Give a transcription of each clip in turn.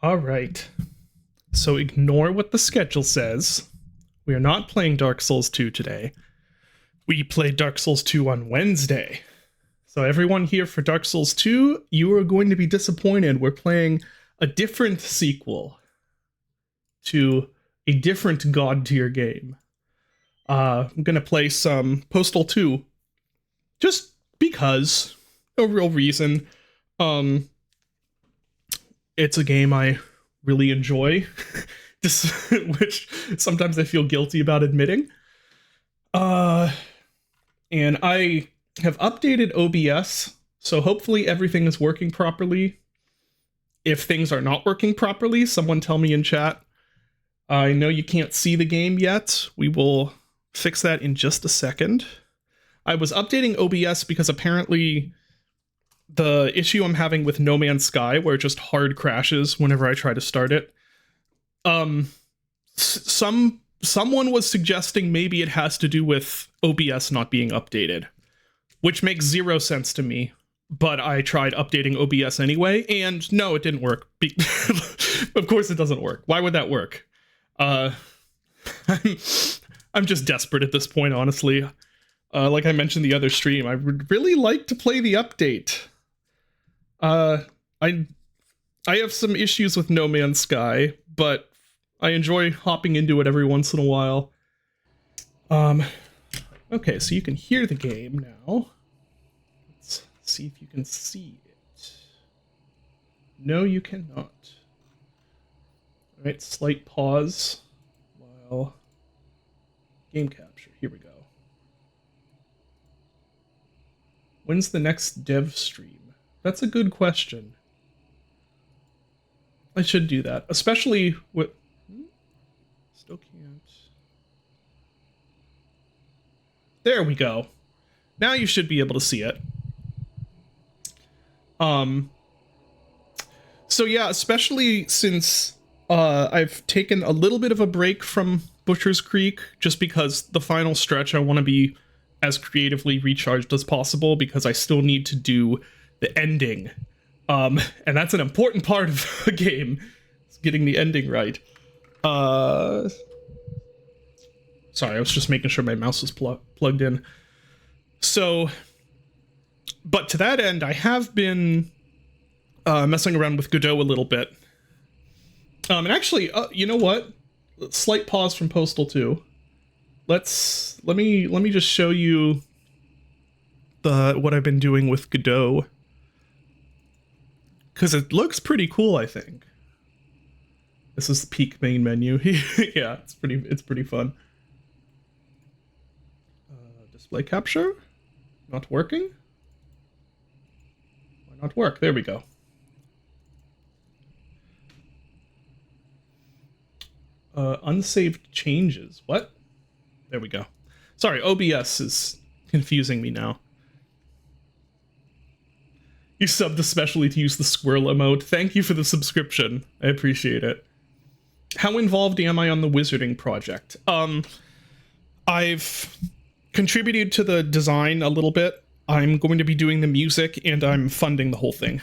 All right. So ignore what the schedule says. We are not playing Dark Souls 2 today. We played Dark Souls 2 on Wednesday. So everyone here for Dark Souls 2, you are going to be disappointed. We're playing a different sequel to a different god tier game. I'm going to play some Postal 2 just because. No real reason. It's a game I really enjoy, which sometimes I feel guilty about admitting. And I have updated OBS, so hopefully everything is working properly. If things are not working properly, someone tell me in chat. I know you can't see the game yet. We will fix that in just a second. I was updating OBS because apparently the issue I'm having with No Man's Sky, where it just hard crashes whenever I try to start it, someone was suggesting maybe it has to do with OBS not being updated, which makes zero sense to me. But I tried updating OBS anyway, and no, it didn't work. Of course it doesn't work. Why would that work? I'm just desperate at this point, honestly. Like I mentioned the other stream, I would really like to play the update. I have some issues with No Man's Sky, but I enjoy hopping into it every once in a while. Okay, so you can hear the game now. Let's see if you can see it. No, you cannot. Alright, slight pause while game capture. Here we go. When's the next dev stream? That's a good question. I should do that, especially with... Still can't. There we go. Now you should be able to see it. So yeah, especially since I've taken a little bit of a break from Butcher's Creek, just because the final stretch I want to be as creatively recharged as possible, because I still need to do the ending. And that's an important part of a game, is getting the ending right. Sorry, I was just making sure my mouse was plugged in. So, but to that end, I have been messing around with Gdau a little bit. And actually, you know what? Slight pause from Postal 2. Let me just show you what I've been doing with Gdau, because it looks pretty cool, I think. This is the peak main menu. Yeah, it's pretty fun. Display capture? Not working? Why not work? There we go. Unsaved changes. What? There we go. Sorry, OBS is confusing me now. You subbed especially to use the squirrel emote. Thank you for the subscription. I appreciate it. How involved am I on the wizarding project? I've contributed to the design a little bit. I'm going to be doing the music, and I'm funding the whole thing.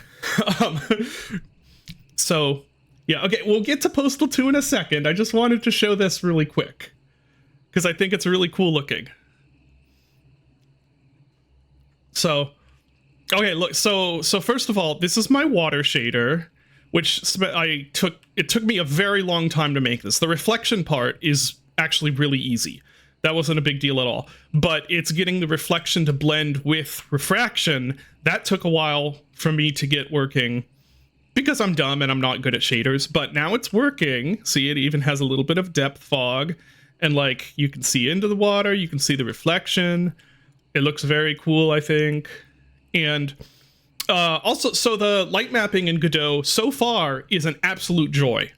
So, yeah, okay, we'll get to Postal 2 in a second. I just wanted to show this really quick, because I think it's really cool looking. So, okay, look, so first of all, this is my water shader, which it took me a very long time to make this. The reflection part is actually really easy. That wasn't a big deal at all. But it's getting the reflection to blend with refraction. That took a while for me to get working, because I'm dumb and I'm not good at shaders. But now it's working. See, it even has a little bit of depth fog. And, like, you can see into the water. You can see the reflection. It looks very cool, I think. And also, so the light mapping in Gdau so far is an absolute joy,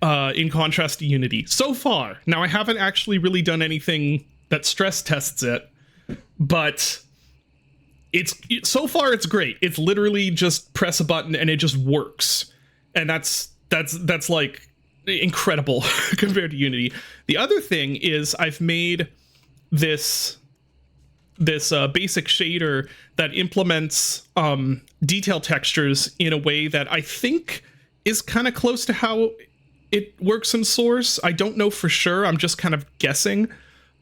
in contrast to Unity. So far. Now, I haven't actually really done anything that stress tests it, but so far it's great. It's literally just press a button and it just works. And that's like incredible compared to Unity. The other thing is I've made this basic shader that implements detail textures in a way that I think is kind of close to how it works in Source. I don't know for sure. I'm just kind of guessing.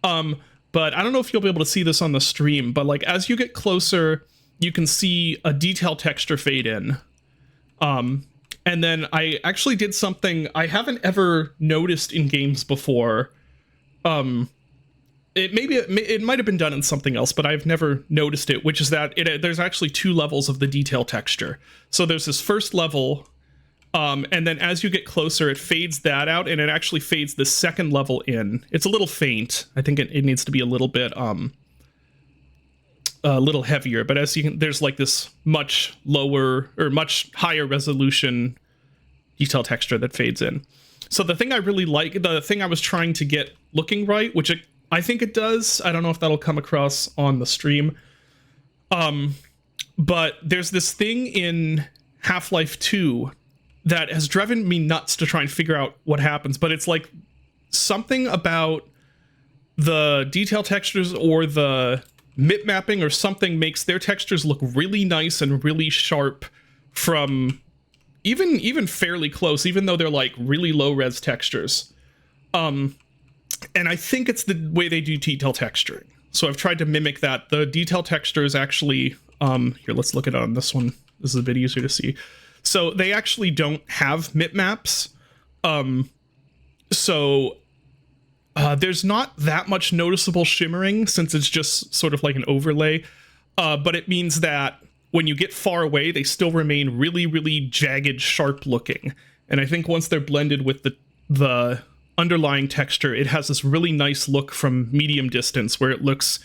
But I don't know if you'll be able to see this on the stream, but like as you get closer, you can see a detail texture fade in. And then I actually did something I haven't ever noticed in games before. It might have been done in something else, but I've never noticed it, which is that there's actually 2 levels of the detail texture. So there's this first level, and then as you get closer, it fades that out, and it actually fades the second level in. It's a little faint. I think it needs to be a little bit, a little heavier, but as you can, there's like this much lower or much higher resolution detail texture that fades in. So the thing I really like, the thing I was trying to get looking right, which I think it does. I don't know if that'll come across on the stream. But there's this thing in Half-Life 2 that has driven me nuts to try and figure out what happens, but it's like something about the detail textures or the mip mapping or something makes their textures look really nice and really sharp from even fairly close, even though they're like really low res textures. And I think it's the way they do detail texturing. So I've tried to mimic that. The detail texture is actually, here, let's look at it on this one. This is a bit easier to see. So they actually don't have mip maps. There's not that much noticeable shimmering since it's just sort of like an overlay. But it means that when you get far away, they still remain really, really jagged, sharp looking. And I think once they're blended with the underlying texture, it has this really nice look from medium distance where it looks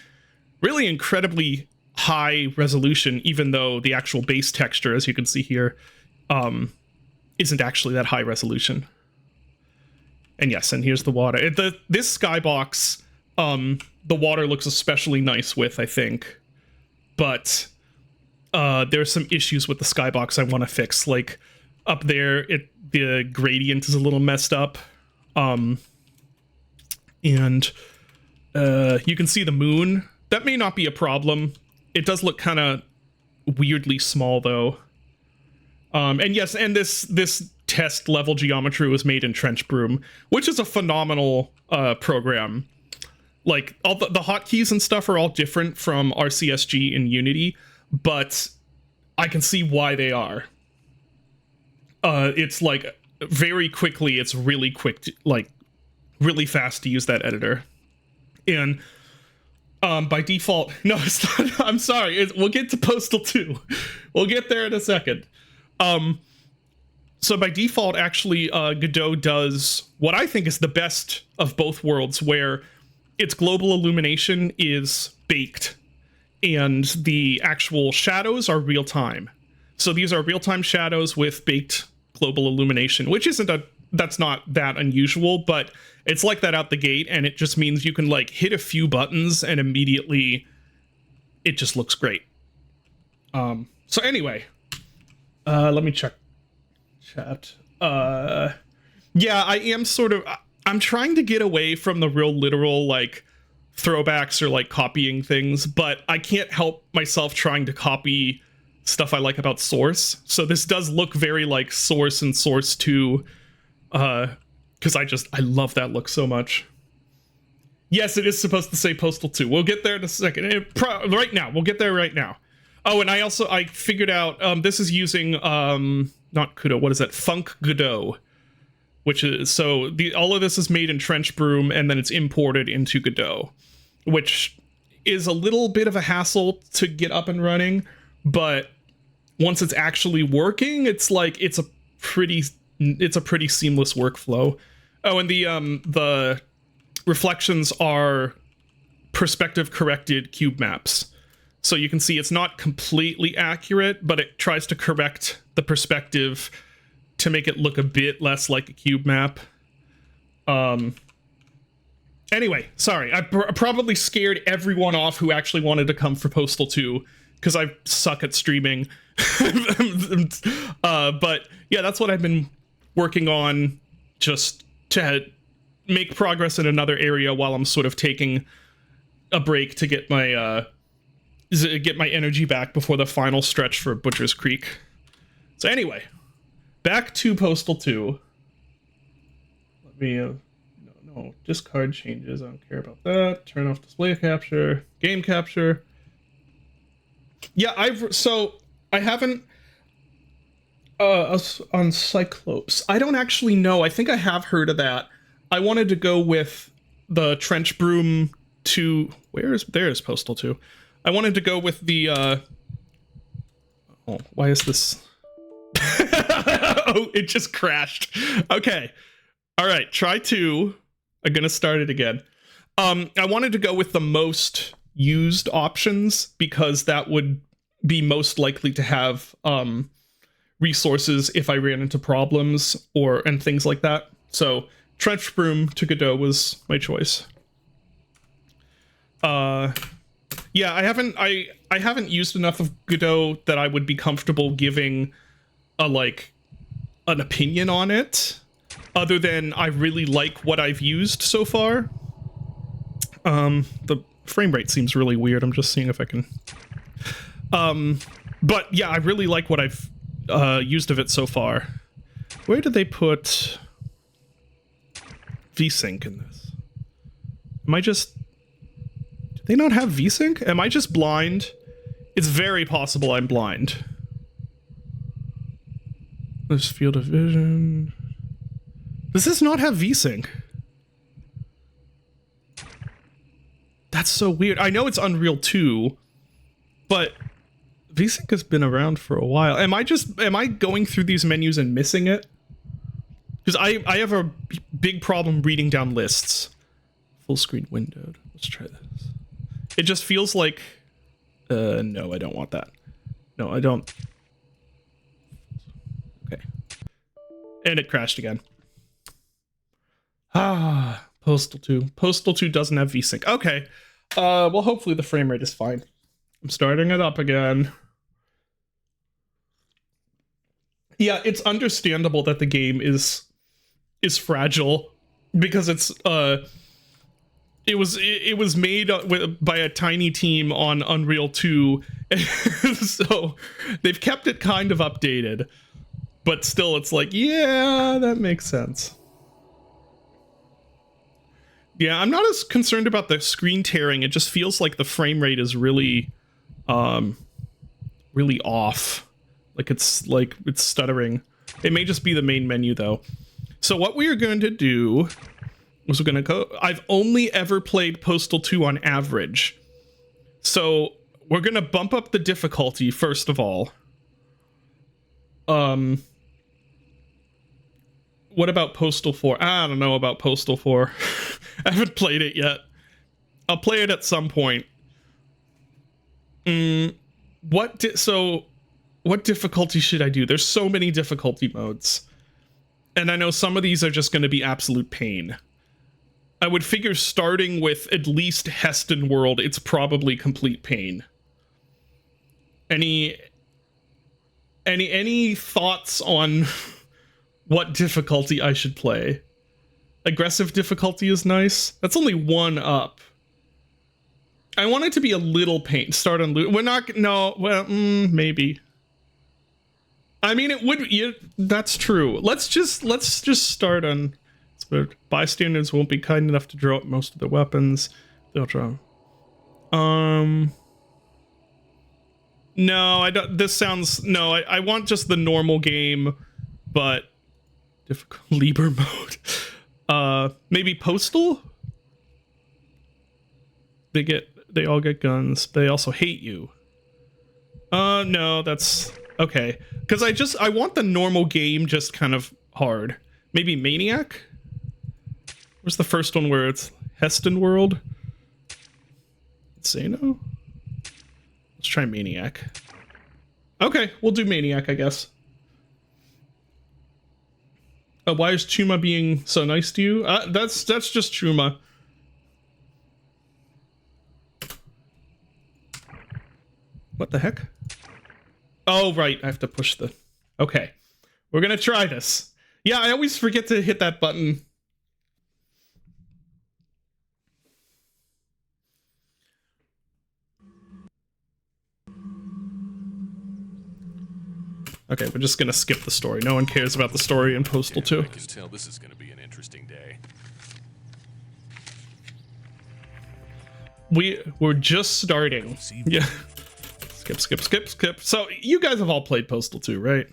really incredibly high resolution, even though the actual base texture, as you can see here, isn't actually that high resolution. And yes, and here's the water. This skybox, the water looks especially nice with, I think. But there's some issues with the skybox I want to fix. Like up there, the gradient is a little messed up. And you can see the moon. That may not be a problem. It does look kind of weirdly small, though. And yes, and this test level geometry was made in Trench Broom, which is a phenomenal program. Like, all the hotkeys and stuff are all different from RCSG in Unity, but I can see why they are. It's like, very quickly, it's really quick, really fast to use that editor. And by default, no, it's not, I'm sorry, we'll get to Postal 2. We'll get there in a second. So by default, actually, Gdau does what I think is the best of both worlds, where its global illumination is baked, and the actual shadows are real-time. So these are real-time shadows with baked global illumination, which that's not that unusual, but it's like that out the gate, and it just means you can like hit a few buttons and immediately it just looks great. So anyway, let me check chat. Yeah, I am I'm trying to get away from the real literal like throwbacks or like copying things, but I can't help myself trying to copy stuff I like about Source. So this does look very like Source and Source 2, because I love that look so much. Yes, it is supposed to say Postal 2. We'll get there in a second. Right now, we'll get there right now. Oh, and I figured out, this is using, not Kudo, what is that? Funk Gdau, which is, so all of this is made in Trench Broom, and then it's imported into Gdau, which is a little bit of a hassle to get up and running, but once it's actually working, it's like, it's a pretty seamless workflow. Oh, and the reflections are perspective corrected cube maps. So you can see it's not completely accurate, but it tries to correct the perspective to make it look a bit less like a cube map. Anyway, sorry, I probably scared everyone off who actually wanted to come for Postal 2, because I suck at streaming. But yeah, that's what I've been working on, just to make progress in another area while I'm sort of taking a break to get my energy back before the final stretch for Butcher's Creek. So anyway, back to Postal 2. Let me, no, discard changes. I don't care about that. Turn off display capture, game capture. Yeah, I haven't, on Cyclopes. I don't actually know. I think I have heard of that. I wanted to go with the Trench Broom to, there's Postal 2. I wanted to go with the, oh, why is this? Oh, it just crashed. Okay. All right, try 2. I'm gonna start it again. I wanted to go with the most used options because that would be most likely to have resources if I ran into problems and things like that. So Trench Broom to Gdau was my choice. Yeah, I haven't used enough of Gdau that I would be comfortable giving an opinion on it, other than I really like what I've used so far. The frame rate seems really weird. I'm just seeing if I can. But yeah, I really like what I've used of it so far. Where did they put Vsync in this? Am I just... Do they not have Vsync? Am I just blind? It's very possible I'm blind. This field of vision... Does this not have Vsync? That's so weird. I know it's Unreal 2, but Vsync has been around for a while. Am I going through these menus and missing it? Because I have a big problem reading down lists. Full screen windowed. Let's try this. It just feels like... no, I don't want that. No, I don't. Okay. And it crashed again. Ah, Postal 2. Postal 2 doesn't have Vsync. Okay. Well, hopefully the frame rate is fine. I'm starting it up again. Yeah, it's understandable that the game is fragile because it was made by a tiny team on Unreal 2, so they've kept it kind of updated, but still it's like, yeah, that makes sense. Yeah, I'm not as concerned about the screen tearing. It just feels like the frame rate is really really off. Like it's stuttering. It may just be the main menu though. So what we are going to do is we're going to go... I've only ever played Postal 2 on average. So we're going to bump up the difficulty first of all. What about Postal 4? I don't know about Postal 4. I haven't played it yet. I'll play it at some point. What difficulty should I do? There's so many difficulty modes. And I know some of these are just going to be absolute pain. I would figure starting with at least Heston World, it's probably complete pain. Any thoughts on what difficulty I should play? Aggressive difficulty is nice. That's only 1 up. I want it to be a little pain. Start on loot. We're not... No, well, maybe. I mean, it would... Yeah, that's true. Let's just start on... Bystanders won't be kind enough to draw up most of the weapons. They'll draw... No, I don't... This sounds... No, I want just the normal game, but... Difficult... Liber mode. Maybe Postal? They all get guns. They also hate you. No, that's... Okay. Because I want the normal game just kind of hard. Maybe Maniac? Where's the first one where it's Heston World? Insano? Let's try Maniac. Okay, we'll do Maniac, I guess. Why is Chuma being so nice to you? That's just Chuma. What the heck? Oh, right. I have to push the... Okay. We're gonna try this. Yeah, I always forget to hit that button. Okay, we're just gonna skip the story. No one cares about the story in Postal 2. I can tell this is gonna be an interesting day. We're just starting. Yeah. Skip. So you guys have all played Postal 2, right?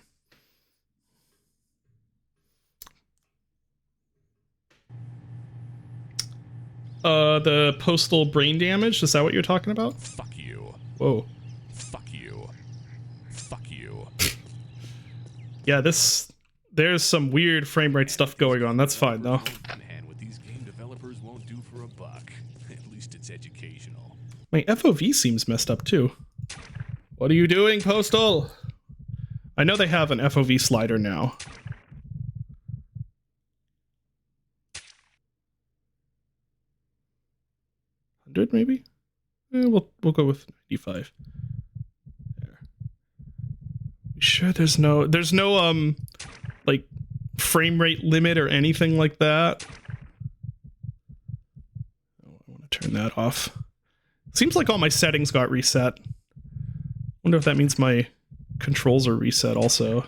The Postal brain damage, is that what you're talking about? Fuck you. Whoa. Fuck you. Fuck you. Yeah, there's some weird frame rate stuff going on. That's fine though. And what these game developers won't do for a buck. At least it's educational. My FOV seems messed up too. What are you doing, Postal? I know they have an FOV slider now. Maybe? We'll go with 95. There. You sure there's no like frame rate limit or anything like that? Oh, I want to turn that off. Seems like all my settings got reset. Wonder if that means my controls are reset also.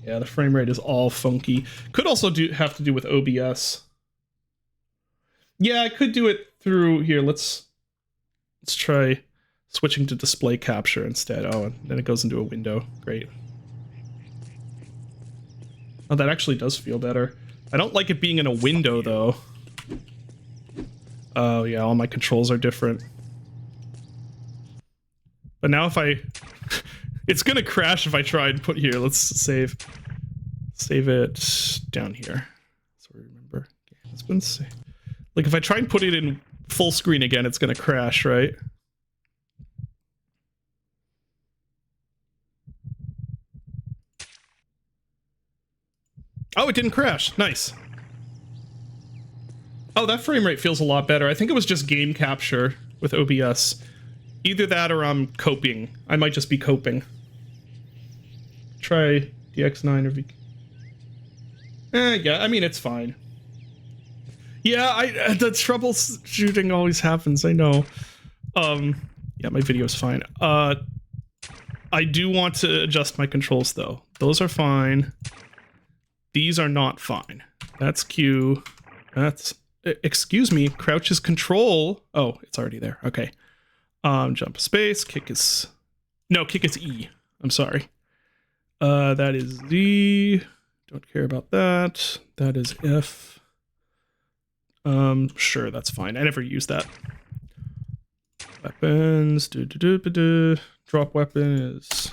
Yeah, the frame rate is all funky. Could also have to do with OBS. Yeah, I could do it through here. Let's try switching to display capture instead. Oh, and then it goes into a window. Great. Oh, that actually does feel better. I don't like it being in a window though. Oh yeah, all my controls are different. But now if I it's gonna crash if I try and put here. Let's save it down here. So remember, it's been saved. Like if I try and put it in full screen again, it's gonna crash, right? Oh, it didn't crash. Nice. Oh, that frame rate feels a lot better. I think it was just game capture with OBS. Either that or I'm coping. I might just be coping. Try DX9 or V. Yeah, I mean, it's fine. Yeah, the troubleshooting always happens, I know. Yeah, my video's fine. I do want to adjust my controls, though. Those are fine. These are not fine. That's Q. That's... Excuse me, crouch is control. Oh, it's already there. Okay. Jump space, kick is... No, kick is E. I'm sorry. That is Z. Don't care about that. That is F. Sure, that's fine. I never use that. Weapons. Drop weapon is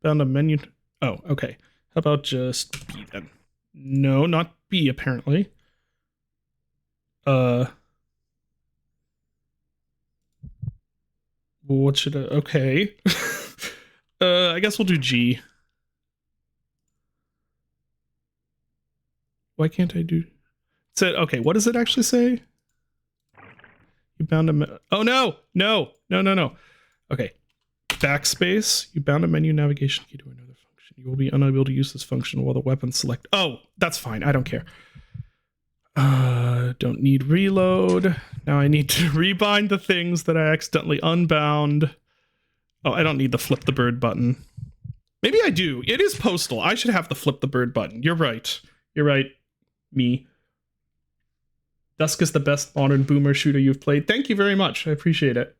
bound to menu. Oh, okay. How about just B then? No, not B apparently. What should I? Okay. I guess we'll do G. Why can't I do? It said, okay, what does it actually say? You bound a... Oh, no! No! Okay. Backspace. You bound a menu navigation key to another function. You will be unable to use this function while the weapon select... Oh, that's fine. I don't care. Don't need reload. Now I need to rebind the things that I accidentally unbound. Oh, I don't need the flip the bird button. Maybe I do. It is Postal. I should have the flip the bird button. You're right. You're right. Me. Dusk is the best modern boomer shooter you've played. Thank you very much. I appreciate it.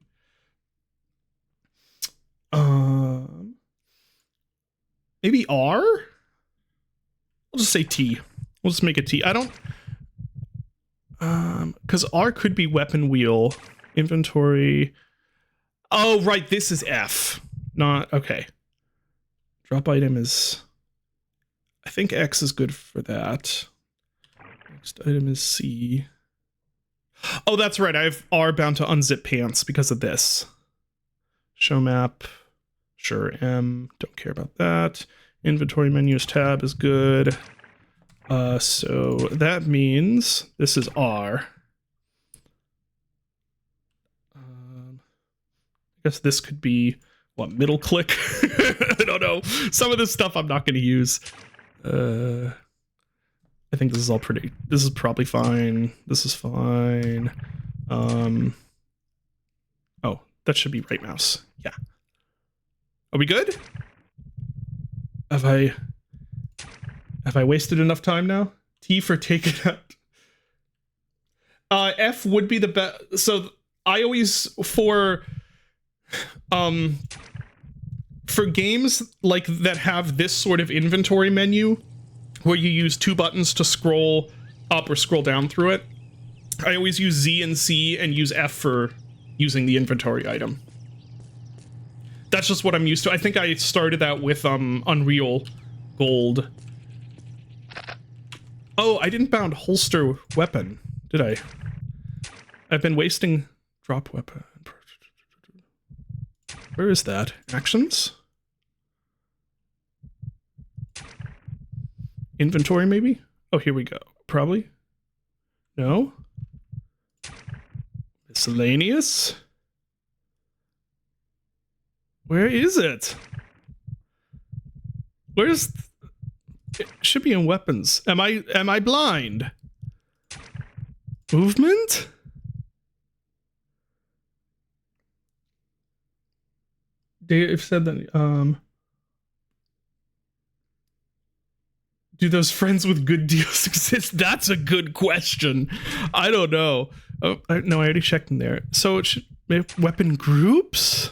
Maybe R? I'll just say T. We'll just make it T. I don't... because R could be weapon wheel. Inventory... Oh, right, this is F. Not... Okay. Drop item is... I think X is good for that. Next item is C. Oh, that's right. I have R bound to unzip pants because of this. Show map. Sure, M. Don't care about that. Inventory menus tab is good. So that means this is R. I guess this could be, what, middle click? I don't know. Some of this stuff I'm not going to use. I think this is all pretty... This is probably fine. This is fine. Oh, That should be right mouse. Yeah. Are we good? Have I wasted enough time now? T for take it out. F would be the best. So I always for games like that have this sort of inventory menu where you use 2 buttons to scroll up or scroll down through it, I always use Z and C and use F for using the inventory item. That's just what I'm used to. I think I started that with Unreal Gold. Oh, I didn't bound holster weapon, did I? I've been wasting drop weapon. Where is that? Actions? Inventory, maybe? Oh, here we go. Probably. No? Miscellaneous? Where is it? Where's... It should be in weapons. Am I blind? Movement? They've said that, do those friends with good deals exist? That's a good question. I don't know. Oh, no, I already checked in there. So it should be weapon groups?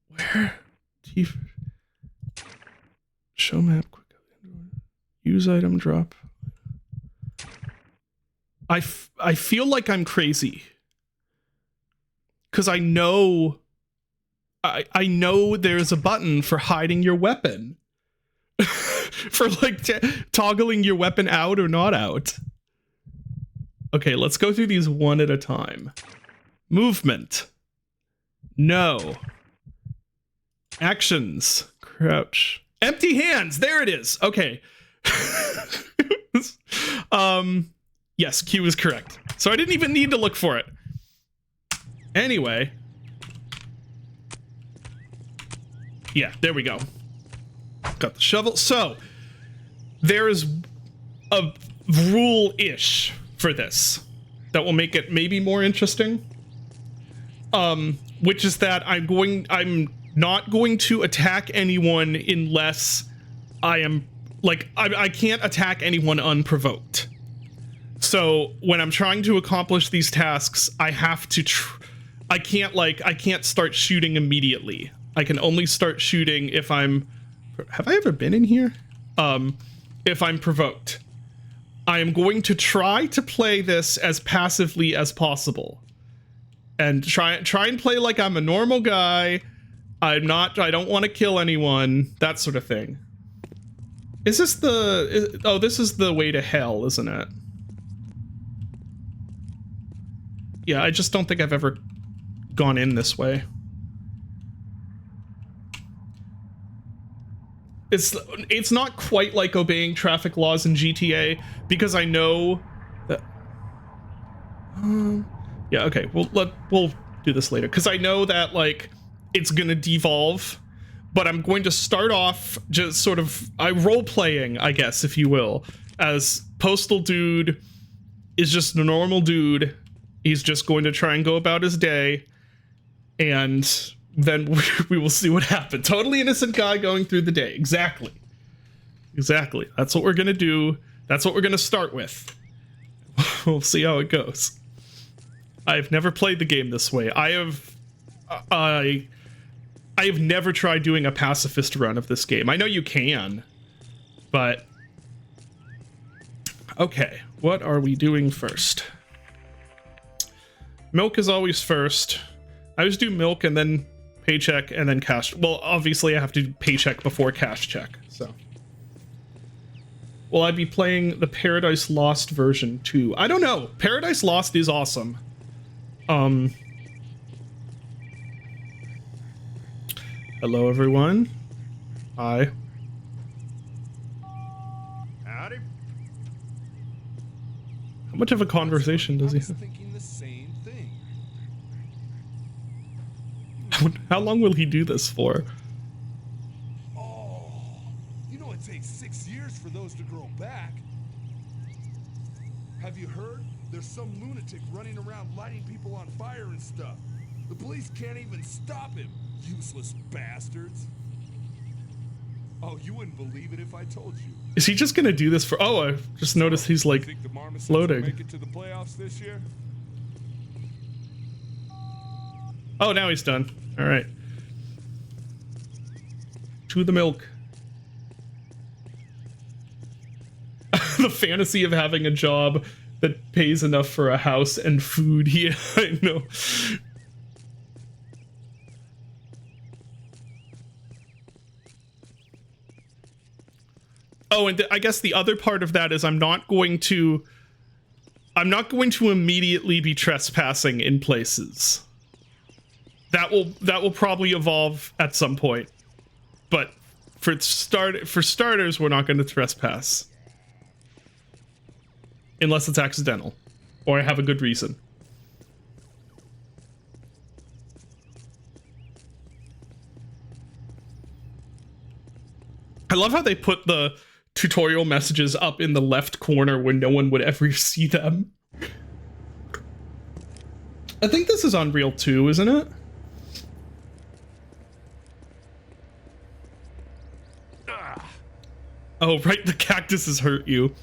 Where? Show map. Use item drop. I feel like I'm crazy. Because I know there's a button for hiding your weapon. For like toggling your weapon out or not out. Okay, let's go through these one at a time. Movement. No. Actions. Crouch. Empty hands. There it is. Okay. Yes, Q is correct. So I didn't even need to look for it. Anyway. Yeah, there we go. Got the shovel. So, there is a rule-ish for this that will make it maybe more interesting. Which is that I'm not going to attack anyone unless I am, like, I can't attack anyone unprovoked. So, when I'm trying to accomplish these tasks, I have to, I can't start shooting immediately. I can only start shooting if I'm... Have I ever been in here? If I'm provoked. I am going to try to play this as passively as possible. And try and play like I'm a normal guy. I don't want to kill anyone. That sort of thing. Is this the... oh, this is the way to hell, isn't it? Yeah, I just don't think I've ever gone in this way. It's not quite like obeying traffic laws in GTA because I know that. Yeah, okay. We'll do this later because I know that like it's gonna devolve, but I'm going to start off just sort of role playing, I guess, if you will, as Postal Dude is just a normal dude. He's just going to try and go about his day, and then we will see what happens. Totally innocent guy going through the day. Exactly. Exactly. That's what we're going to do. That's what we're going to start with. We'll see how it goes. I've never played the game this way. I have never tried doing a pacifist run of this game. I know you can, but... Okay, what are we doing first? Milk is always first. I always do milk and then paycheck and then cash. Well, obviously I have to do paycheck before cash check, so. Will I be playing the Paradise Lost version too? I don't know. Paradise Lost is awesome. Hello everyone. Hi. Howdy. How much of a conversation does he have? Thinking the same thing. How long will he do this for? Oh, you know it takes 6 years for those to grow back. Have you heard? There's some lunatic running around lighting people on fire and stuff. The police can't even stop him, useless bastards. Oh, you wouldn't believe it if I told you. Is he just gonna do this for? Oh, I just noticed he's like Think the Marmosets floating. will make it to the playoffs this year? Oh, now he's done. All right. To the milk. The fantasy of having a job that pays enough for a house and food. Yeah, I know. Oh, and I guess the other part of that is I'm not going to immediately be trespassing in places. That will probably evolve at some point. But for starters, we're not going to trespass. Unless it's accidental. Or I have a good reason. I love how they put the tutorial messages up in the left corner where no one would ever see them. I think this is Unreal 2, isn't it? Oh, right, the cactuses hurt you.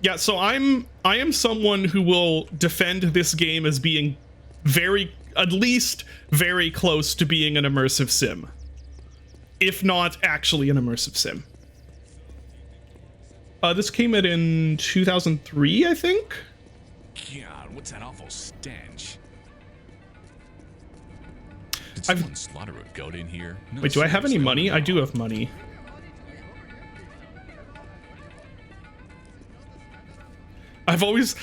Yeah, so I am someone who will defend this game as being at least very close to being an immersive sim. If not actually an immersive sim. This came out in 2003, I think? God, what's that awful stench? Did someone slaughter a goat in here? No, Wait, do I have any seriously, money? no. I do have money. I've always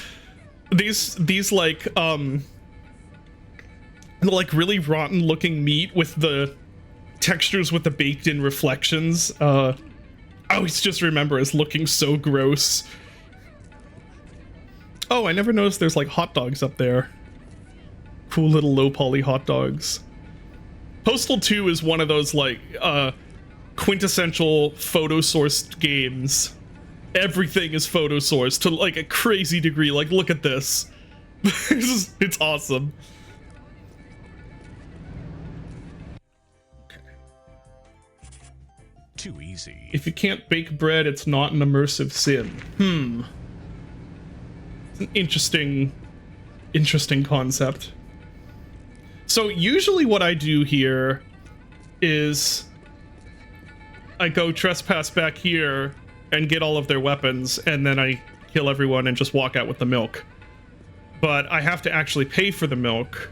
these like really rotten looking meat with the textures with the baked in reflections. I always just remember as looking so gross. Oh, I never noticed there's like hot dogs up there. Cool little low poly hot dogs. Postal 2 is one of those like quintessential photo sourced games. Everything is photo sourced to like a crazy degree. Like, look at this. It's awesome. Too easy. If you can't bake bread, it's not an immersive sim. It's an interesting concept. So usually what I do here is I go trespass back here and get all of their weapons, and then I kill everyone and just walk out with the milk. But I have to actually pay for the milk.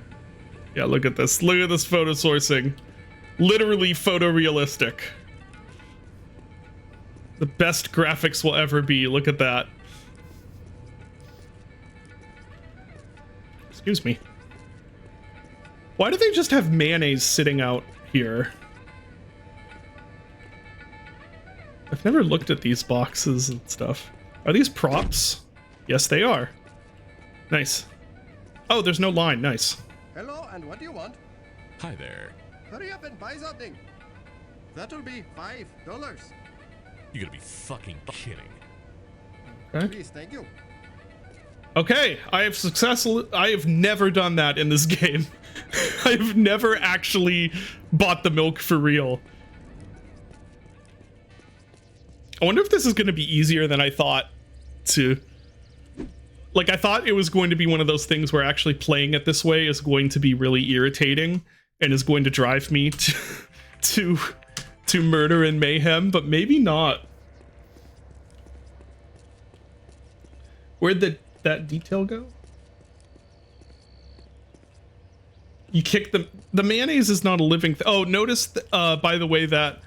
Yeah, look at this. Look at this photo sourcing. Literally photorealistic. The best graphics will ever be. Look at that. Excuse me. Why do they just have mayonnaise sitting out here? I've never looked at these boxes and stuff. Are these props? Yes, they are. Nice. Oh, there's no line. Nice. Hello, and what do you want? Hi there. Hurry up and buy something. That'll be $5. You gotta be fucking kidding. Okay. Please, thank you. Okay, I have never done that in this game. I've never actually bought the milk for real. I wonder if this is going to be easier than I thought to... Like, I thought it was going to be one of those things where actually playing it this way is going to be really irritating and is going to drive me to murder and mayhem, but maybe not. Where'd that detail go? You kick the mayonnaise is not a living oh, notice by the way that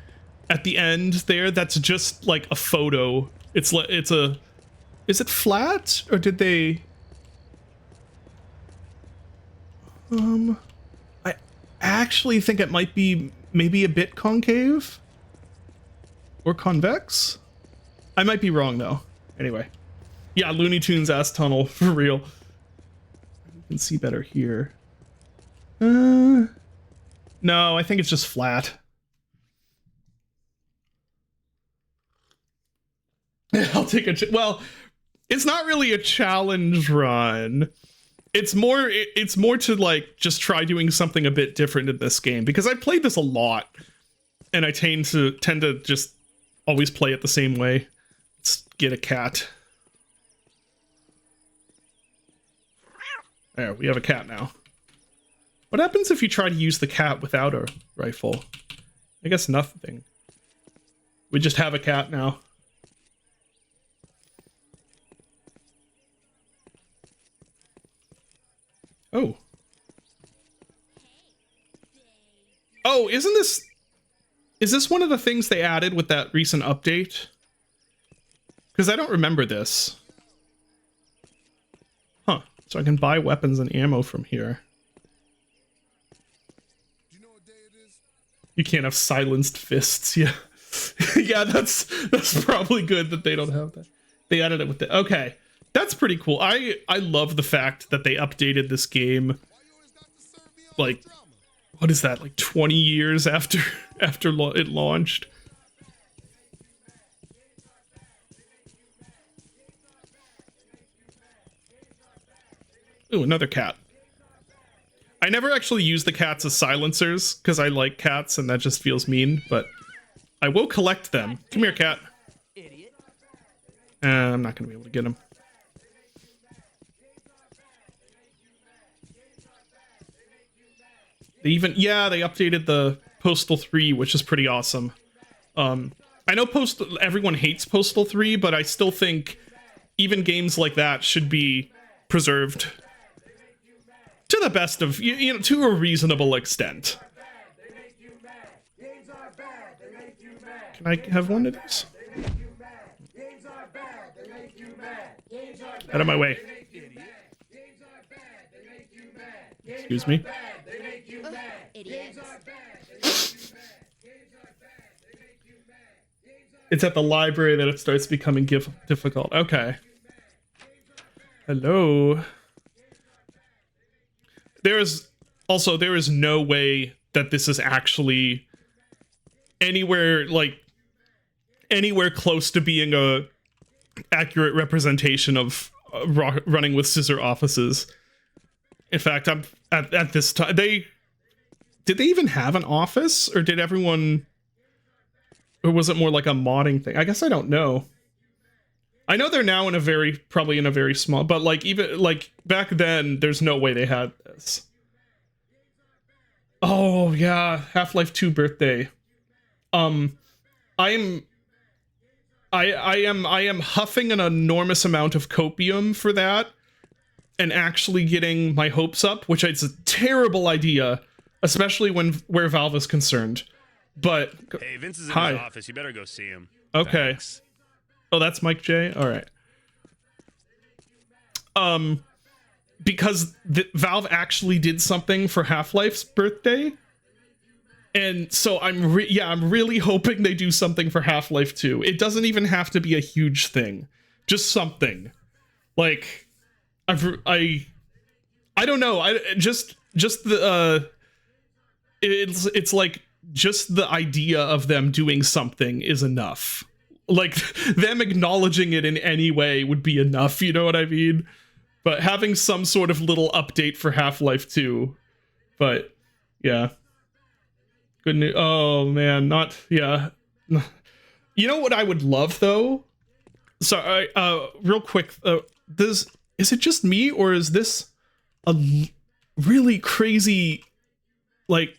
at the end there, that's just like a photo. It's a is it flat or did they I actually think it might be maybe a bit concave or convex. I might be wrong though. Anyway, yeah, Looney Tunes ass tunnel for real. You can see better here. No, I think it's just flat. I'll take a well, It's not really a challenge run. It's more to like just try doing something a bit different in this game, because I played this a lot and I tend to just always play it the same way. Let's get a cat. There, we have a cat now. What happens if you try to use the cat without a rifle? I guess nothing. We just have a cat now. Oh. Oh, is this one of the things they added with that recent update? Because I don't remember this. Huh. So I can buy weapons and ammo from here. Do you know what day it is? You can't have silenced fists, yeah. Yeah, that's probably good that they don't have that. They added it with the... Okay. That's pretty cool. I love the fact that they updated this game, like, what is that, like 20 years after it launched? Ooh, another cat. I never actually use the cats as silencers, because I like cats and that just feels mean, but I will collect them. Come here, cat. I'm not going to be able to get him. They updated the Postal 3, which is pretty awesome. I know everyone hates Postal 3, but I still think even games like that should be preserved to the best of, you know, to a reasonable extent. Can I have one of these? Out of my way. Excuse me. It's at the library that it starts becoming difficult. Okay. Hello. There is no way that this is actually anywhere close to being a accurate representation of running with scissor offices. In fact, I'm at this time. Did they even have an office, or did everyone, or was it more like a modding thing? I guess I don't know. I know they're now probably in a very small, but like even like back then, there's no way they had this. Oh yeah, Half-Life 2 birthday. I am huffing an enormous amount of copium for that, and actually getting my hopes up, which is a terrible idea, especially where Valve is concerned. But hey, Vince is in hi. his office. You better go see him. Okay. Thanks. Oh, that's Mike J. All right. Because Valve actually did something for Half-Life's birthday, and so I'm really hoping they do something for Half-Life 2. It doesn't even have to be a huge thing, just something. Like, I don't know. It's like just the idea of them doing something is enough. Like, them acknowledging it in any way would be enough, you know what I mean? But having some sort of little update for Half-Life 2. But, yeah. Good news. Oh, man, yeah. You know what I would love, though? Sorry, real quick, is it just me, or is this a really crazy, like,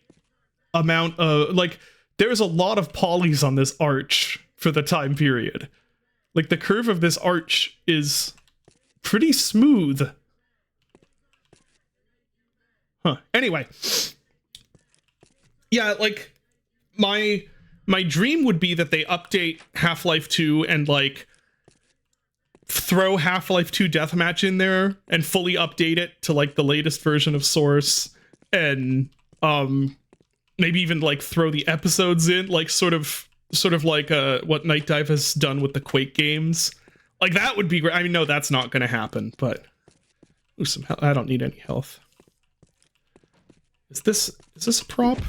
amount of, like, there's a lot of polys on this arch for the time period. Like, the curve of this arch is pretty smooth. Huh. Anyway. Yeah, like, my dream would be that they update Half-Life 2 and, like, throw Half-Life 2 Deathmatch in there and fully update it to, like, the latest version of Source, and maybe even, like, throw the episodes in, like, sort of like what Night Dive has done with the Quake games. Like, that would be great. I mean, no, that's not gonna happen, but ooh, some I don't need any health. Is this a prop?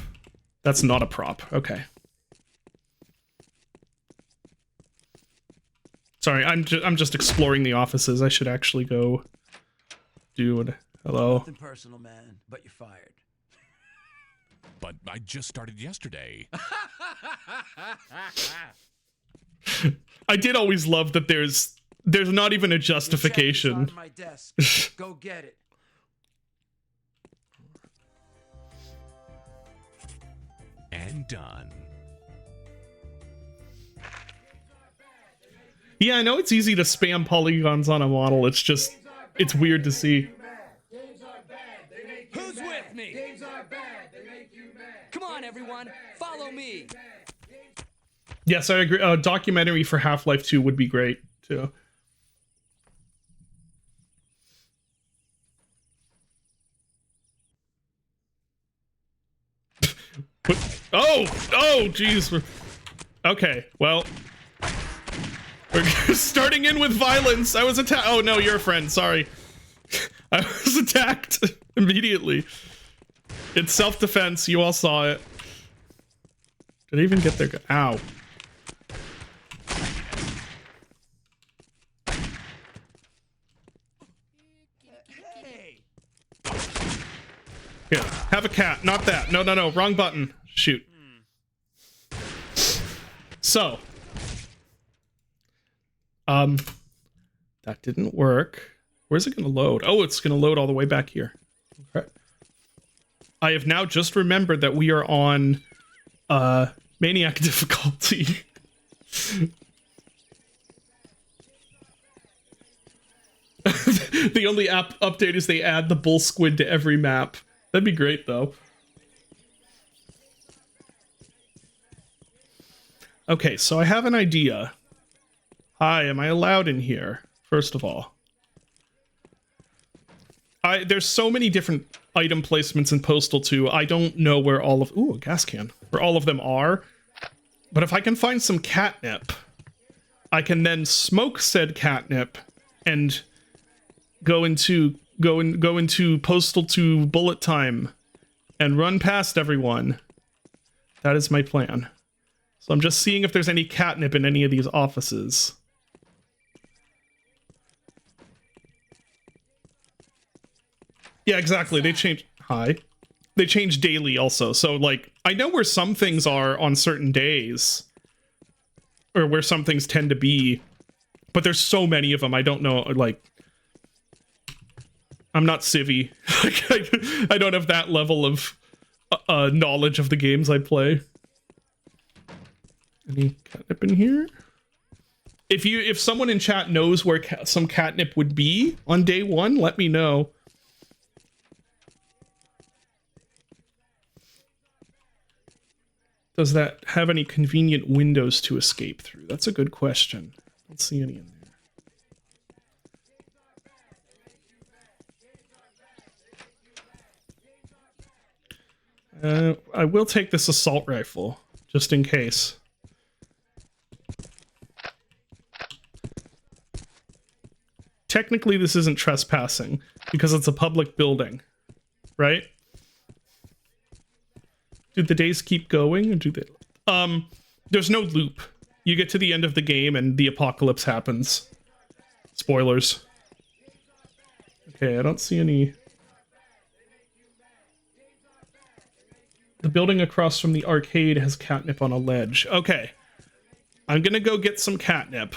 That's not a prop. Okay. Sorry, I'm just exploring the offices. I should actually go do it. Hello. Nothing personal, man, but you're fired. But I just started yesterday. I did always love that there's not even a justification. The check is on my desk. Go get it. And done. Yeah, I know it's easy to spam polygons on a model. It's just, it's weird to see. Who's with me? Come on, everyone. Follow me. Yes, I agree. A documentary for Half-Life 2 would be great, too. Oh, jeez. Okay, well, we're starting in with violence. I was attacked. Oh no, you're a friend. Sorry, I was attacked immediately. It's self-defense. You all saw it. Did I even get there? Ow. Here, have a cat. Not that. No, wrong button. Shoot. So, that didn't work. Where's it gonna load? Oh, it's gonna load all the way back here. Okay. I have now just remembered that we are on Maniac difficulty. The only app update is they add the bull squid to every map. That'd be great, though. Okay, so I have an idea. Hi, am I allowed in here? First of all. There's so many different item placements in Postal 2, I don't know where all of... Ooh, a gas can. Where all of them are. But if I can find some catnip, I can then smoke said catnip and go into Postal 2 bullet time and run past everyone. That is my plan. So I'm just seeing if there's any catnip in any of these offices. Yeah, exactly. They change. Hi. They change daily also. So, like, I know where some things are on certain days. Or where some things tend to be. But there's so many of them, I don't know, like... I'm not civvy. I don't have that level of knowledge of the games I play. Any catnip in here? If someone in chat knows where some catnip would be on day one, let me know. Does that have any convenient windows to escape through? That's a good question. I don't see any in there. I will take this assault rifle, just in case. Technically, this isn't trespassing, because it's a public building, right? Do the days keep going, or do they... There's no loop. You get to the end of the game, and the apocalypse happens. Spoilers. Okay, I don't see any... The building across from the arcade has catnip on a ledge. Okay. I'm gonna go get some catnip.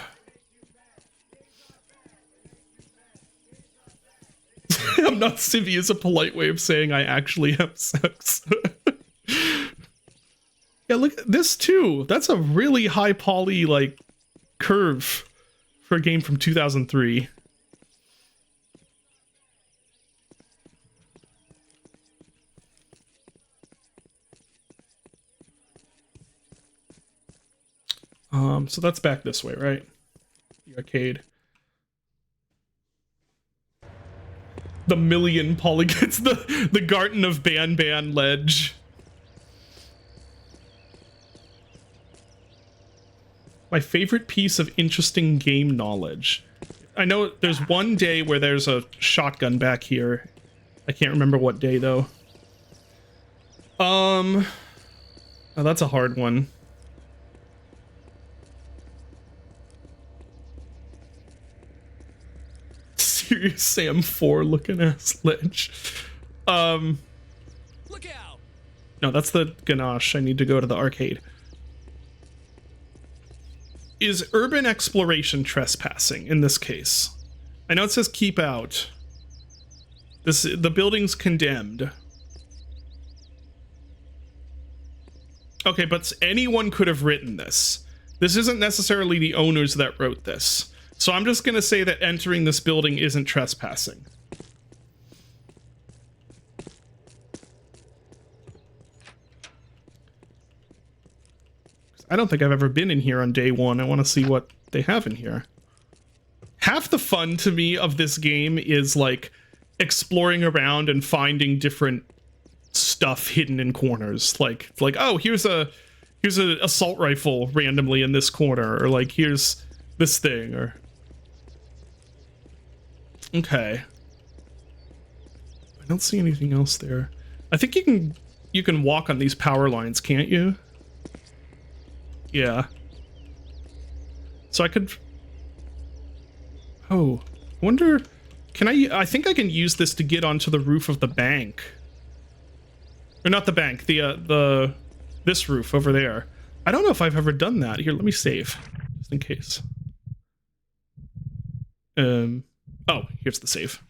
I'm not civvy is a polite way of saying I actually have sex. Yeah, look at this too. That's a really high poly, like, curve for a game from 2003. So that's back this way, right? The arcade. The million polygons, the Garden of Ban ledge. My favorite piece of interesting game knowledge. I know there's one day where there's a shotgun back here. I can't remember what day though. Oh, that's a hard one. big Sam 4 looking ass ledge. Look out! No, that's the ganache. I need to go to the arcade. Is urban exploration trespassing in this case? I know it says keep out. The building's condemned. Okay, but anyone could have written this. This isn't necessarily the owners that wrote this. So I'm just gonna say that entering this building isn't trespassing. I don't think I've ever been in here on day one. I want to see what they have in here. Half the fun to me of this game is like exploring around and finding different stuff hidden in corners. Like oh, here's a assault rifle randomly in this corner, or like here's this thing, or okay. I don't see anything else there. I think you can walk on these power lines, can't you? Yeah. So I could... Oh, wonder... Can I think I can use this to get onto the roof of the bank. Or not the bank, this roof over there. I don't know if I've ever done that. Here, let me save, just in case. Oh, here's the save.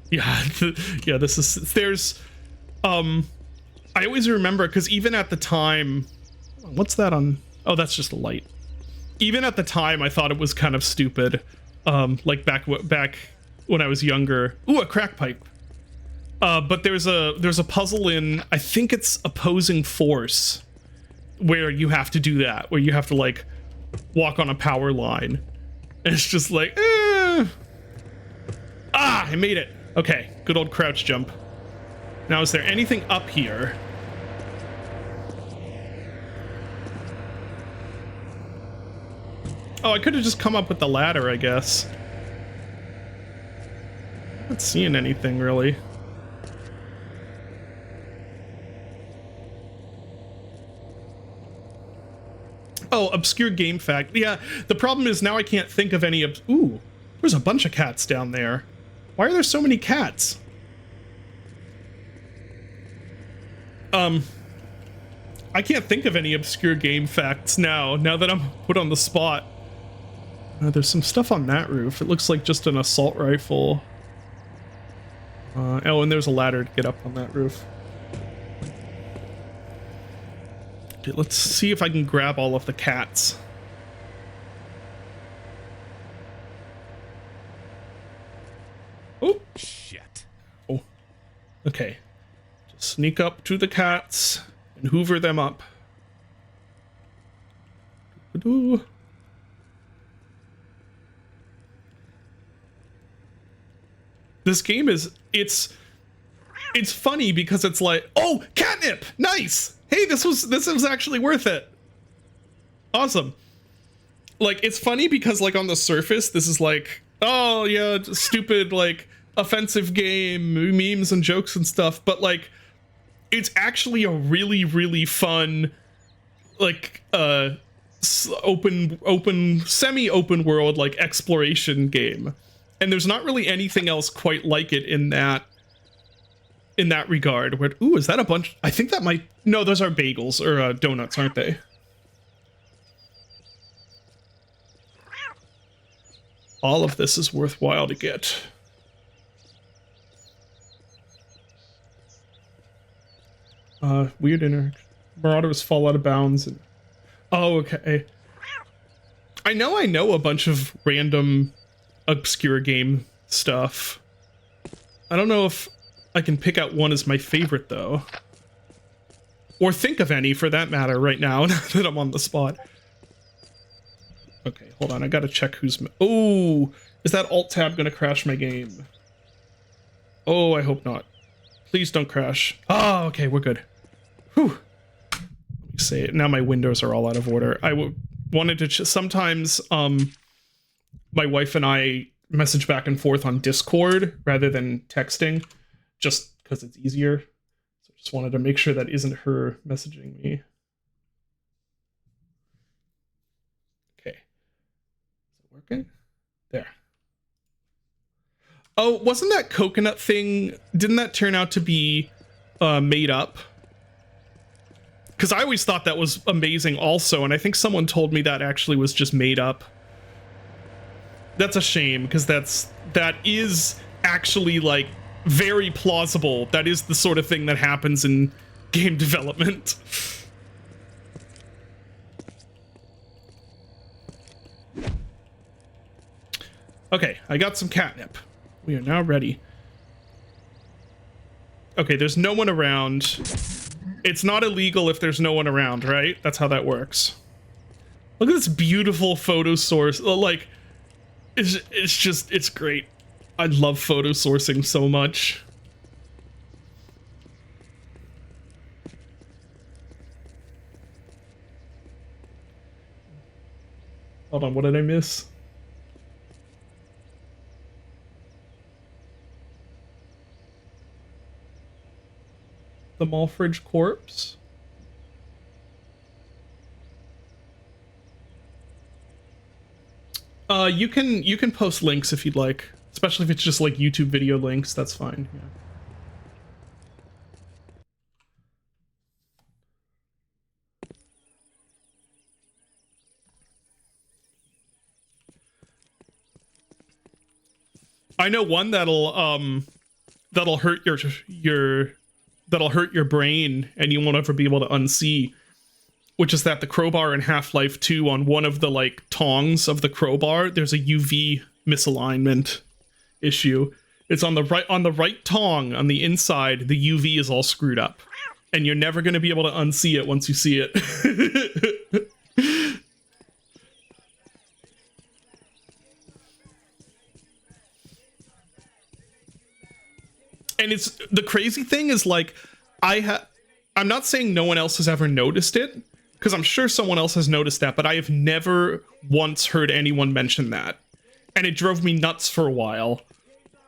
Yeah, yeah, this is... There's... I always remember, because even at the time... What's that on... Oh, that's just a light. Even at the time, I thought it was kind of stupid. Like back when I was younger. Ooh, a crack pipe. But there's a puzzle in... I think it's Opposing Force. Where you have to do that. Where you have to, like, walk on a power line. And it's just like... Ah, I made it. Okay, good old crouch jump. Now, is there anything up here? Oh, I could have just come up with the ladder, I guess. Not seeing anything, really. Oh, obscure game fact. Yeah, the problem is now I can't think of any... Ooh, there's a bunch of cats down there. Why are there so many cats? I can't think of any obscure game facts now that I'm put on the spot. There's some stuff on that roof. It looks like just an assault rifle. Oh, and there's a ladder to get up on that roof. Okay, let's see if I can grab all of the cats. Oh! Shit. Oh. Okay. Just sneak up to the cats and hoover them up. This game is... It's funny because it's like, oh, catnip! Nice! Hey, this was actually worth it. Awesome. Like, it's funny because, like, on the surface, this is like, oh, yeah, stupid, like, offensive game, memes and jokes and stuff, but, like, it's actually a really, really fun, like, semi-open world, like, exploration game. And there's not really anything else quite like it in that regard. Where, ooh, is that a bunch? I think that might... No, those are bagels or donuts, aren't they? All of this is worthwhile to get. Weird Marauders fall out of bounds. And... Oh, okay. I know a bunch of random obscure game stuff. I don't know if I can pick out one as my favorite, though. Or think of any, for that matter, right now, now that I'm on the spot. Okay, hold on. I gotta check who's... Oh! Is that Alt-Tab gonna crash my game? Oh, I hope not. Please don't crash. Oh, okay, we're good. Whew. Let me say it. Now my windows are all out of order. I wanted to... Sometimes, my wife and I message back and forth on Discord rather than texting, just because it's easier. So I just wanted to make sure that isn't her messaging me. Okay. Is it working? There. Oh, wasn't that coconut thing, didn't that turn out to be made up? Because I always thought that was amazing also, and I think someone told me that actually was just made up. That's a shame, because that is actually, like, very plausible. That is the sort of thing that happens in game development. Okay, I got some catnip. We are now ready. Okay, there's no one around. It's not illegal if there's no one around, right? That's how that works. Look at this beautiful photo source. Like, it's great. I love photo sourcing so much. Hold on, what did I miss? The Malfridge corpse? You can post links if you'd like, especially if it's just like YouTube video links. That's fine. Yeah. I know one that'll hurt that'll hurt your brain and you won't ever be able to unsee, which is that the crowbar in Half-Life 2, on one of the like tongs of the crowbar, there's a UV misalignment issue. It's on the right tong on the inside, the UV is all screwed up. And you're never going to be able to unsee it once you see it. And it's the crazy thing is, like, I'm not saying no one else has ever noticed it, because I'm sure someone else has noticed that, but I have never once heard anyone mention that. And it drove me nuts for a while.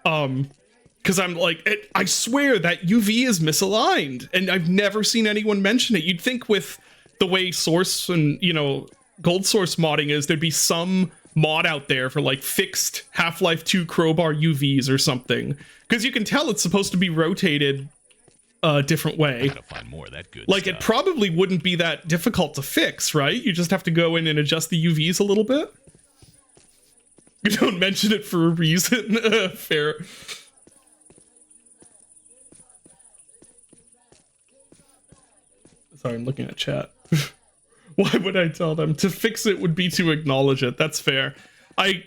Because I'm like, I swear that UV is misaligned, and I've never seen anyone mention it. You'd think with the way Source and, you know, Gold Source modding is, there'd be some mod out there for like fixed Half-Life 2 crowbar UVs or something, because you can tell it's supposed to be rotated a different way. Gotta find more of that good like stuff. It probably wouldn't be that difficult to fix, right? You just have to go in and adjust the UVs a little bit. You don't mention it for a reason. Fair. Sorry, I'm looking at chat. Why would I tell them? To fix it would be to acknowledge it. That's fair. I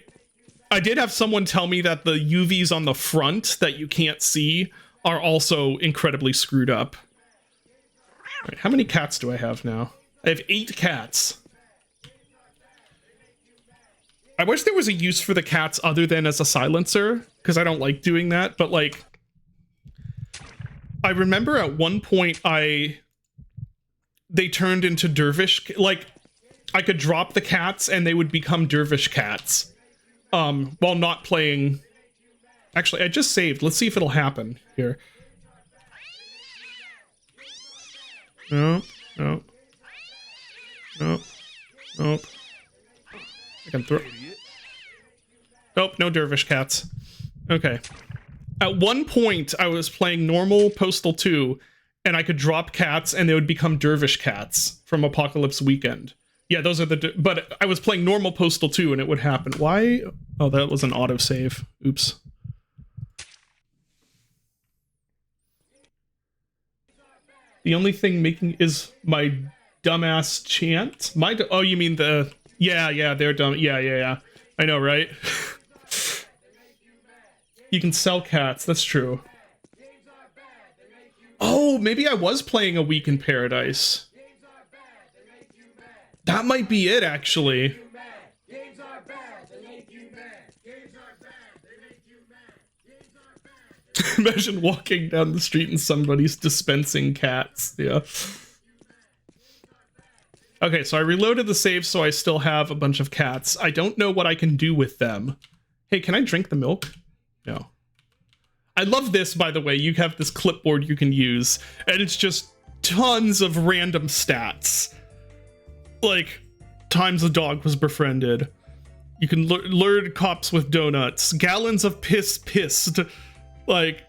did have someone tell me that the UVs on the front that you can't see are also incredibly screwed up. All right, how many cats do I have now? I have 8 cats. I wish there was a use for the cats other than as a silencer, because I don't like doing that, but like, I remember at one point they turned into dervish, like, I could drop the cats and they would become dervish cats, while not playing. Actually, I just saved. Let's see if it'll happen here. No. I can throw. Nope, no dervish cats. Okay. At one point, I was playing normal Postal 2, and I could drop cats, and they would become dervish cats from Apocalypse Weekend. Yeah, those are the... But I was playing normal Postal 2, and it would happen. Why? Oh, that was an autosave. Oops. The only thing making is my dumbass chant. Oh, you mean the... Yeah, they're dumb. Yeah. I know, right? You can sell cats. That's true. Oh, maybe I was playing A Week in Paradise. That might be it, actually. Imagine walking down the street and somebody's dispensing cats. Yeah. Okay, so I reloaded the save, so I still have a bunch of cats. I don't know what I can do with them. Hey, can I drink the milk? No. I love this, by the way. You have this clipboard you can use, and it's just tons of random stats. Like, times the dog was befriended. You can lure cops with donuts. Gallons of piss pissed. Like,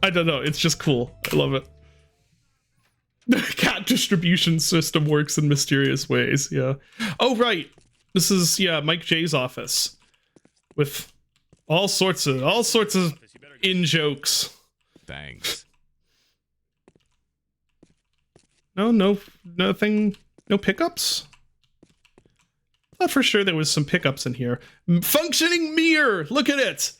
I don't know. It's just cool. I love it. The cat distribution system works in mysterious ways. Yeah. Oh, right. This is, yeah, Mike J's office with all sorts of in jokes. Thanks. Nothing. No pickups. Thought for sure there was some pickups in here. Functioning mirror. Look at it.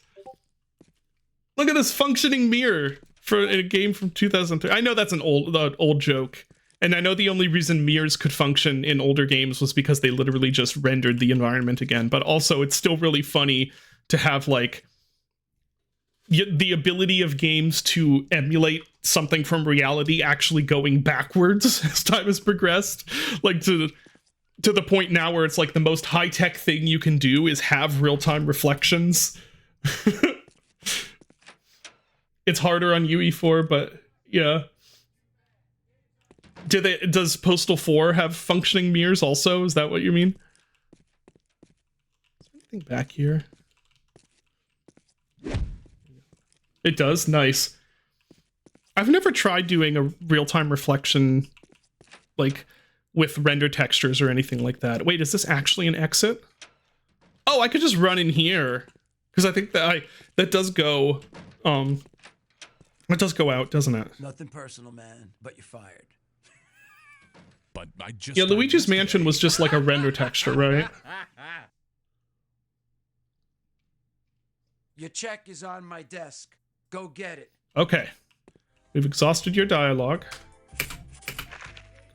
Look at this functioning mirror for a game from 2003. I know that's an old joke, and I know the only reason mirrors could function in older games was because they literally just rendered the environment again. But also, it's still really funny to have like the ability of games to emulate something from reality actually going backwards as time has progressed, like to the point now where it's like the most high-tech thing you can do is have real-time reflections. It's harder on UE4, but yeah. Does Postal 4 have functioning mirrors also? Is that what you mean? Is there anything back here? It does? Nice. I've never tried doing a real-time reflection, like, with render textures or anything like that. Wait, is this actually an exit? Oh, I could just run in here. Because I think that that does go, it does go out, doesn't it? Nothing personal, man, but you're fired. But I just Yeah, Luigi's Mansion was just like a render texture, right? Your check is on my desk. Go get it. Okay. We've exhausted your dialogue.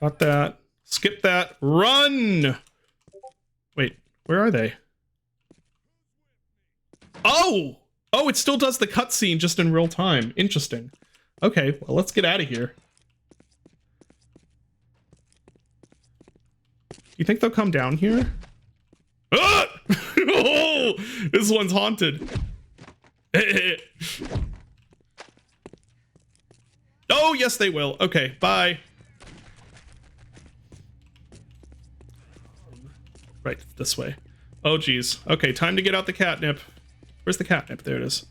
Got that. Skip that. Run! Wait, where are they? Oh! Oh, it still does the cutscene just in real time. Interesting. Okay, well, let's get out of here. You think they'll come down here? Ah! Oh, this one's haunted. Oh, yes, they will. Okay, bye. Right, this way. Oh, geez. Okay, time to get out the catnip. Where's the catnip? There it is.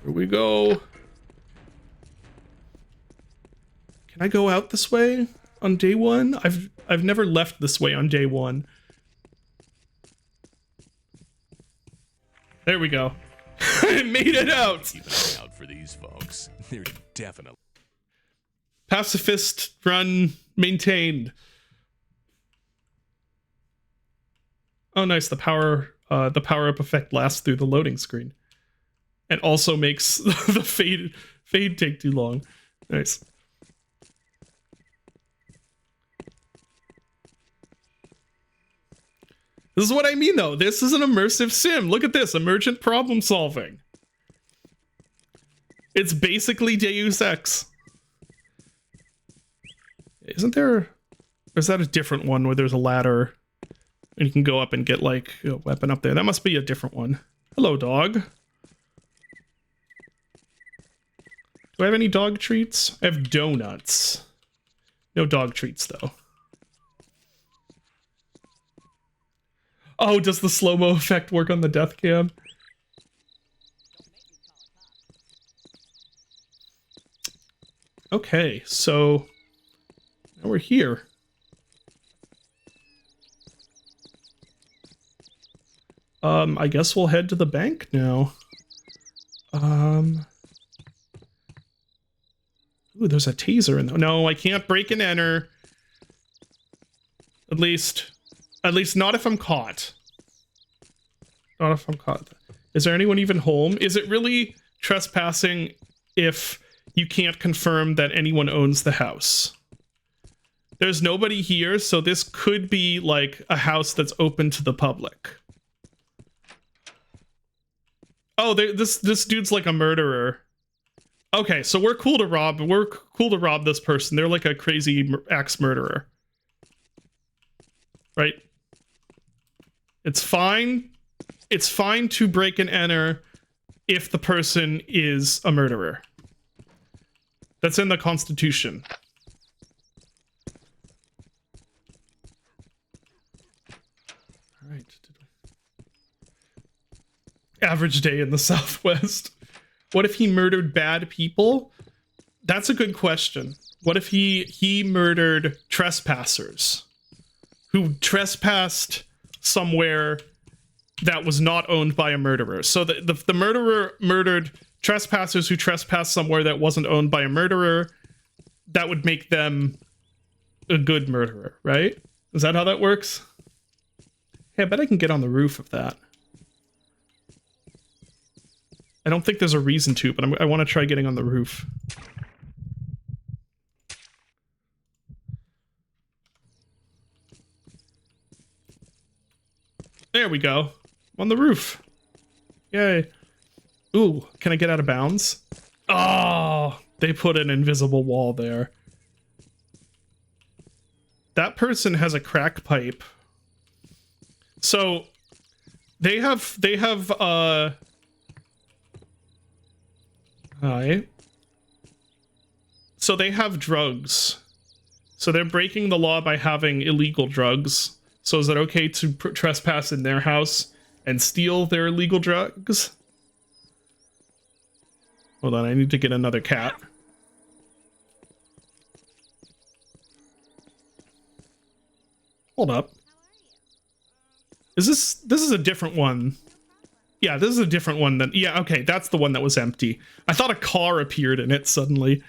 Here we go. Can I go out this way on day one? I've never left this way on day one. There we go. I made it out. Keep an eye out for these folks. They're definitely Pacifist run maintained. Oh, nice. The power up effect lasts through the loading screen, and also makes the fade take too long. Nice. This is what I mean, though. This is an immersive sim. Look at this. Emergent problem solving. It's basically Deus Ex. Isn't there... Or is that a different one where there's a ladder and you can go up and get, like, a weapon up there? That must be a different one. Hello, dog. Do I have any dog treats? I have donuts. No dog treats, though. Oh, does the slow-mo effect work on the death cam? Okay, so now we're here. I guess we'll head to the bank now. Ooh, there's a taser in there. No, I can't break and enter. At least not if I'm caught. Not if I'm caught. Is there anyone even home? Is it really trespassing if you can't confirm that anyone owns the house? There's nobody here, so this could be like a house that's open to the public. Oh, this dude's like a murderer. Okay, so we're cool to rob. We're cool to rob this person. They're like a crazy axe murderer. Right? It's fine. It's fine to break and enter if the person is a murderer. That's in the Constitution. All right. Average day in the Southwest. What if he murdered bad people? That's a good question. What if he murdered trespassers who trespassed somewhere that was not owned by a murderer? So the murderer murdered trespassers who trespassed somewhere that wasn't owned by a murderer. That would make them a good murderer, right? Is that how that works? Hey, I bet I can get on the roof of that. I don't think there's a reason to, but I want to try getting on the roof. There we go. I'm on the roof. Yay. Ooh, can I get out of bounds? Oh, they put an invisible wall there. That person has a crack pipe. So they have Hi. So they have drugs. So they're breaking the law by having illegal drugs. So is it okay to trespass in their house and steal their illegal drugs? Hold on, I need to get another cat. Hold up. Is this is a different one? Yeah, this is a different one than... Yeah, okay, that's the one that was empty. I thought a car appeared in it suddenly.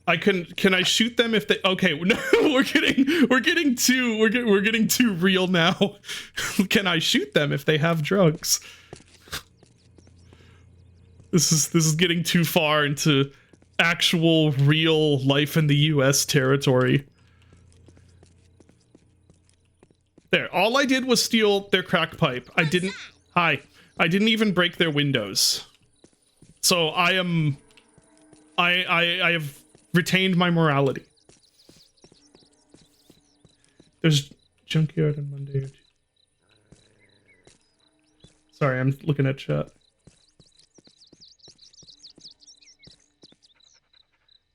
Can I shoot them if they... Okay, no, we're getting too real now. Can I shoot them if they have drugs? This is getting too far into actual real life in the US territory. There, all I did was steal their crack pipe. I didn't even break their windows. So I have retained my morality. There's junkyard on Monday or Tuesday. Sorry, I'm looking at chat.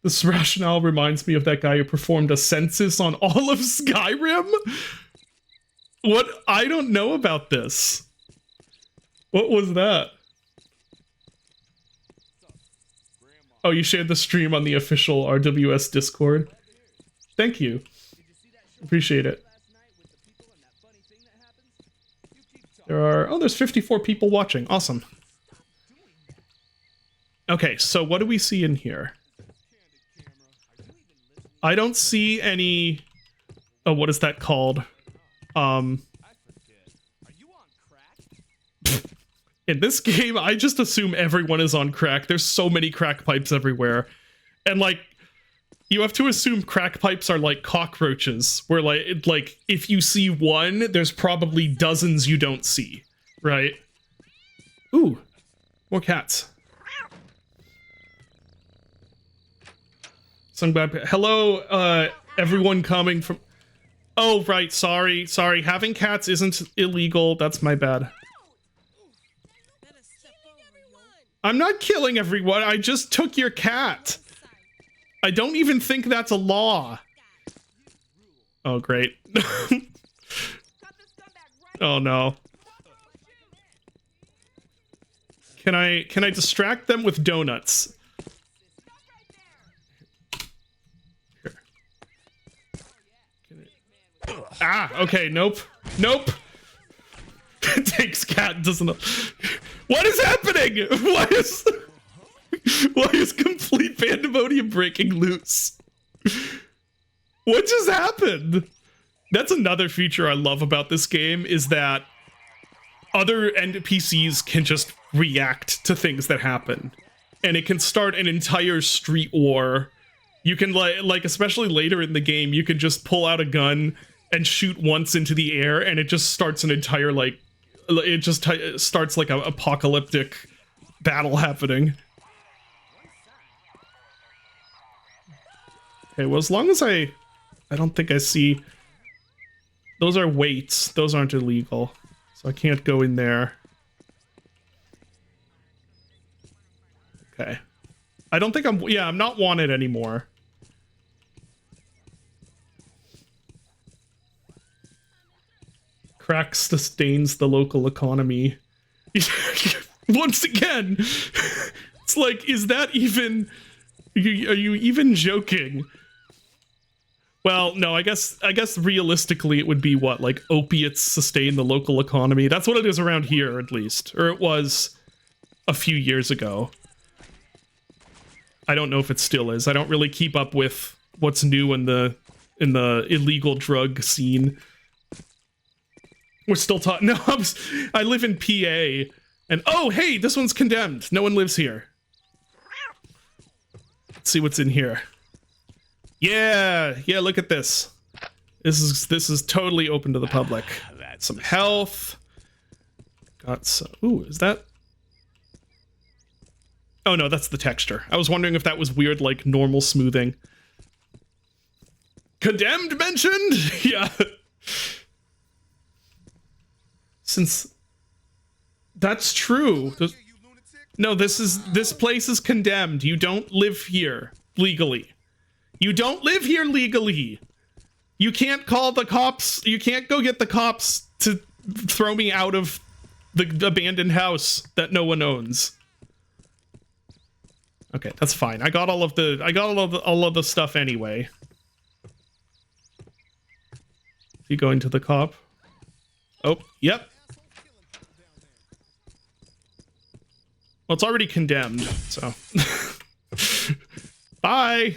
This rationale reminds me of that guy who performed a census on all of Skyrim. What? I don't know about this. What was that? Oh, you shared the stream on the official RWS Discord. Thank you. Appreciate it. There's 54 people watching. Awesome. Okay, so what do we see in here? I don't see any... Oh, what is that called? In this game, I just assume everyone is on crack. There's so many crack pipes everywhere. And, like, you have to assume crack pipes are like cockroaches, where, like if you see one, there's probably dozens you don't see, right? Ooh, more cats. Hello, everyone coming from... Oh, right, sorry. Having cats isn't illegal. That's my bad. I'm not killing everyone. I just took your cat. I don't even think that's a law. Oh, great. Oh, no. Can I distract them with donuts? Here. Ah, okay, nope. It takes cat, doesn't it? What is happening? Why is complete pandemonium breaking loose? What just happened? That's another feature I love about this game, is that other NPCs can just react to things that happen. And it can start an entire street war. You can, like especially later in the game, you can just pull out a gun and shoot once into the air, and it just starts an entire, like, it just starts like an apocalyptic battle happening. Okay, well, as long as I don't think I see... Those are weights. Those aren't illegal. So I can't go in there. Okay. I don't think I'm... Yeah, I'm not wanted anymore. Crack sustains the local economy. Once again, it's like, is that even... Are you even joking? Well, no, I guess realistically it would be what, like opiates sustain the local economy. That's what it is around here, at least. Or it was a few years ago. I don't know if it still is. I don't really keep up with what's new in the illegal drug scene. We're still talking. No, I live in PA, and oh, hey, this one's condemned. No one lives here. Let's see what's in here. Yeah, look at this. This is totally open to the public. That's Some health. Got some. Ooh, is that? Oh no, that's the texture. I was wondering if that was weird, like normal smoothing. Condemned mentioned? Yeah. Since that's true. No, this place is condemned. You don't live here legally. You don't live here legally. You can't call the cops. You can't go get the cops to throw me out of the abandoned house that no one owns. Okay, that's fine. I got all of the stuff anyway. You going to the cop? Oh, yep. Well, it's already condemned, so. Bye.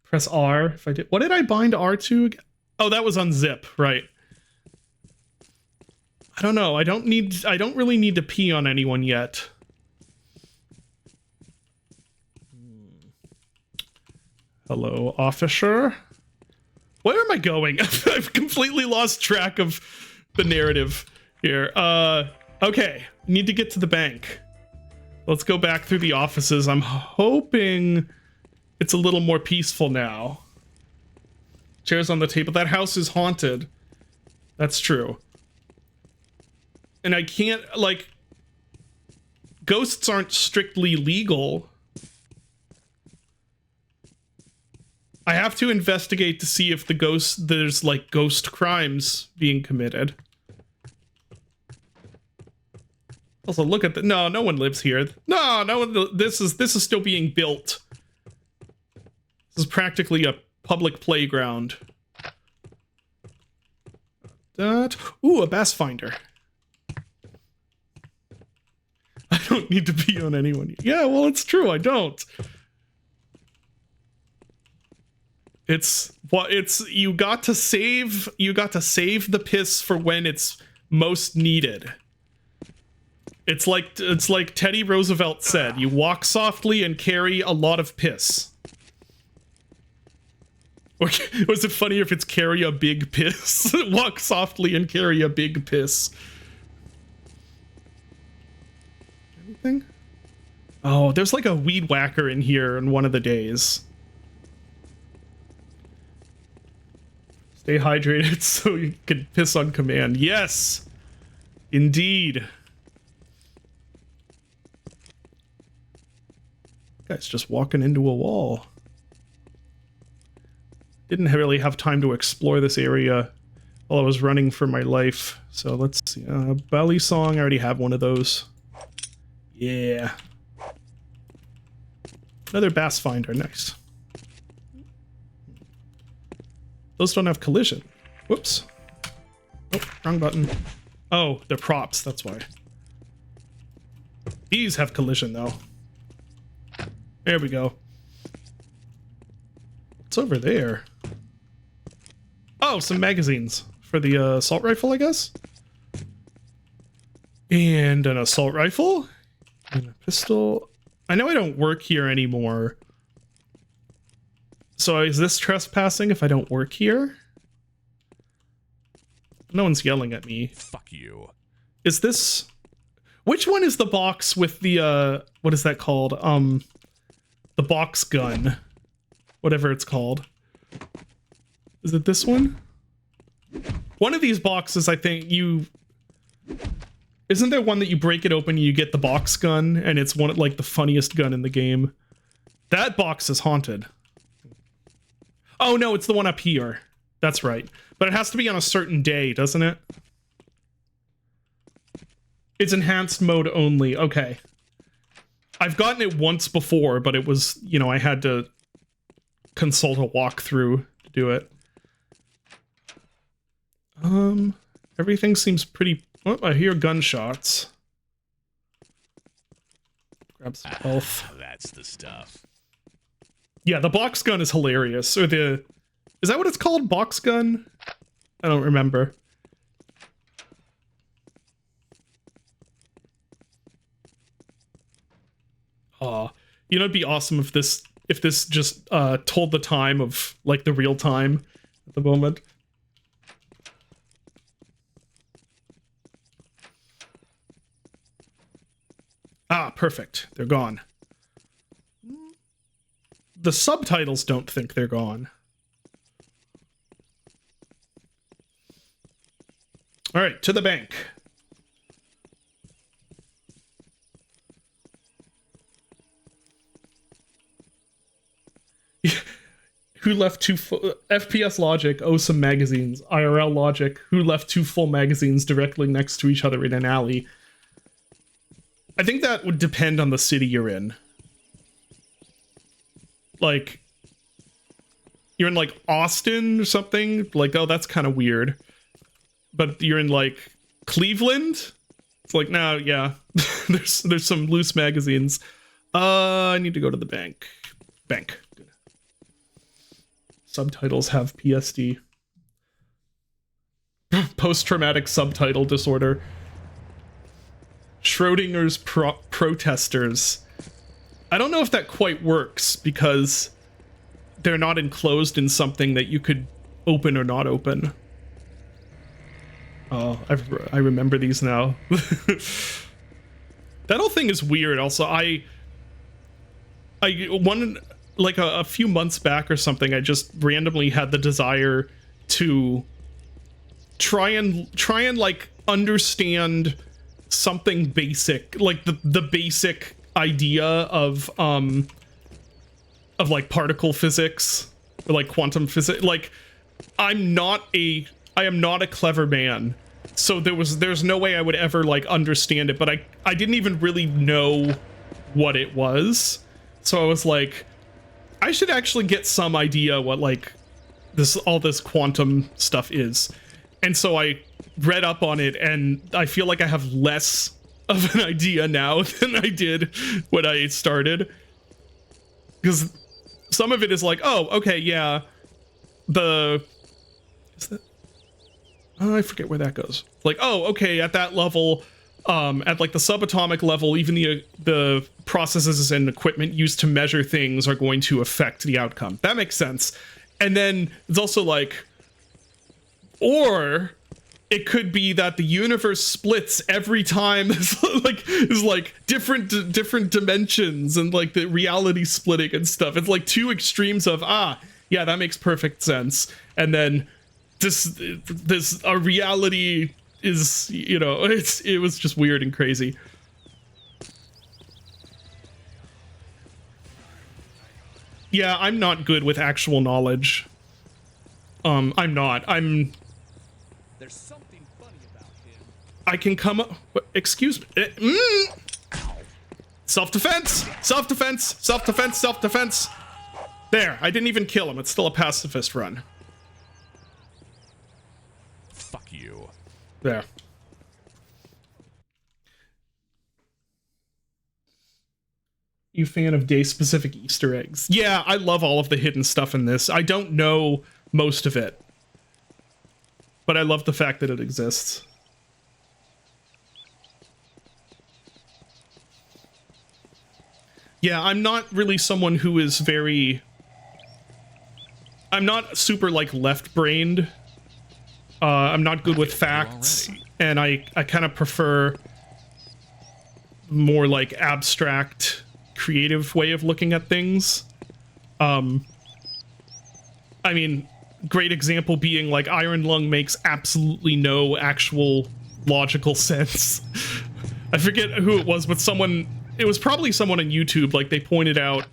Press R if I did. What did I bind R to again? Oh, that was unzip, right. I don't know. I don't really need to pee on anyone yet. Hello, officer. Where am I going? I've completely lost track of the narrative here. Okay. Need to get to the bank. Let's go back through the offices. I'm hoping it's a little more peaceful now. Chairs on the table. That house is haunted. That's true. And I can't, like... Ghosts aren't strictly legal. I have to investigate to see if there's like ghost crimes being committed. Also, look at the no one lives here. No one. This is still being built. This is practically a public playground. Ooh, a bass finder. I don't need to pee on anyone. Yeah, well, it's true. I don't. You got to save the piss for when it's most needed. It's like Teddy Roosevelt said, you walk softly and carry a lot of piss. Or was it funny if it's carry a big piss? Walk softly and carry a big piss. Anything? Oh, there's like a weed whacker in here in one of the days. Stay hydrated so you can piss on command. Yes! Indeed. Guy's just walking into a wall. Didn't really have time to explore this area while I was running for my life. So let's see. Belly song. I already have one of those. Yeah. Another bass finder. Nice. Those don't have collision. Whoops. Oh, wrong button. Oh, they're props. That's why. These have collision, though. There we go. What's over there? Oh, some magazines for the assault rifle, I guess. And an assault rifle. And a pistol. I know I don't work here anymore. So is this trespassing if I don't work here? No one's yelling at me. Fuck you. Is this... Which one is the box with the, what is that called? The box gun. Whatever it's called. Is it this one? One of these boxes, I think, Isn't there one that you break it open and you get the box gun, and it's one like the funniest gun in the game? That box is haunted. Oh no, it's the one up here. That's right. But it has to be on a certain day, doesn't it? It's enhanced mode only. Okay. I've gotten it once before, but it was, you know, I had to consult a walkthrough to do it. Everything seems pretty... Oh, I hear gunshots. Grab some health. That's the stuff. Yeah, the box gun is hilarious. Or the... Is that what it's called? Box gun? I don't remember. Aw. You know, it'd be awesome if this just told the time of, like, the real time at the moment. Ah, perfect. They're gone. The subtitles don't think they're gone. All right, to the bank. Who left two full... FPS logic, oh, some magazines. IRL logic, who left two full magazines directly next to each other in an alley? I think that would depend on the city you're in. Like, you're in, like, Austin or something? Like, oh, that's kind of weird. But you're in, like, Cleveland? It's like, no, yeah. there's some loose magazines. I need to go to the bank. Bank. Good. Subtitles have PSD. Post-traumatic subtitle disorder. Schrodinger's protesters. I don't know if that quite works because they're not enclosed in something that you could open or not open. Oh, I remember these now. That whole thing is weird. Also, I like a few months back or something, I just randomly had the desire to try and like understand something basic, like the basic idea of like particle physics or like quantum physics. Like, I am not a clever man, so there's no way I would ever like understand it, but I didn't even really know what it was. So I was like, I should actually get some idea what like all this quantum stuff is. And so I read up on it, and I feel like I have less of an idea now than I did when I started. Because some of it is like, oh, okay, yeah, is that... Oh, I forget where that goes. Like, oh, okay, at that level, at like the subatomic level, even the processes and equipment used to measure things are going to affect the outcome. That makes sense. And then it's also like, or it could be that the universe splits every time. It's like different dimensions and like the reality splitting and stuff. It's like two extremes of, yeah, that makes perfect sense. And then this our reality is, you know, it was just weird and crazy. Yeah, I'm not good with actual knowledge. I'm not. There's something funny about him. I can come up... Excuse me. Self-defense! Self-defense! Self-defense! Self-defense! There, I didn't even kill him. It's still a pacifist run. Fuck you. There. You fan of day-specific Easter eggs? Yeah, I love all of the hidden stuff in this. I don't know most of it, but I love the fact that it exists. Yeah, I'm not really someone who is very... I'm not super, like, left-brained. I'm not good with facts, and I kind of prefer more, like, abstract, creative way of looking at things. I mean, great example being, like, Iron Lung makes absolutely no actual logical sense. I forget who it was, but it was probably someone on YouTube, like they pointed out.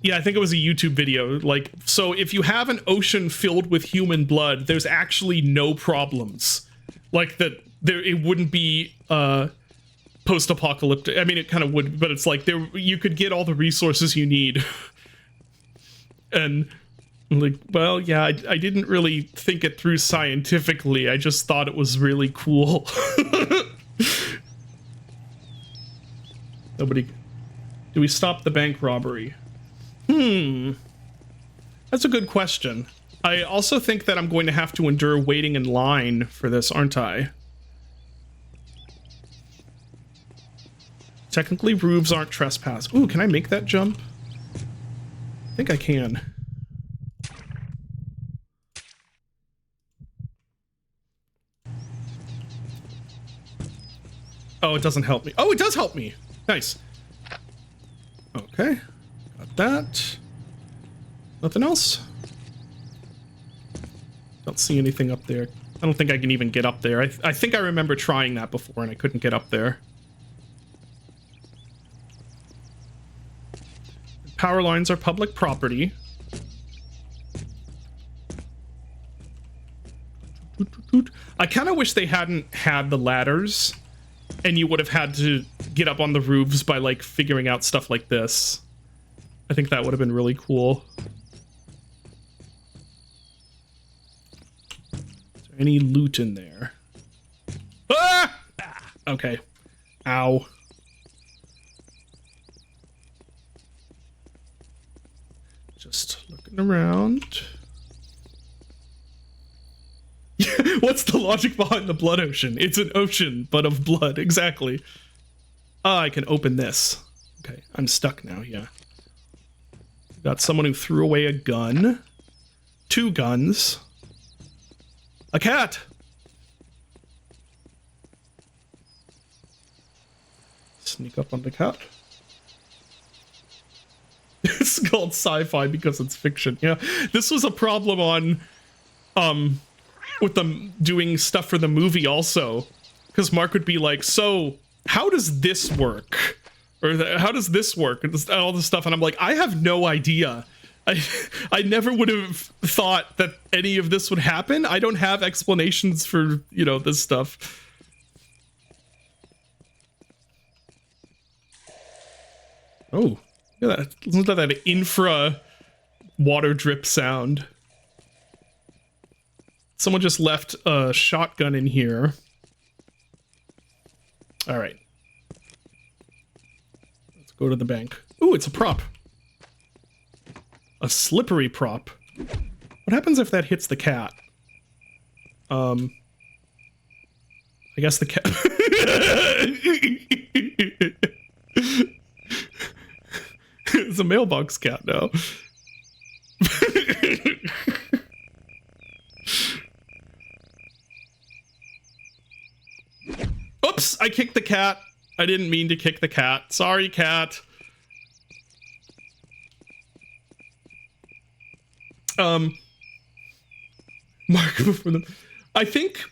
Yeah, I think it was a YouTube video. Like, so if you have an ocean filled with human blood, there's actually no problems. Like it wouldn't be post-apocalyptic. I mean, it kind of would, but it's like you could get all the resources you need. And like, well, yeah, I didn't really think it through scientifically. I just thought it was really cool. Nobody. Do we stop the bank robbery? That's a good question. I also think that I'm going to have to endure waiting in line for this, aren't I? Technically, roofs aren't trespass. Ooh, can I make that jump? I think I can. Oh, it doesn't help me. Oh, it does help me. Nice. Okay. Got that. Nothing else? Don't see anything up there. I don't think I can even get up there. I think I remember trying that before and I couldn't get up there. Power lines are public property. I kind of wish they hadn't had the ladders and you would have had to get up on the roofs by like figuring out stuff like this. I think that would have been really cool. Is there any loot in there? Ah! Okay. Ow. Just looking around. What's the logic behind the blood ocean? It's an ocean, but of blood. Exactly. I can open this. Okay, I'm stuck now, yeah. Got someone who threw away a gun. 2 guns. A cat! Sneak up on the cat. It's called sci-fi because it's fiction. Yeah, this was a problem on, with them doing stuff for the movie also. Because Mark would be like, so, how does this work? Or how does this work? And all this stuff. And I'm like, I have no idea. I never would have thought that any of this would happen. I don't have explanations for, you know, this stuff. Oh, look at that. Listen to that infra water drip sound. Someone just left a shotgun in here. All right. Let's go to the bank. Ooh, it's a prop. A slippery prop. What happens if that hits the cat? I guess the cat... It's a mailbox cat now. Oops, I kicked the cat. I didn't mean to kick the cat. Sorry, cat. Mark for them. I think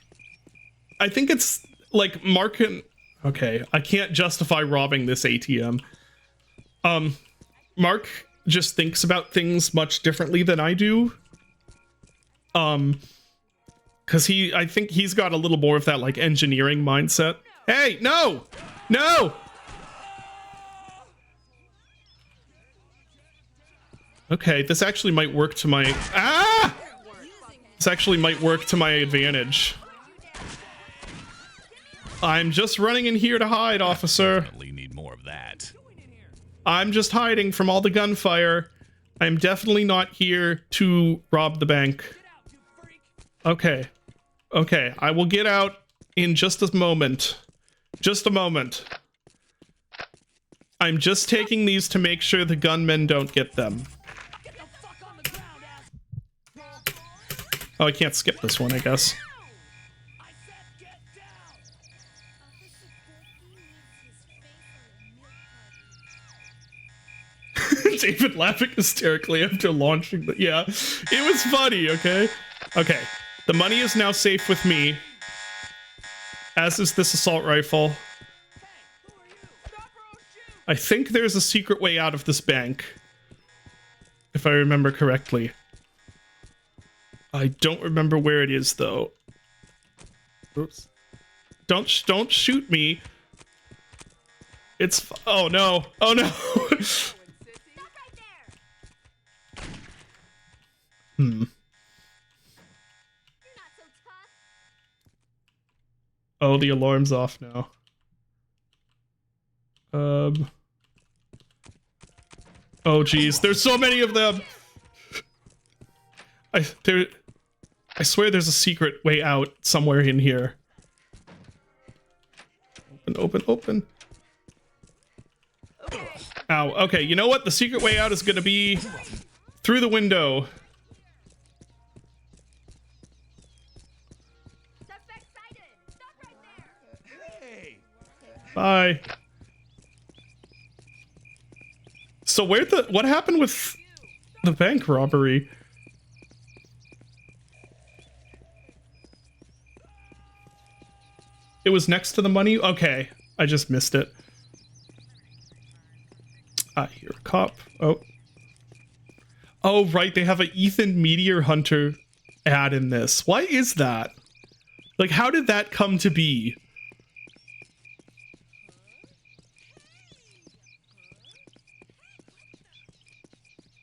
it's like Mark and okay, I can't justify robbing this ATM. Mark just thinks about things much differently than I do. Cause I think he's got a little more of that like engineering mindset. Hey, no! No! Okay, this actually might work to my... Ah! This actually might work to my advantage. I'm just running in here to hide, officer. Definitely need more of that. I'm just hiding from all the gunfire. I'm definitely not here to rob the bank. Okay. Okay, I will get out in just a moment. Just a moment. I'm just taking these to make sure the gunmen don't get them. Oh, I can't skip this one, I guess. David laughing hysterically after launching the... Yeah, it was funny, okay? Okay, the money is now safe with me. As is this assault rifle. I think there's a secret way out of this bank, if I remember correctly. I don't remember where it is, though. Oops. Don't shoot me. It's... Oh, no. Oh, no. Hmm. Oh, the alarm's off now. Oh, geez. There's so many of them. I swear there's a secret way out somewhere in here. Open, open. Ow. Okay, you know what? The secret way out is gonna be through the window. Bye. So what happened with the bank robbery? It was next to the money? Okay, I just missed it. I hear a cop. Oh. Oh, right, they have an Ethan Meteor Hunter ad in this. Why is that? Like, how did that come to be?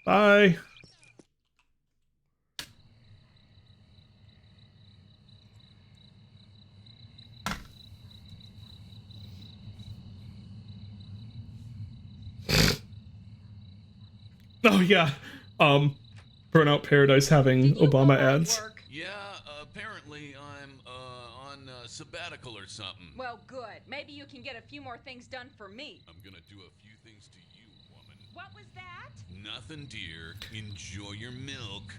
Bye. Oh yeah, Burnout Paradise having Obama ads. Yeah, apparently I'm on sabbatical or something. Well, good. Maybe you can get a few more things done for me. I'm gonna do a few things to you, woman. What was that? Nothing, dear. Enjoy your milk.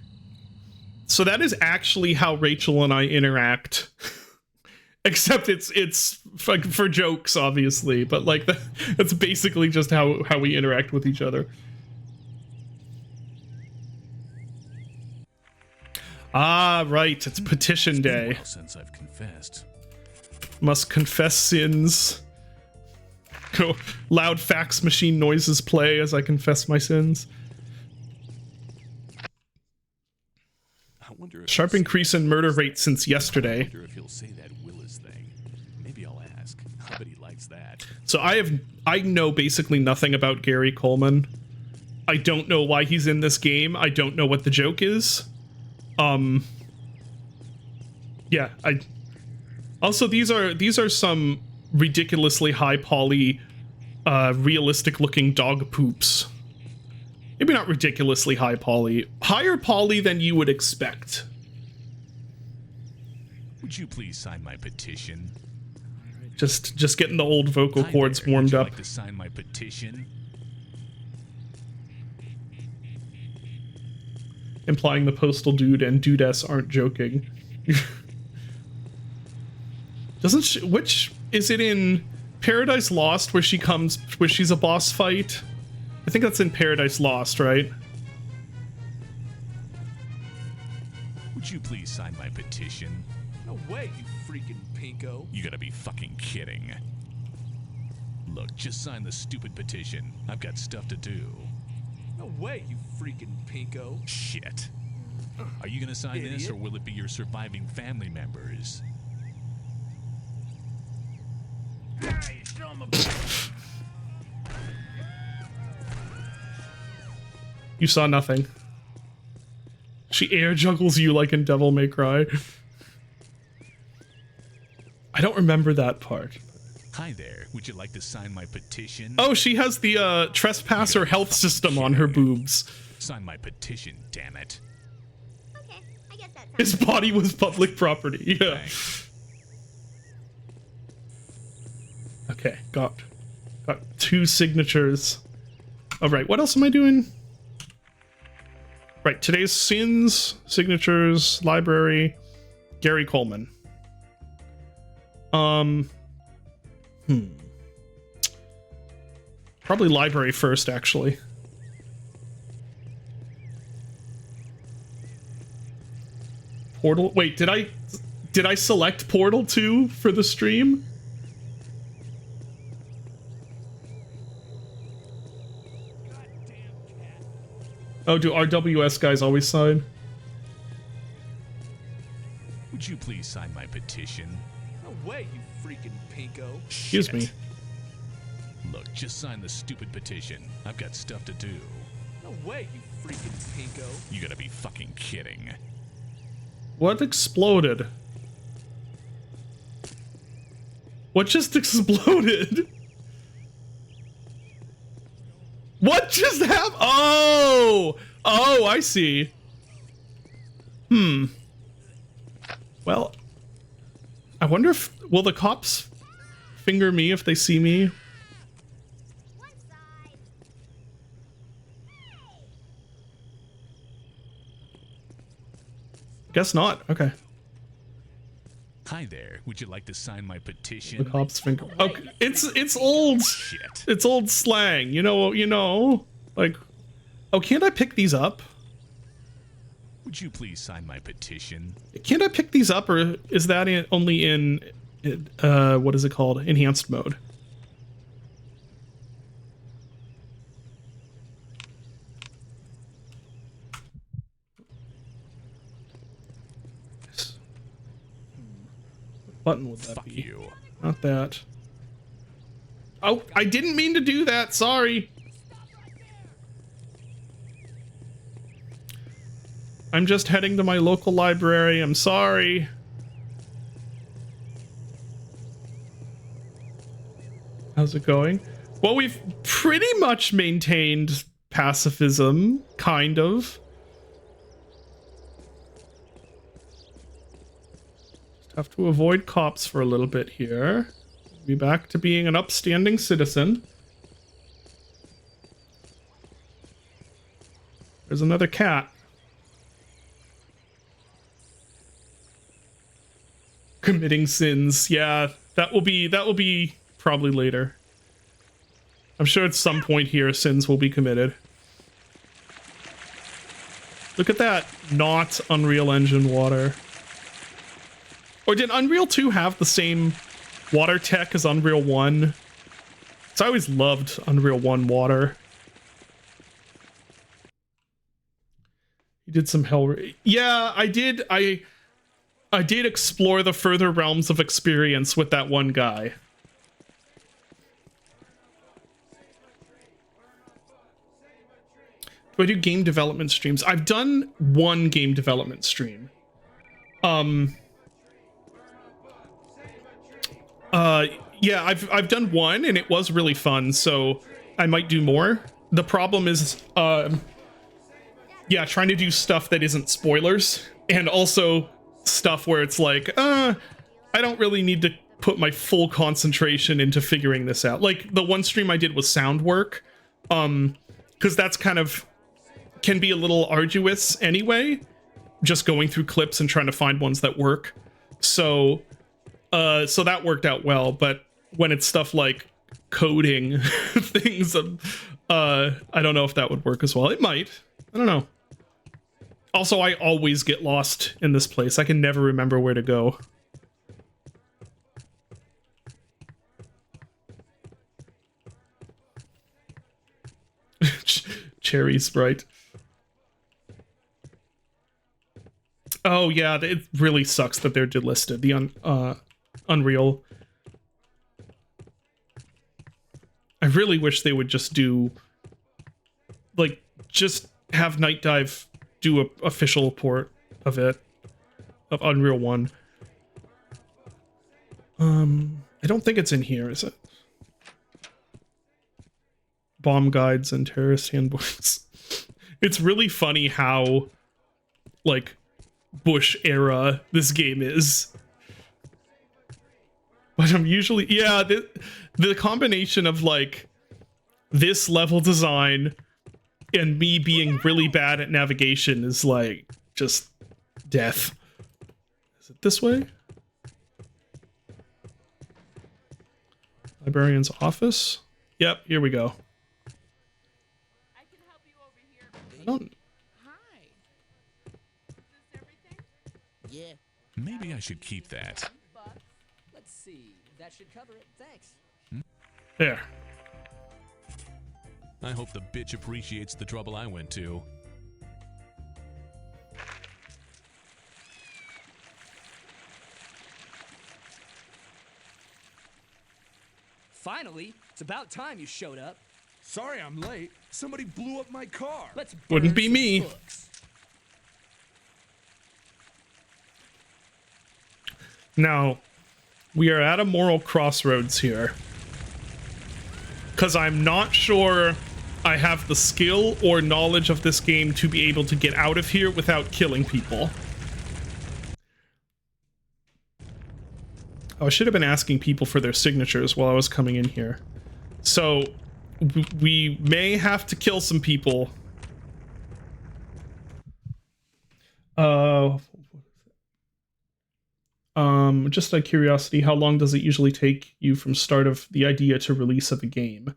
So that is actually how Rachel and I interact. Except it's for jokes, obviously, but like that's basically just how we interact with each other. Ah, right. It's petition day. Well, since I've confessed. Must confess sins. Go. Loud fax machine noises play as I confess my sins. I wonder if Sharp increase in murder rate since I yesterday. wonder if he'll say that Willis thing. Maybe I'll ask. I bet he likes that. So I know basically nothing about Gary Coleman. I don't know why he's in this game. I don't know what the joke is. Yeah, also these are some ridiculously high poly realistic looking dog poops. Maybe not ridiculously high poly, higher poly than you would expect. Would you please sign my petition? Just getting the old vocal Hi cords there. warmed Would you up. like to sign my petition? Implying the Postal dude and dudess aren't joking. Doesn't she, which is it in Paradise Lost where she's a boss fight? I think that's in Paradise Lost, right? Would you please sign my petition? No way, you freaking pinko. You gotta be fucking kidding. Look, just sign the stupid petition. I've got stuff to do. No way, you freaking pinko. Shit. Are you gonna sign this, Idiot. or will it be your surviving family members? Hey, show him a You saw nothing. She air juggles you like in Devil May Cry. I don't remember that part. Hi there. Would you like to sign my petition? Oh, she has the trespasser health system on her boobs. Sign my petition, damn it. Okay, I guess that sounds His body was public property. Yeah. Thanks. Okay, got 2 signatures. All right, what else am I doing? Right, today's sins, signatures, library, Gary Coleman. Probably library first, actually. Portal. Wait, did I select Portal 2 for the stream? Oh, do RWS guys always sign? Would you please sign my petition? No way, you freaking pinko. Excuse me. Look, just sign the stupid petition. I've got stuff to do. No way, you freaking pinko. You gotta be fucking kidding. What exploded? What just exploded? What just happened? Oh! Oh, I see. Well, I wonder if... Will the cops finger me if they see me? One side. Guess not. Okay. Hi there. Would you like to sign my petition? The cops finger... Okay. It's old... Shit. It's old slang. You know, like... Oh, can't I pick these up? Would you please sign my petition? Can't I pick these up, or is that only in, what is it called? Enhanced mode? What button would that Fuck be? you. Not that. Oh, I didn't mean to do that. Sorry. I'm just heading to my local library. I'm sorry. How's it going? Well, we've pretty much maintained pacifism, kind of. Just have to avoid cops for a little bit here. Be back to being an upstanding citizen. There's another cat. Committing sins. Yeah, that will be probably later. I'm sure at some point here sins will be committed. Look at that, not Unreal Engine water. Or did Unreal 2 have the same water tech as Unreal 1? So I always loved Unreal 1 water. You did some hell. Yeah, I did. I did explore the further realms of experience with that one guy. Do I do game development streams? I've done one game development stream. Yeah, I've done one and it was really fun, so I might do more. The problem is, yeah, trying to do stuff that isn't spoilers, and also stuff where it's like, I don't really need to put my full concentration into figuring this out. Like the one stream I did was sound work, because that's kind of can be a little arduous anyway, just going through clips and trying to find ones that work. So so that worked out well, but when it's stuff like coding things, I don't know if that would work as well. It might. I don't know. Also, I always get lost in this place. I can never remember where to go. Cherry Sprite. Oh yeah, it really sucks that they're delisted. The Unreal. I really wish they would just do, like, just have Night Dive do a official port of it, of Unreal 1. I don't think it's in here, is it? Bomb guides and terrorist handbooks. It's really funny how, like, Bush era this game is. But I'm usually, yeah, the combination of, like, this level design and me being really bad at navigation is, like, just death. Is it this way? Librarian's office? Yep, here we go. I can help you over here. I don't... Hi. Is this everything? Yeah. Maybe I should keep that. Let's see. That should cover it. Thanks. There. I hope the bitch appreciates the trouble I went to. finally. It's about time you showed up. Sorry I'm late. Somebody blew up my car. Let's Wouldn't burn be some me. books. Now, we are at a moral crossroads here. Because I'm not sure I have the skill or knowledge of this game to be able to get out of here without killing people. Oh, I should have been asking people for their signatures while I was coming in here. So, we may have to kill some people. Just out of curiosity, how long does it usually take you from start of the idea to release of a game?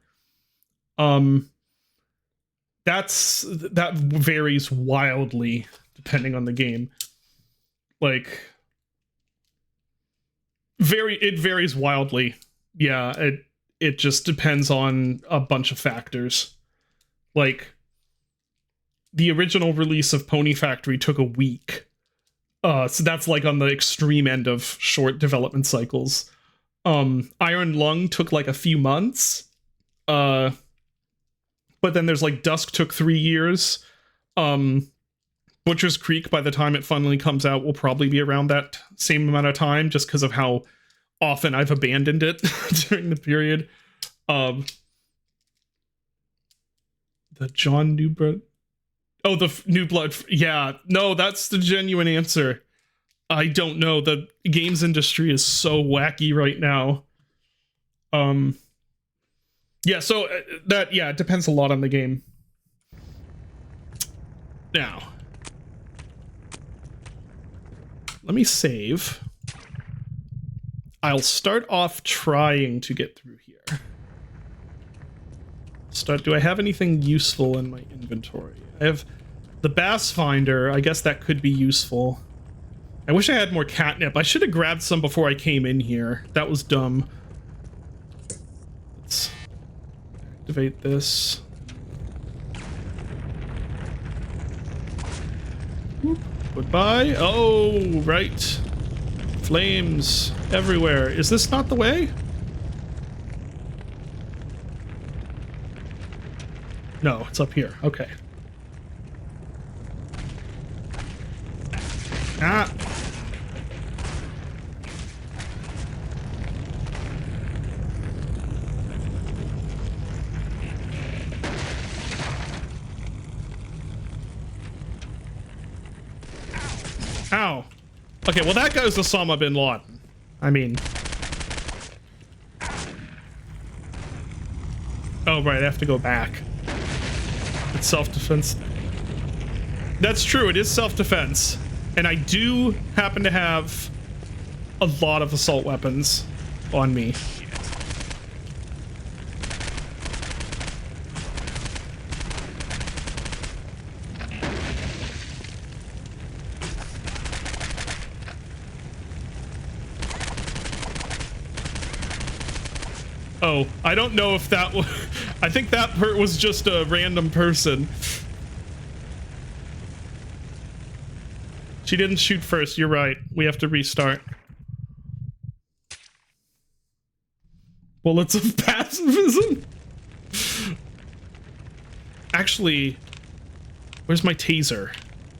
That varies wildly depending on the game. Like, it varies wildly. Yeah, it just depends on a bunch of factors. Like, the original release of Pony Factory took a week. So that's like on the extreme end of short development cycles. Iron Lung took like a few months. But then there's like Dusk took 3 years. Butcher's Creek, by the time it finally comes out, will probably be around that same amount of time, just because of how often I've abandoned it during the period. The John Newblood. Oh, the New Blood. Yeah, no, that's the genuine answer. I don't know. The games industry is so wacky right now. Yeah, so it depends a lot on the game. Now, let me save. I'll start off trying to get through here. Do I have anything useful in my inventory? I have the Bass Finder. I guess that could be useful. I wish I had more catnip. I should have grabbed some before I came in here. That was dumb. Let's activate this. Whoop. Goodbye. Oh, right. Flames everywhere. Is this not the way? No, it's up here. Okay. Ah. Ow. Okay, well that goes Osama bin Laden. I mean... Oh, right, I have to go back. It's self-defense. That's true, it is self-defense. And I do happen to have a lot of assault weapons on me. Oh, I don't know if that was... I think that was just a random person. She didn't shoot first, you're right. We have to restart. Bullets of pacifism? Actually, where's my taser?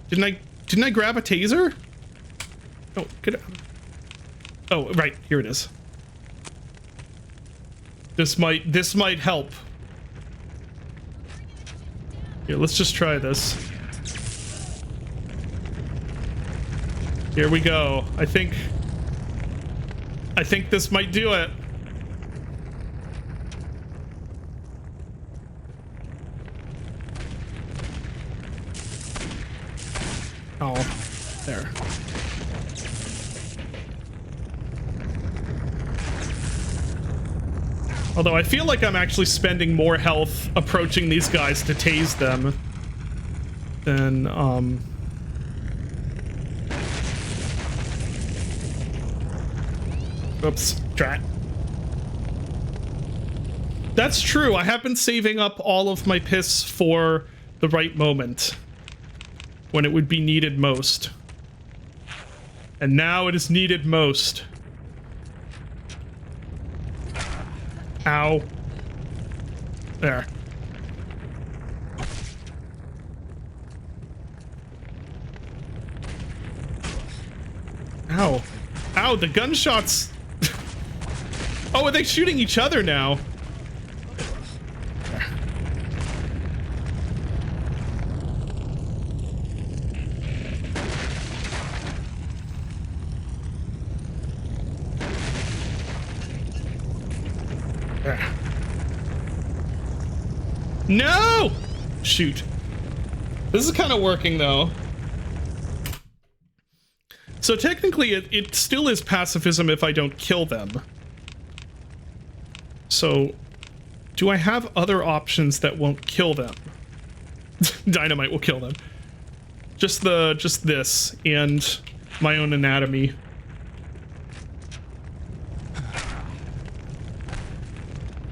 Didn't I grab a taser? Oh, oh, right, here it is. This might help. Here, let's just try this. Here we go. I think this might do it. Oh, there. Although I feel like I'm actually spending more health approaching these guys to tase them than, Oops, drat. That's true, I have been saving up all of my piss for the right moment. When it would be needed most. And now it is needed most. Ow. There. Ow. Ow, the gunshots. Oh, are they shooting each other now? No! Shoot. This is kind of working, though. So technically, it still is pacifism if I don't kill them. So, do I have other options that won't kill them? Dynamite will kill them. Just this, and my own anatomy.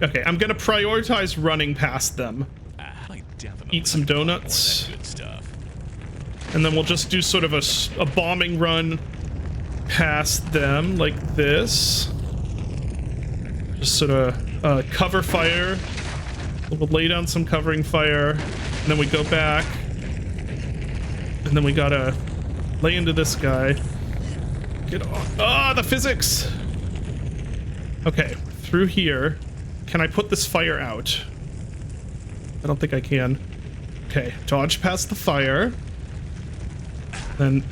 Okay, I'm gonna prioritize running past them. Eat some donuts. Good stuff. And then we'll just do sort of a bombing run past them, like this. Just sort of cover fire. We'll lay down some covering fire. And then we go back. And then we gotta lay into this guy. Get off. Ah, the physics! Okay, through here. Can I put this fire out? I don't think I can. Okay, dodge past the fire. Then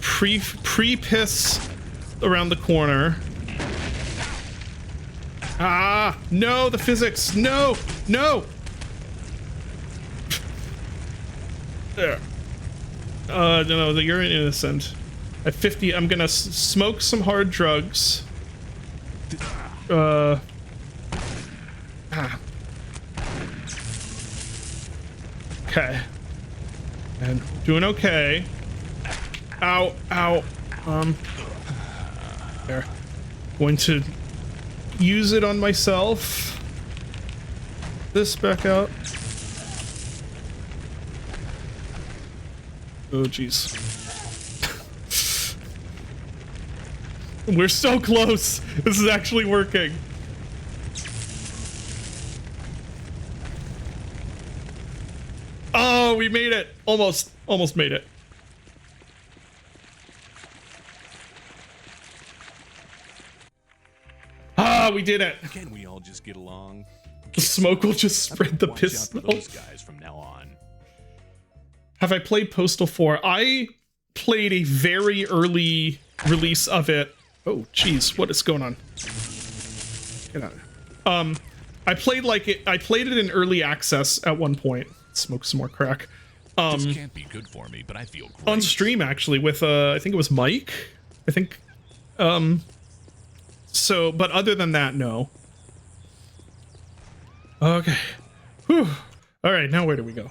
pre-piss around the corner. Ah! No, the physics! No! No! There. No, you're innocent. At 50, I'm gonna smoke some hard drugs. Okay. And doing okay. Ow, ow. There. Going to use it on myself. This back out. Oh, jeez. We're so close. This is actually working. Oh, we made it. Almost made it. Ah, we did it. Can we all just get along? The smoke will just spread the Watch piss out for smell. those guys from now on. Have I played Postal 4? I played a very early release of it. Oh, jeez, what is going on? Get out. I played it in early access at one point. Smoke some more crack. This can't be good for me, but I feel great. On stream actually with I think it was Mike. I think so, but other than that, no. Okay. Whew. All right, now where do we go?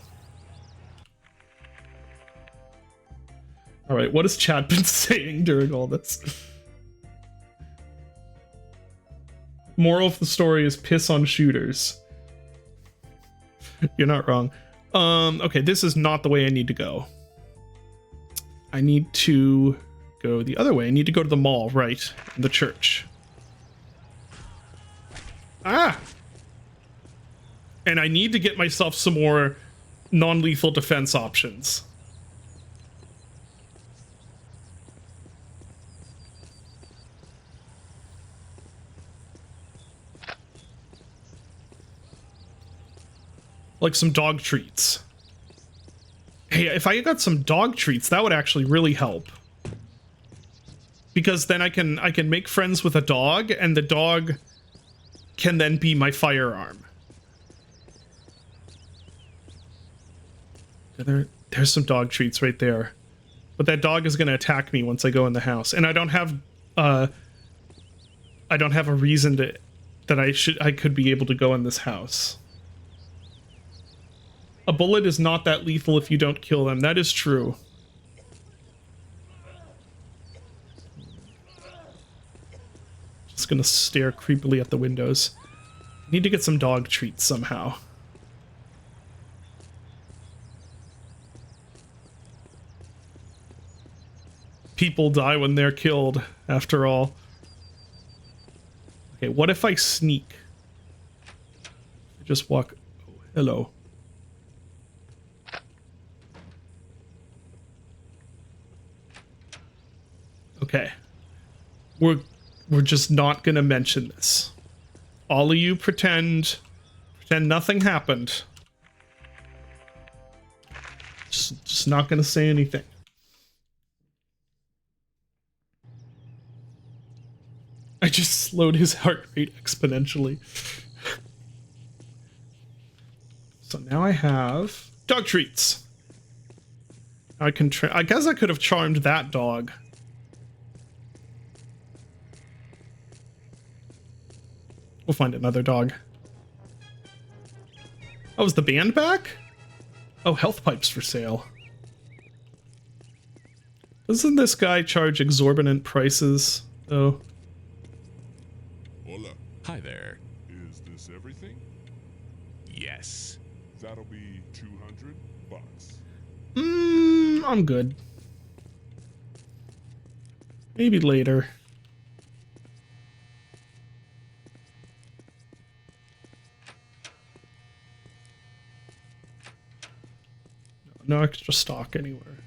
All right, what has Chad been saying during all this? Moral of the story is piss on shooters. You're not wrong. Okay, this is not the way I need to go. I need to go the other way. I need to go to the mall, right? The church. Ah! And I need to get myself some more non-lethal defense options. Like some dog treats. Hey, if I got some dog treats, that would actually really help. Because then I can make friends with a dog, and the dog can then be my firearm. There's some dog treats right there. But that dog is gonna attack me once I go in the house. And I don't have a reason that I could be able to go in this house. A bullet is not that lethal if you don't kill them. That is true. Just gonna stare creepily at the windows. Need to get some dog treats somehow. People die when they're killed, after all. Okay, what if I sneak? Just walk. Oh, hello. Okay. We're just not gonna mention this. All of you pretend nothing happened. Just not gonna say anything. I just slowed his heart rate exponentially. So now I have dog treats. I can I guess I could have charmed that dog. We'll find another dog. Oh, is the band back? Oh, health pipes for sale. Doesn't this guy charge exorbitant prices, though? Hola. Hi there. Is this everything? Yes. That'll be $200. I'm good. Maybe later. No extra stock anywhere.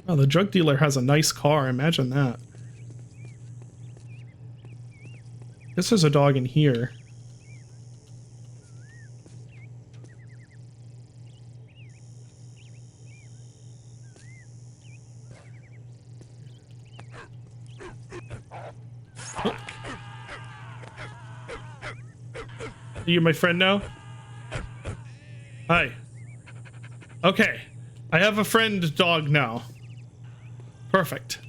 Oh, the drug dealer has a nice car. Imagine that. Guess there's a dog in here. Oh. Are you my friend now? Hi. Okay. I have a friend dog now. Perfect.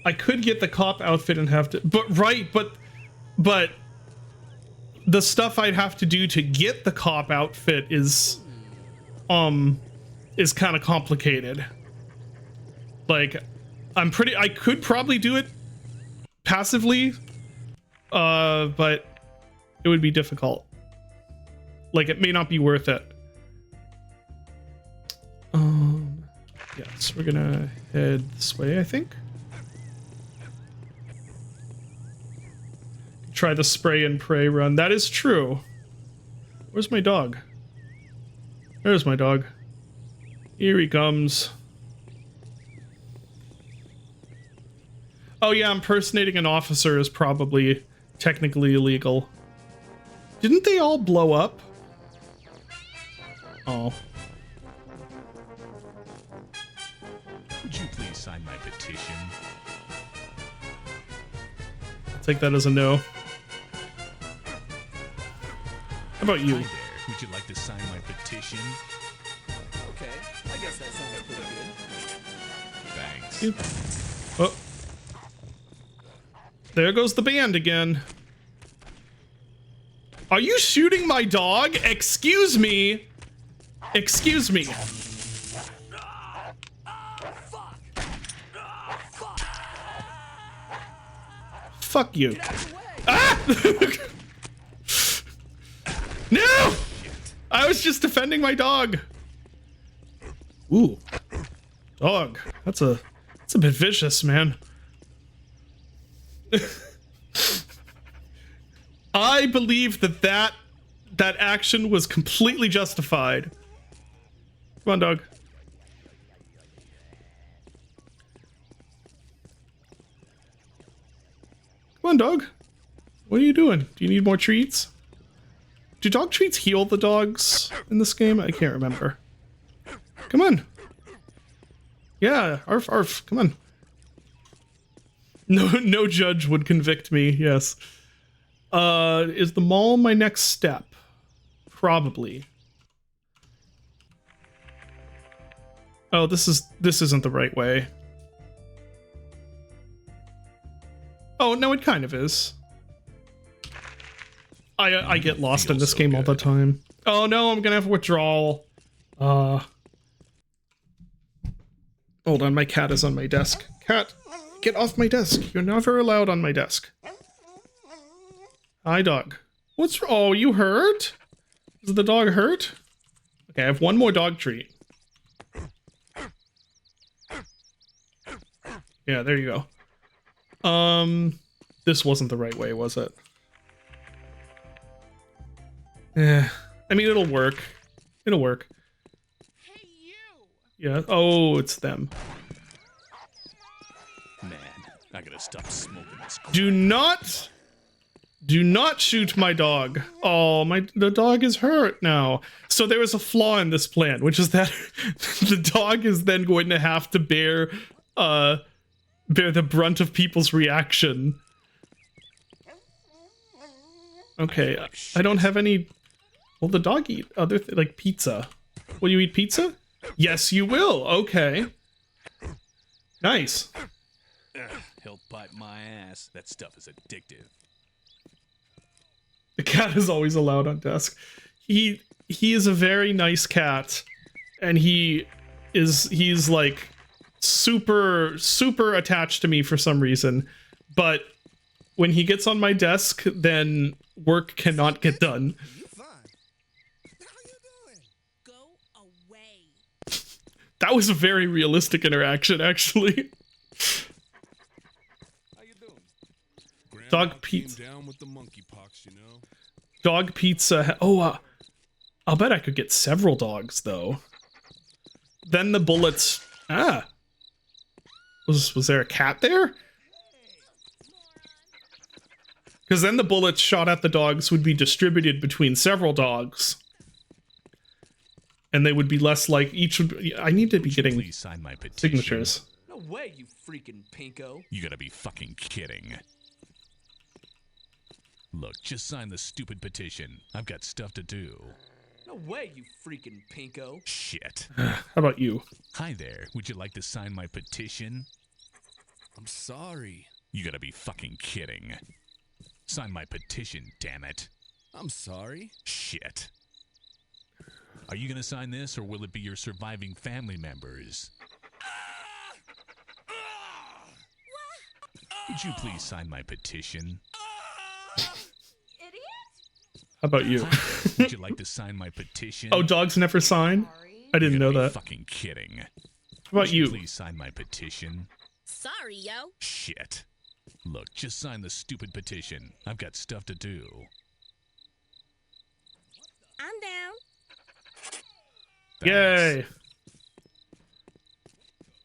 I could get the cop outfit and have to, but the stuff I'd have to do to get the cop outfit is kind of complicated. Like, I could probably do it passively, but it would be difficult. Like, it may not be worth it. Yes, we're gonna head this way, I think. Try the spray and pray run. That is true. Where's my dog? There's my dog. Here he comes. Oh yeah, impersonating an officer is probably technically illegal. Didn't they all blow up? Oh. Would you please sign my petition? I'll take that as a no. How about you? Hi there. Would you like to sign my petition? Okay, I guess that sounds pretty good. Thanks. Oh. There goes the band again. Are you shooting my dog? Excuse me. Excuse me. Fuck you. Ah! No! I was just defending my dog. Ooh. Dog. That's a bit vicious, man. I believe that action was completely justified. Come on, dog. Come on, dog. What are you doing? Do you need more treats? Do dog treats heal the dogs in this game? I can't remember. Come on. Yeah, arf, arf. Come on. No judge would convict me. Yes. Is the mall my next step? Probably. Oh, this isn't the right way. Oh, no, it kind of is. I get lost in this game all the time. Oh no, I'm gonna have withdrawal. Hold on, my cat is on my desk. Cat, get off my desk. You're never allowed on my desk. Hi, dog. What's... Oh, you hurt? Is the dog hurt? Okay, I have one more dog treat. Yeah, there you go. This wasn't the right way, was it? Yeah. I mean, it'll work. It'll work. Hey, you! Yeah. Oh, it's them. Man, I gotta stop smoking this. Do not shoot my dog. Oh, the dog is hurt now. So there is a flaw in this plan, which is that the dog is then going to have to bear the brunt of people's reaction. Okay, I don't have any. Will the dog eat other like pizza? Will you eat pizza? Yes, you will. Okay. Nice. He'll bite my ass. That stuff is addictive. The cat is always allowed on desk. He is a very nice cat, and he's like super attached to me for some reason. But when he gets on my desk, then work cannot get done. You fine. How you doing? Go away. That was a very realistic interaction, actually. How you doing? Dog Grandma pizza. came down with the monkeypox, you know. Dog pizza. I'll bet I could get several dogs though. Then the bullets. Was there a cat there? Because then the bullets shot at the dogs would be distributed between several dogs. And they would be less like each would be, I need to be getting Please sign my petition. signatures. No way, you freaking pinko. You gotta be fucking kidding. Look, just sign the stupid petition. I've got stuff to do. No way, you freaking pinko. Shit. How about you? Hi there. Would you like to sign my petition? I'm sorry. You gotta be fucking kidding. Sign my petition, damn it. I'm sorry. Shit. Are you gonna sign this, or will it be your surviving family members? Would you please sign my petition? Idiot! How about you? Would you like to sign my petition? Oh, dogs never sign? Sorry. I didn't You know gotta be that. fucking kidding. How about Would you? Please sign my petition. Sorry, yo. Shit. Look, just sign the stupid petition. I've got stuff to do. I'm down. Thanks. Yay!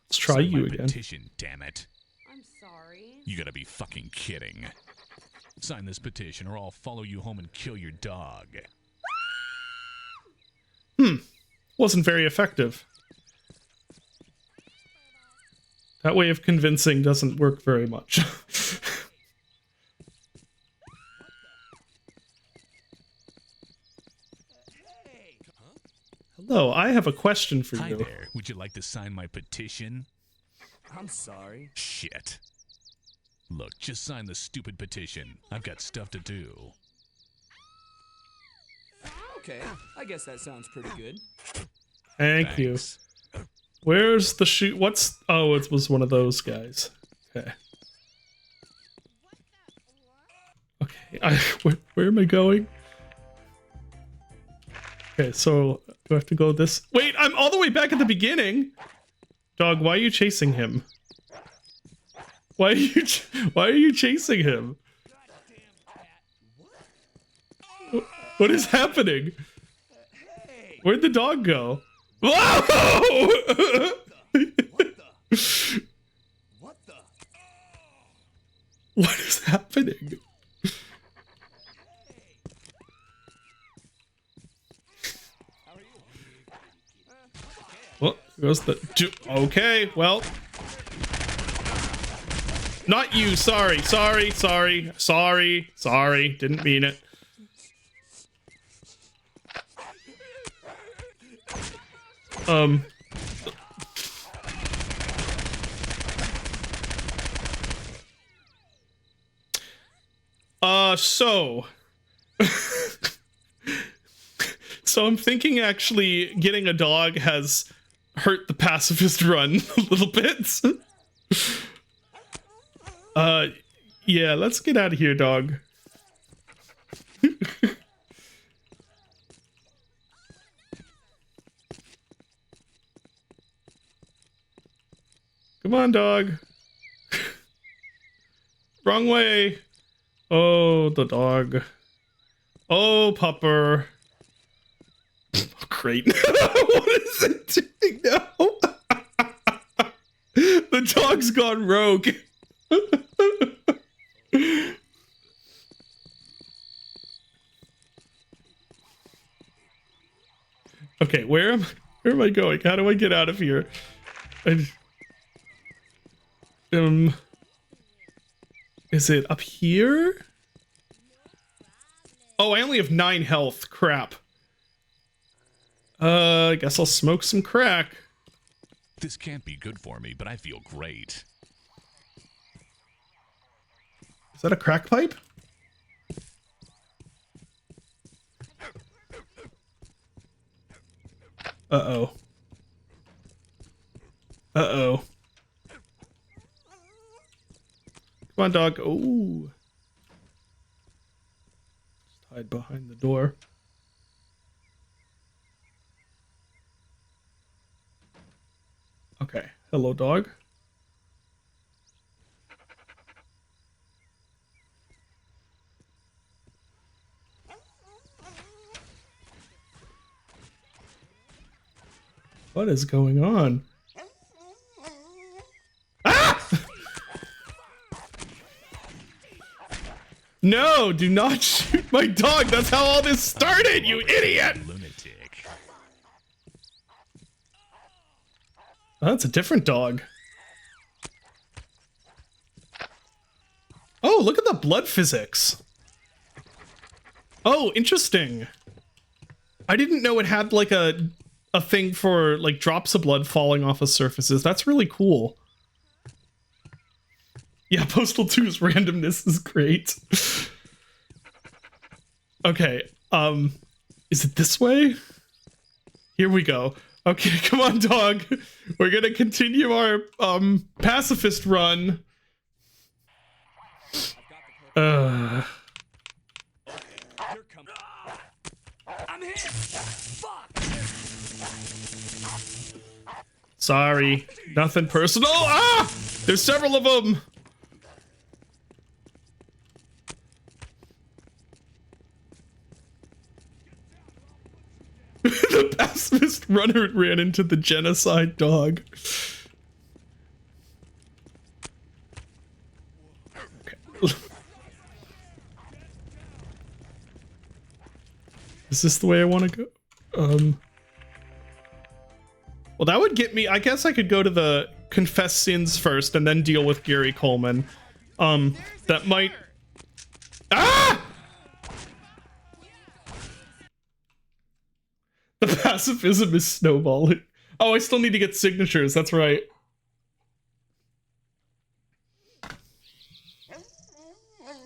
Let's try Sign you my again. Petition, damn it. I'm sorry. You gotta be fucking kidding. Sign this petition or I'll follow you home and kill your dog. Wasn't very effective. That way of convincing doesn't work very much. Hello, I have a question for Hi you. there. Would you like to sign my petition? I'm sorry. Shit. Look, just sign the stupid petition. I've got stuff to do. Okay, I guess that sounds pretty good. Thank you. Thanks. Where's the shoot? What's... Oh, it was one of those guys. Okay. Okay, where am I going? Okay, so do I have to go this... Wait, I'm all the way back at the beginning! Dog, why are you chasing him? Why are you chasing him? What is happening? Where'd the dog go? Whoa! What the? What is happening? Well, there goes the... Okay, well... Not you, sorry. Didn't mean it. So... So I'm thinking actually getting a dog has hurt the pacifist run a little bit. Yeah, let's get out of here, dog. Come on, dog. Wrong way. Oh, the dog. Oh, pupper. Great. What is it doing now? The dog's gone rogue. Okay, where am I going? How do I get out of here? Is it up here? Oh, I only have 9 health. Crap. I guess I'll smoke some crack. This can't be good for me, but I feel great. Is that a crack pipe? Uh-oh. Uh-oh. Come on, dog. Ooh. Just hide behind the door. Okay. Hello, dog. What is going on? Ah! No, do not shoot my dog. That's how all this started, you idiot! Lunatic. Oh, that's a different dog. Oh, look at the blood physics. Oh, interesting. I didn't know it had like a thing for like drops of blood falling off of surfaces. That's really cool. Yeah, Postal 2's randomness is great. Okay, is it this way? Here we go. Okay, come on, dog. We're gonna continue our pacifist run. You're coming. I'm hit. Fuck. Sorry, nothing personal. Ah! There's several of them. The pacifist runner ran into the genocide dog. Okay. Is this the way I want to go? Well, that would get me. I guess I could go to the confess sins first and then deal with Gary Coleman. That might. Ah! The pacifism is snowballing. Oh, I still need to get signatures. That's right.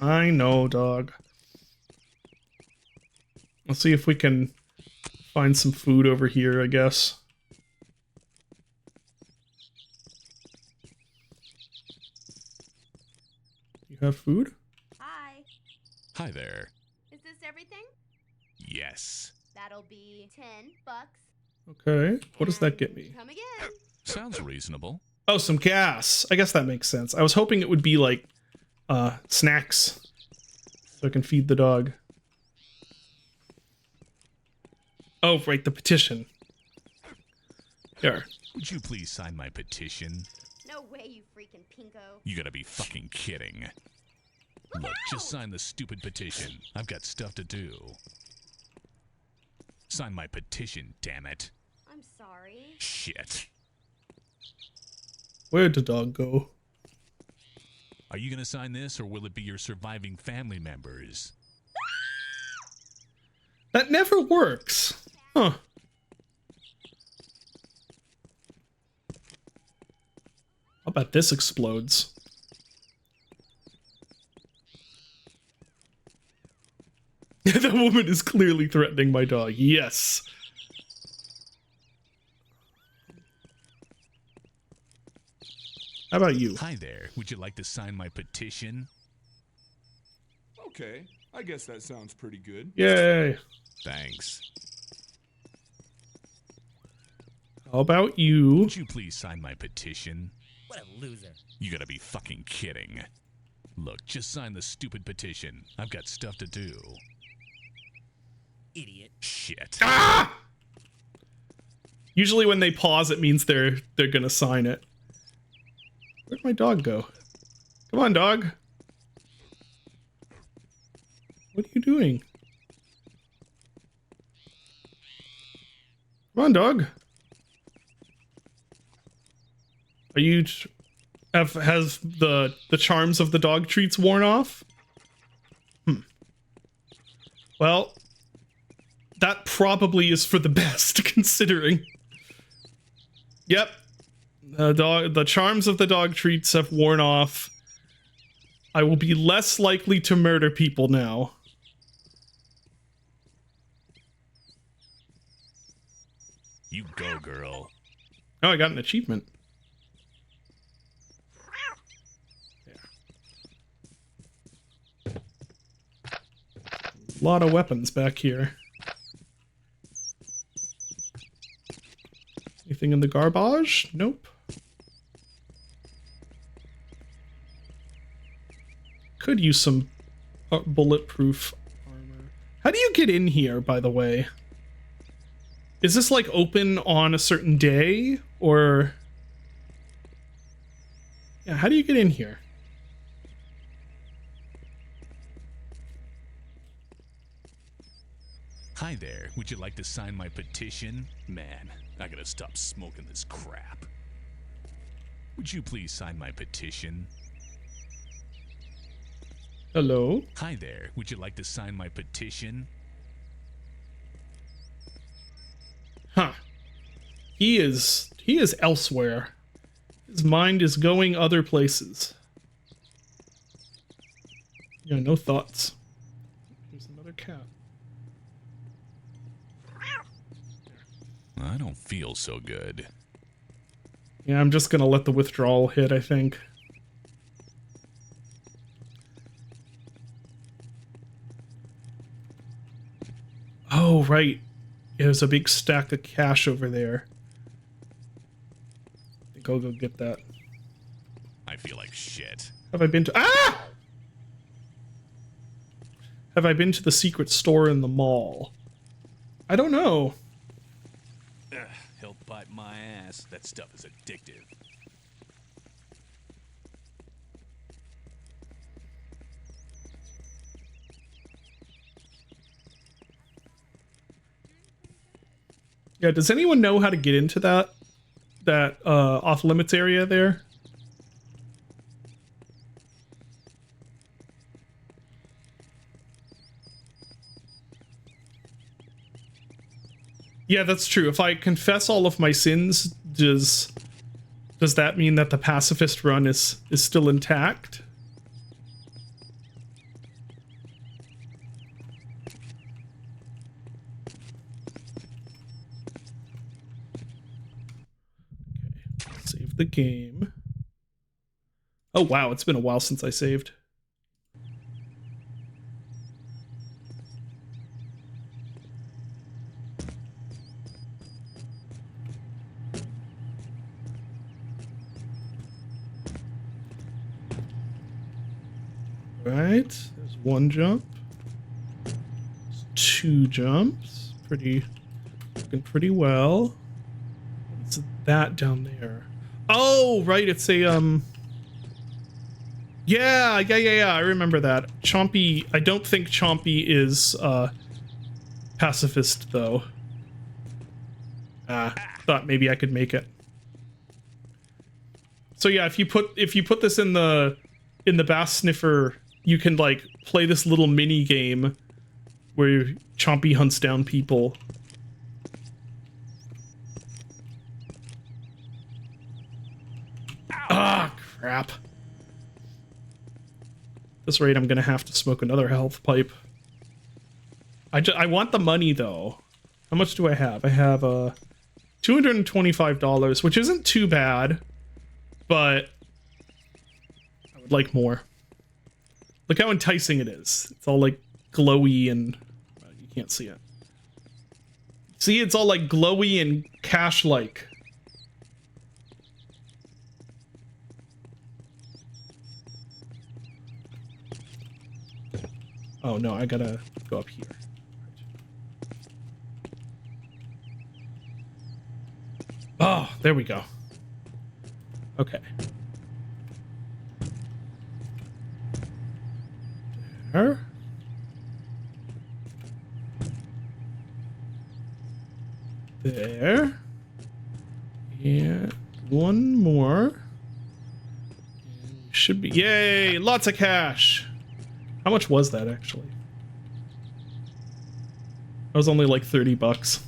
I know, dog. Let's see if we can find some food over here, I guess. You have food? Hi. Hi there. Is this everything? Yes. That'll be $10. Okay. What does that get me? Come again. Sounds reasonable. Oh, some gas. I guess that makes sense. I was hoping it would be like snacks so I can feed the dog. Oh, right, the petition. There. Would you please sign my petition? No way, you freaking pinko. You gotta be fucking kidding. Look, just sign the stupid petition. I've got stuff to do. Sign my petition, damn it. I'm sorry. Shit. Where'd the dog go? Are you gonna sign this, or will it be your surviving family members? That never works. Huh. How about this explodes? That woman is clearly threatening my dog. Yes. How about you? Hi there. Would you like to sign my petition? Okay, I guess that sounds pretty good. Yay. Thanks. How about you? Would you please sign my petition? What a loser. You gotta be fucking kidding. Look, just sign the stupid petition. I've got stuff to do. Idiot. Shit. Ah! Usually when they pause, it means they're gonna sign it. Where'd my dog go? Come on, dog. What are you doing? Come on, dog. Are you... Has the charms of the dog treats worn off? Well, that probably is for the best, considering. Yep. The charms of the dog treats have worn off. I will be less likely to murder people now. You go, girl. Oh, I got an achievement. A lot of weapons back here. Anything in the garbage? Nope. Could use some bulletproof armor. How do you get in here, by the way? Is this like open on a certain day? Or... yeah, how do you get in here? Hi there. Would you like to sign my petition? Man, I gotta stop smoking this crap. Would you please sign my petition? Hello? Hi there. Would you like to sign my petition? Huh. He is elsewhere. His mind is going other places. Yeah, no thoughts. Here's another cat. I don't feel so good. Yeah, I'm just gonna let the withdrawal hit, I think. Oh, right. There's a big stack of cash over there. I think I'll go get that. I feel like shit. Have I been to... ah! Have I been to the secret store in the mall? I don't know. Ugh, he'll bite my ass. That stuff is addictive. Yeah, does anyone know how to get into that off limits area there? Yeah, that's true. If I confess all of my sins, does that mean that the pacifist run is still intact? Okay, save the game. Oh wow, it's been a while since I saved. Right, there's one jump. There's two jumps. Looking pretty well. What's that down there? Oh, right, it's a yeah, I remember that. Chompy, I don't think Chompy is pacifist though. Thought maybe I could make it. So yeah, if you put this in the bass sniffer, you can like play this little mini game where Chompy hunts down people. Ah, crap. At this rate, I'm gonna have to smoke another health pipe. I want the money though. How much do I have? I have $225, which isn't too bad, but I would like more. Look how enticing it is. It's all like glowy and you can't see it. See, it's all like glowy and cash-like. Oh no, I gotta go up here. Oh, there we go. Okay. There. There. And one more. Should be. Yay! Lots of cash. How much was that actually? That was only like 30 bucks.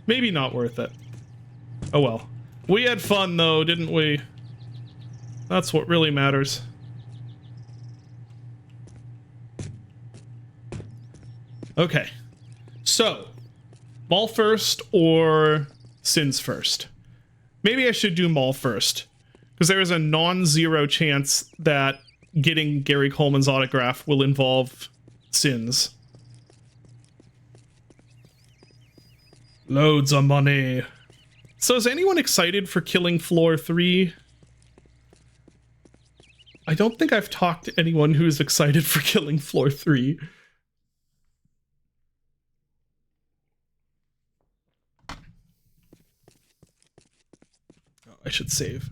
Maybe not worth it. Oh well. We had fun though, didn't we? That's what really matters. Okay. So, mall first or sins first? Maybe I should do mall first, because there is a non-zero chance that getting Gary Coleman's autograph will involve sins. Loads of money. So is anyone excited for Killing Floor 3? I don't think I've talked to anyone who's excited for Killing Floor 3. Oh, I should save.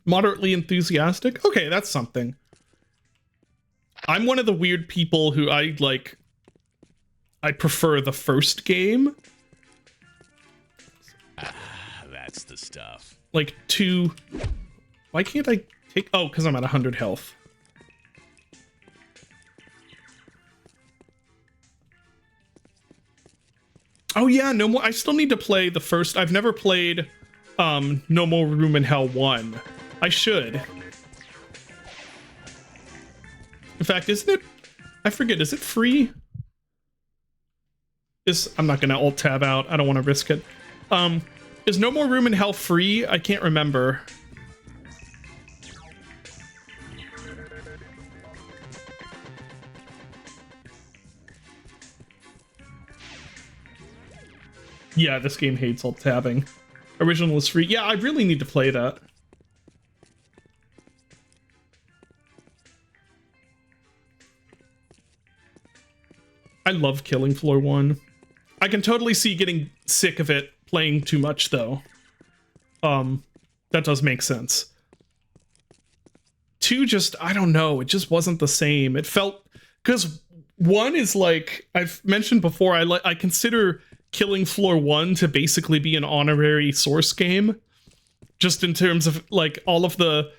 Moderately enthusiastic? Okay, that's something. I'm one of the weird people who I prefer the first game. That's the stuff. Like, two... Why can't I take... Oh, because I'm at 100 health. Oh yeah, no more... I still need to play the first... I've never played No More Room in Hell 1. I should. In fact, isn't it... I forget, is it free? I'm not gonna alt-tab out. I don't want to risk it. Is No More Room in Hell free? I can't remember. Yeah, this game hates alt-tabbing. Original is free. Yeah, I really need to play that. I love Killing Floor 1. I can totally see getting sick of it playing too much, though. That does make sense. 2 just, I don't know, it just wasn't the same. It felt... Because 1 is like, I've mentioned before, I consider Killing Floor 1 to basically be an honorary Source game. Just in terms of, like, all of the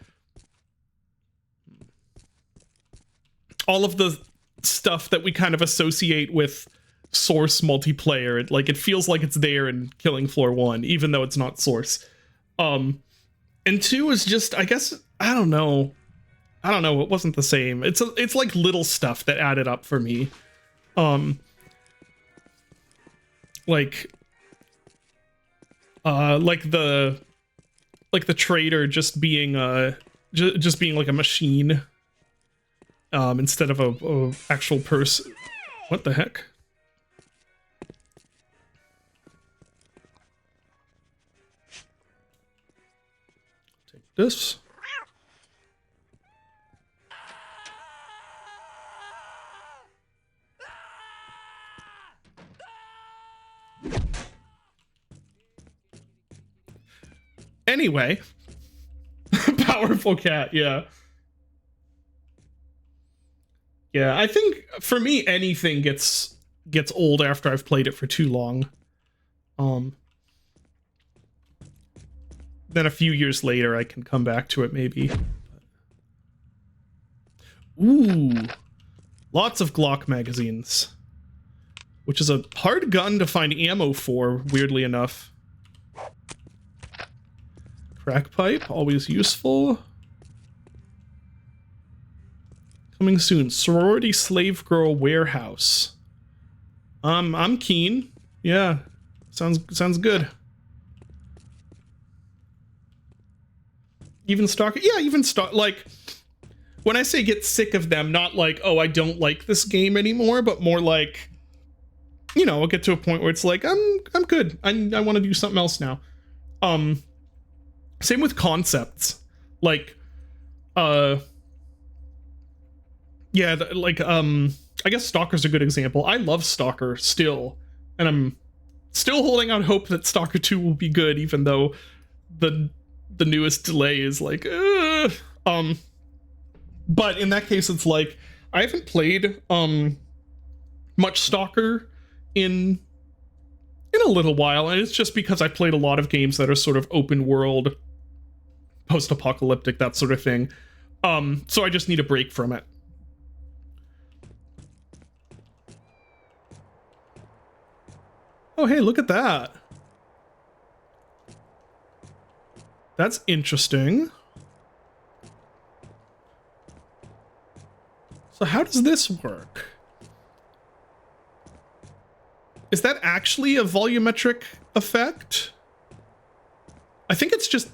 stuff that we kind of associate with Source multiplayer. It feels like it's there in Killing Floor 1, even though it's not Source. And 2 is just, I guess, I don't know, it wasn't the same. It's like little stuff that added up for me. Like the trader just being like a machine, instead of a actual person. What the heck? Take this. Anyway, powerful cat, yeah. Yeah, I think for me anything gets old after I've played it for too long. Then a few years later I can come back to it maybe. Ooh, lots of Glock magazines, which is a hard gun to find ammo for, weirdly enough. Crack pipe, always useful. Coming soon. Sorority Slave Girl Warehouse. I'm keen. Yeah. Sounds good. Even stock, yeah, even stock, like, when I say get sick of them, not like, oh, I don't like this game anymore, but more like, you know, I'll get to a point where it's like, I'm good. I want to do something else now. Same with concepts. Like, yeah, like, I guess Stalker's a good example. I love Stalker still, and I'm still holding out hope that Stalker 2 will be good, even though the newest delay is like, but in that case, it's like, I haven't played, much Stalker in a little while, and it's just because I played a lot of games that are sort of open world, post-apocalyptic, that sort of thing. So I just need a break from it. Oh, hey, look at that. That's interesting. So how does this work? Is that actually a volumetric effect? I think it's just...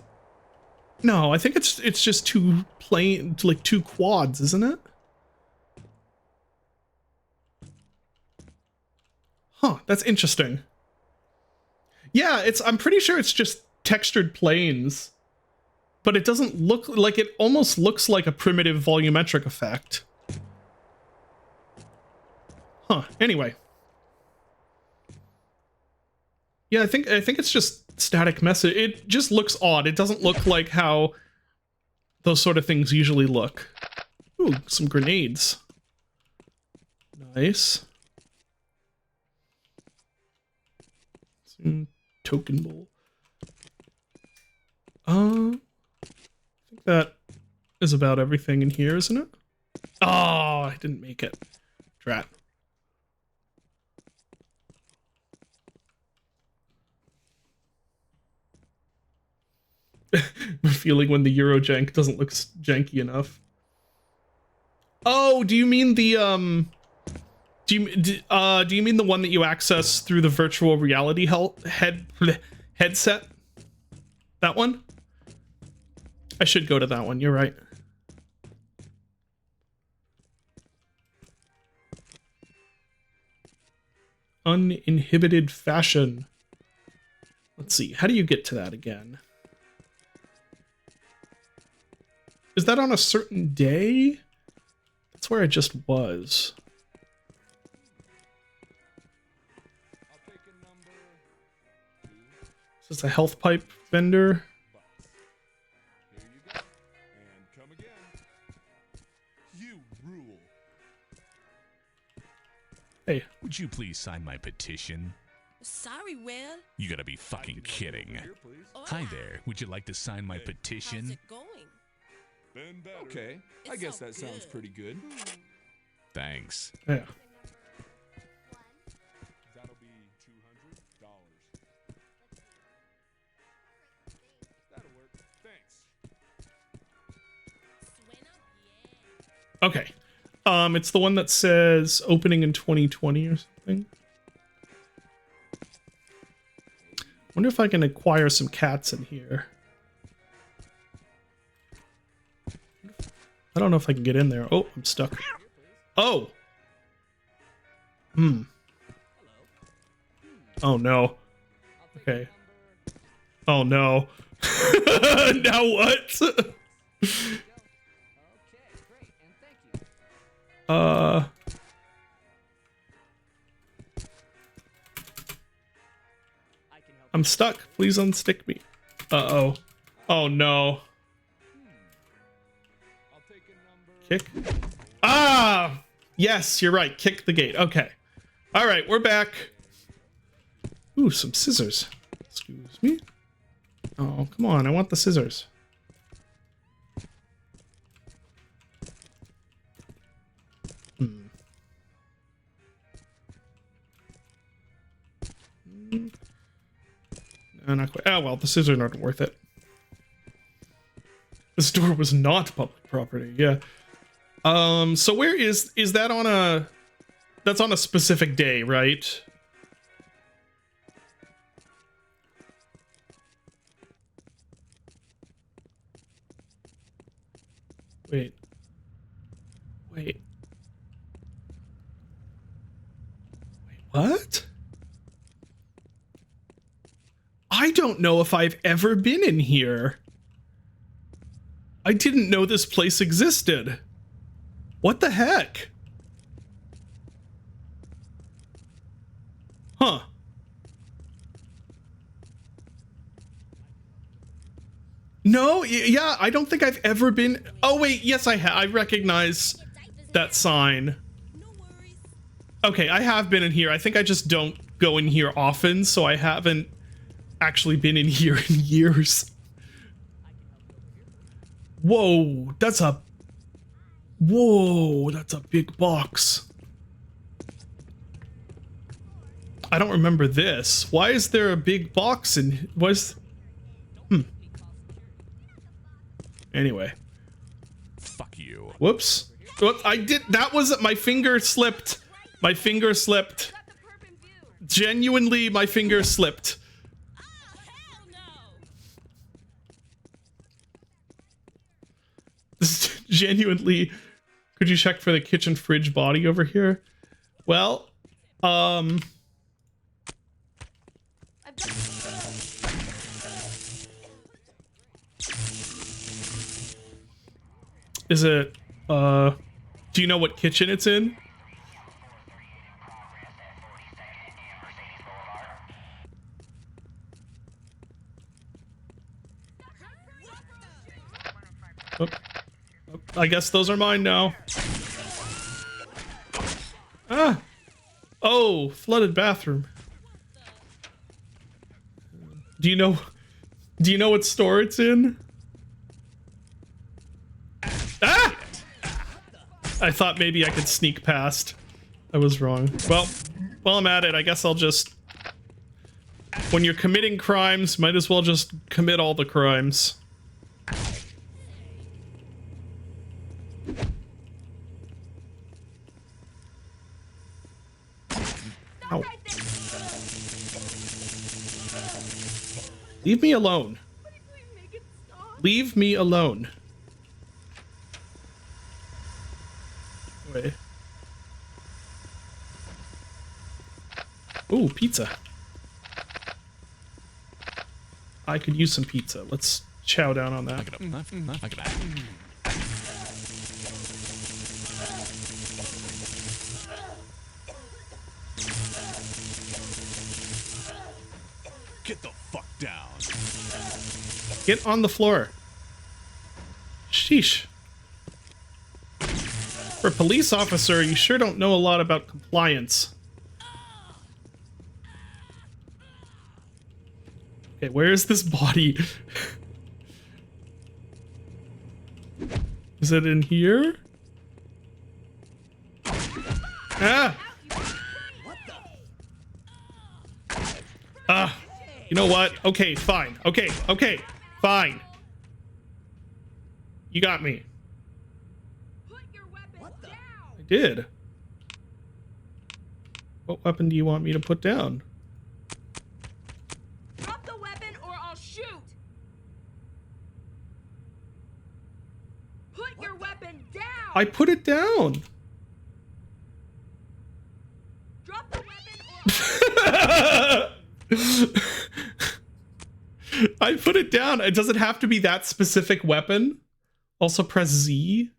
No, I think it's just two like two quads, isn't it? Huh, that's interesting. Yeah, I'm pretty sure it's just textured planes, but it doesn't look like, it almost looks like a primitive volumetric effect. Huh, anyway. Yeah, I think it's just static message. It just looks odd. It doesn't look like how those sort of things usually look. Ooh, some grenades. Nice. Token bowl. I think that is about everything in here, isn't it? Oh, I didn't make it. Drat. Feeling when the Eurojank doesn't look janky enough. Oh, do you mean the do you mean the one that you access through the virtual reality headset? That one? I should go to that one. You're right. Uninhibited fashion. Let's see. How do you get to that again? Is that on a certain day? That's where I just was. Is this a health pipe vendor? Here you go. And come again. You rule. Hey. Would you please sign my petition? Sorry, Will. You gotta be fucking kidding. Here, please. Hi there. Would you like to sign my petition? How's it going? Been better. Okay, I It's guess all that sounds good. pretty good. Thanks. Yeah. That'll be $200. That'll work. Thanks. Okay. It's the one that says opening in 2020 or something. Wonder if I can acquire some cats in here. I don't know if I can get in there. Oh, I'm stuck. Oh! Hmm. Oh no. Okay. Oh no. Now what? I'm stuck. Please unstick me. Uh-oh. Oh no. Kick. Ah! Yes, you're right. Kick the gate. Okay. All right, we're back. Ooh, some scissors. Excuse me. Oh, come on. I want the scissors. No, not quite. Oh, well, the scissors aren't worth it. This door was not public property. Yeah. So where is that on a... That's on a specific day, right? Wait. Wait. Wait, what? I don't know if I've ever been in here. I didn't know this place existed. What the heck? Huh. No, yeah, I don't think I've ever been. Oh wait, yes I have. I recognize that sign. Okay, I have been in here. I think I just don't go in here often, so I haven't actually been in here in years. Whoa, that's a big box. I don't remember this. Why is there a big box in Anyway. Fuck you. Whoops. Whoops. That was my finger slipped. My finger slipped. Genuinely, my finger slipped. Genuinely. Could you check for the kitchen fridge body over here? Well, is it, do you know what kitchen it's in? Oh, I guess those are mine now. Ah! Oh, flooded bathroom. Do you know what store it's in? Ah! I thought maybe I could sneak past. I was wrong. Well, while I'm at it, I guess I'll just... When you're committing crimes, might as well just commit all the crimes. Ow. Leave me alone. Leave me alone. Wait. Ooh, pizza. I could use some pizza. Let's chow down on that. Get the fuck down. Get on the floor. Sheesh. For a police officer, you sure don't know a lot about compliance. Okay, where is this body? Is it in here? Ah! Ah! You know what? Okay, fine. Okay, fine. You got me. I did. What weapon do you want me to put down? Drop the weapon or I'll shoot. Put your weapon down. I put it down. Drop the weapon or I put it down. It doesn't have to be that specific weapon. Also press Z.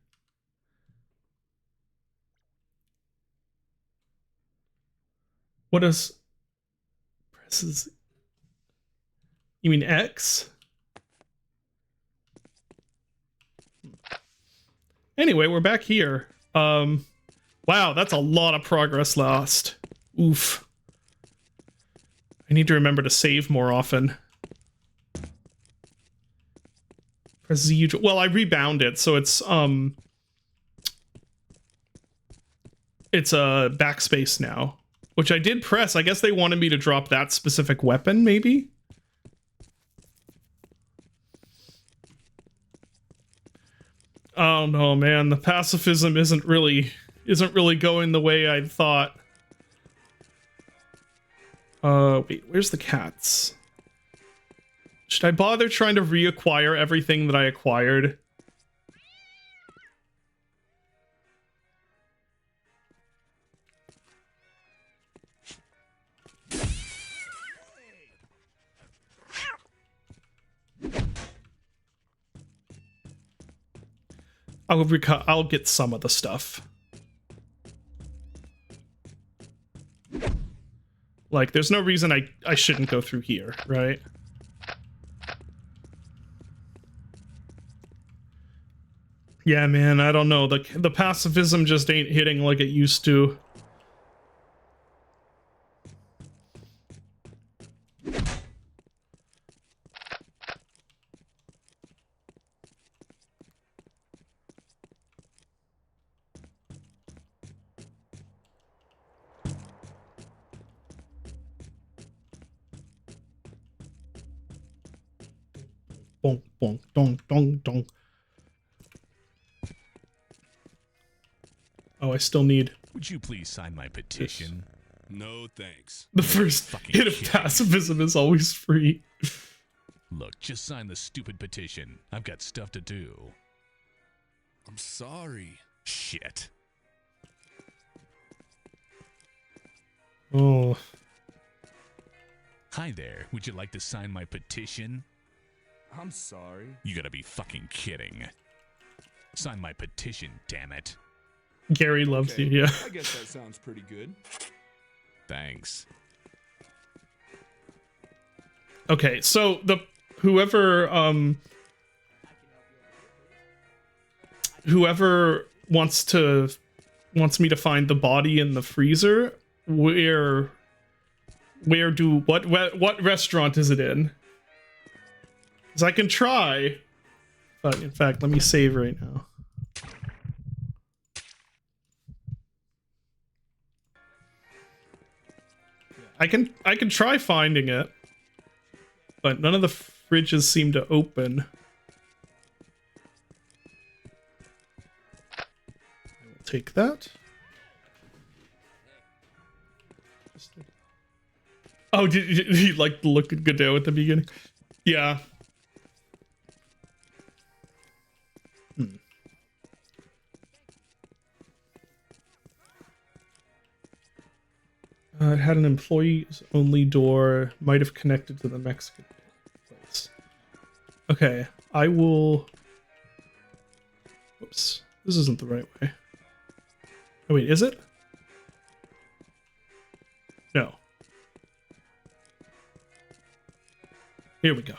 What is... Presses... You mean X? Anyway, we're back here. Wow, that's a lot of progress lost. Oof. I need to remember to save more often. Press Z. Well, I rebound it, so it's a backspace now. Which I did press. I guess they wanted me to drop that specific weapon, maybe? Oh no, man. The pacifism isn't really going the way I thought. Wait, where's the cats? Should I bother trying to reacquire everything that I acquired? I'll get some of the stuff. Like, there's no reason I shouldn't go through here, right? Yeah, man, I don't know. The pacifism just ain't hitting like it used to. Bonk, bonk, dong, dong, dong. Oh, I still need Would you please sign my petition? No thanks. the first Fucking hit of kidding. pacifism is always free. Look, just sign the stupid petition. I've got stuff to do. I'm sorry. Shit. Oh, Hi there. Would you like to sign my petition? I'm sorry. You gotta be fucking kidding. Sign my petition, damn it. Gary loves Okay, you, yeah. I guess that sounds pretty good. Thanks. Okay, so whoever wants me to find the body in the freezer, what restaurant is it in? Because I can try, but in fact, let me save right now. I can try finding it, but none of the fridges seem to open. I will take that. Oh, did you like the look at Gdau at the beginning? Yeah. It had an employees-only door. Might have connected to the Mexican place. Okay, I will... Whoops. This isn't the right way. Oh, wait, is it? No. Here we go.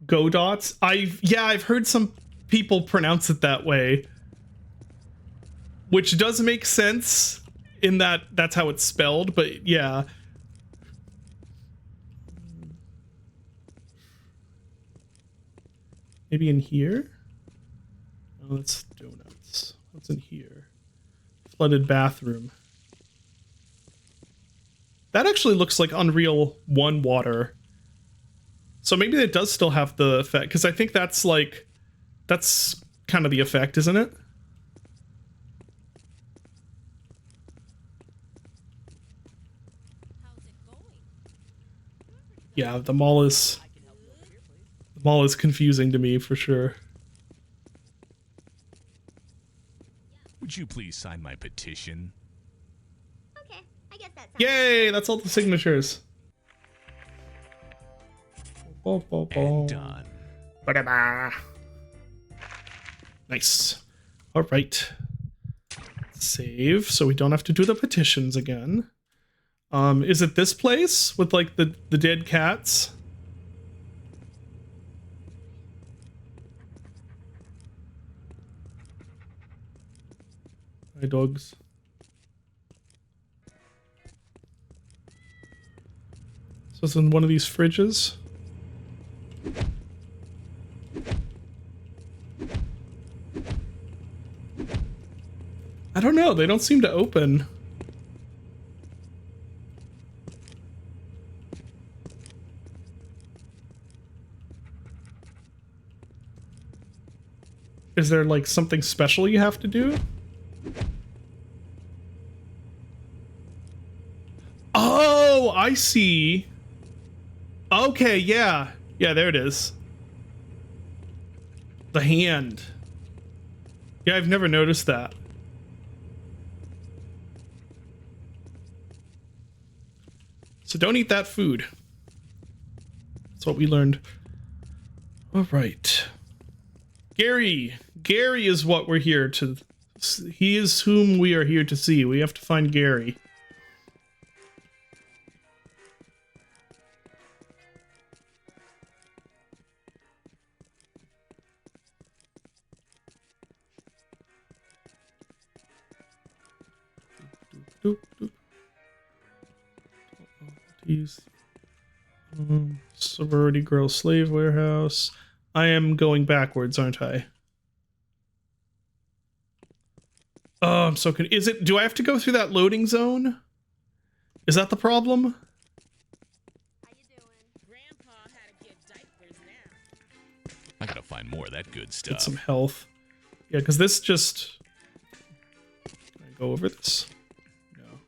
Godots. I've heard some people pronounce it that way, which does make sense in that that's how it's spelled, but yeah. Maybe in here? Oh, that's donuts. What's in here? Flooded bathroom. That actually looks like Unreal 1 water. So maybe it does still have the effect, because I think that's kind of the effect, isn't it? Yeah, the mall is confusing to me for sure. Would you please sign my petition? Okay, I guess that sounds Yay, that's all the signatures. And done. Ba-da-ba. Nice. All right. Save, so we don't have to do the petitions again. Is it this place with like the dead cats? Hi, dogs. So it's in one of these fridges. I don't know, they don't seem to open. Is there like something special you have to do? Oh, I see. Okay, yeah. Yeah, there it is. The hand. Yeah, I've never noticed that. So don't eat that food. That's what we learned. All right. Gary. Gary is what we're here to... He is whom we are here to see. We have to find Gary. Sorority girl slave warehouse. I am going backwards, aren't I? Oh, I'm so good. Is it? Do I have to go through that loading zone? Is that the problem? How you doing? Grandpa had to get diapers now. I gotta find more of that good Get stuff. some health. Yeah, because this just... Can I go over this? No.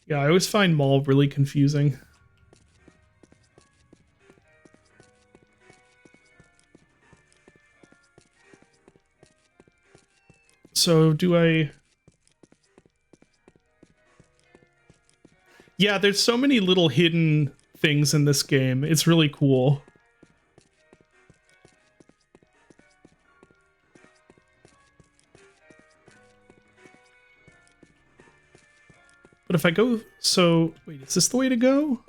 Yeah, I always find mall really confusing. So do I... Yeah, there's so many little hidden things in this game. It's really cool. But if I go... So, wait, is this the way to go?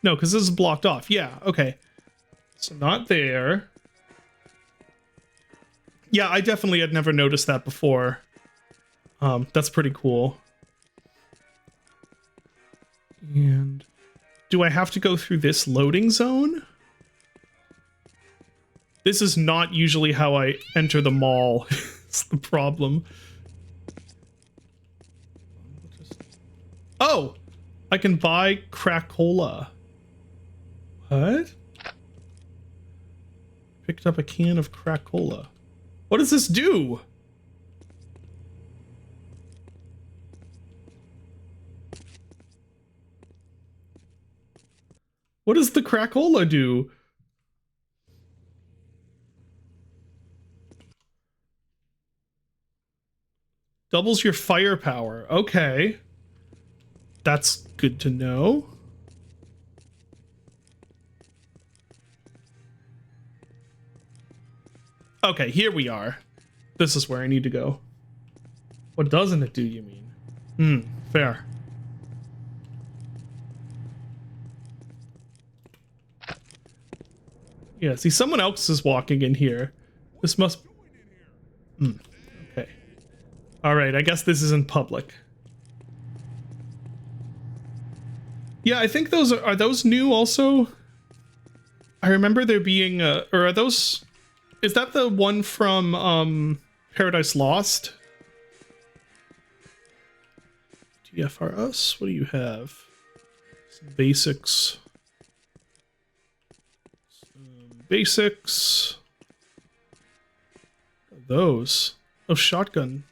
No, because this is blocked off. Yeah, okay. So not there. Yeah, I definitely had never noticed that before. That's pretty cool. And do I have to go through this loading zone? This is not usually how I enter the mall. It's the problem. Oh! I can buy crack-cola. What? Picked up a can of crack-cola. What does this do? What does the crack-cola do? Doubles your firepower. Okay. That's good to know. Okay, here we are. This is where I need to go. What doesn't it do, you mean? Fair. Yeah, see, someone else is walking in here. This must... Okay. Alright, I guess this isn't public. Yeah, I think those are those new also? I remember there being or are those... Is that the one from Paradise Lost? TFRS? What do you have? Some basics. Basics. Those. Oh, shotgun.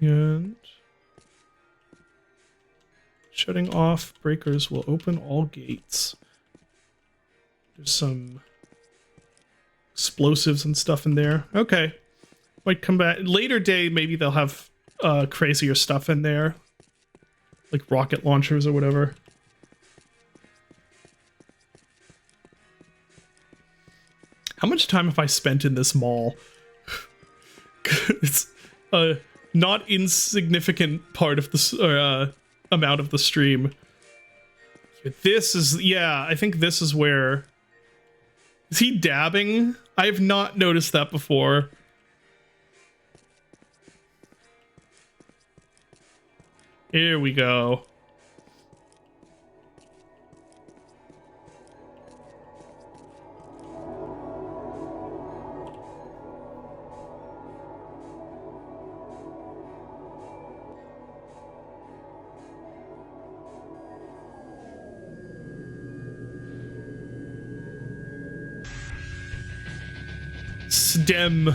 And shutting off breakers will open all gates. There's some explosives and stuff in there. Okay. Might come back later day, maybe they'll have crazier stuff in there. Like rocket launchers or whatever. How much time have I spent in this mall? It's a not insignificant part of the amount of the stream. This is, yeah, I think this is where... Is he dabbing? I have not noticed that before. Here we go. STEM.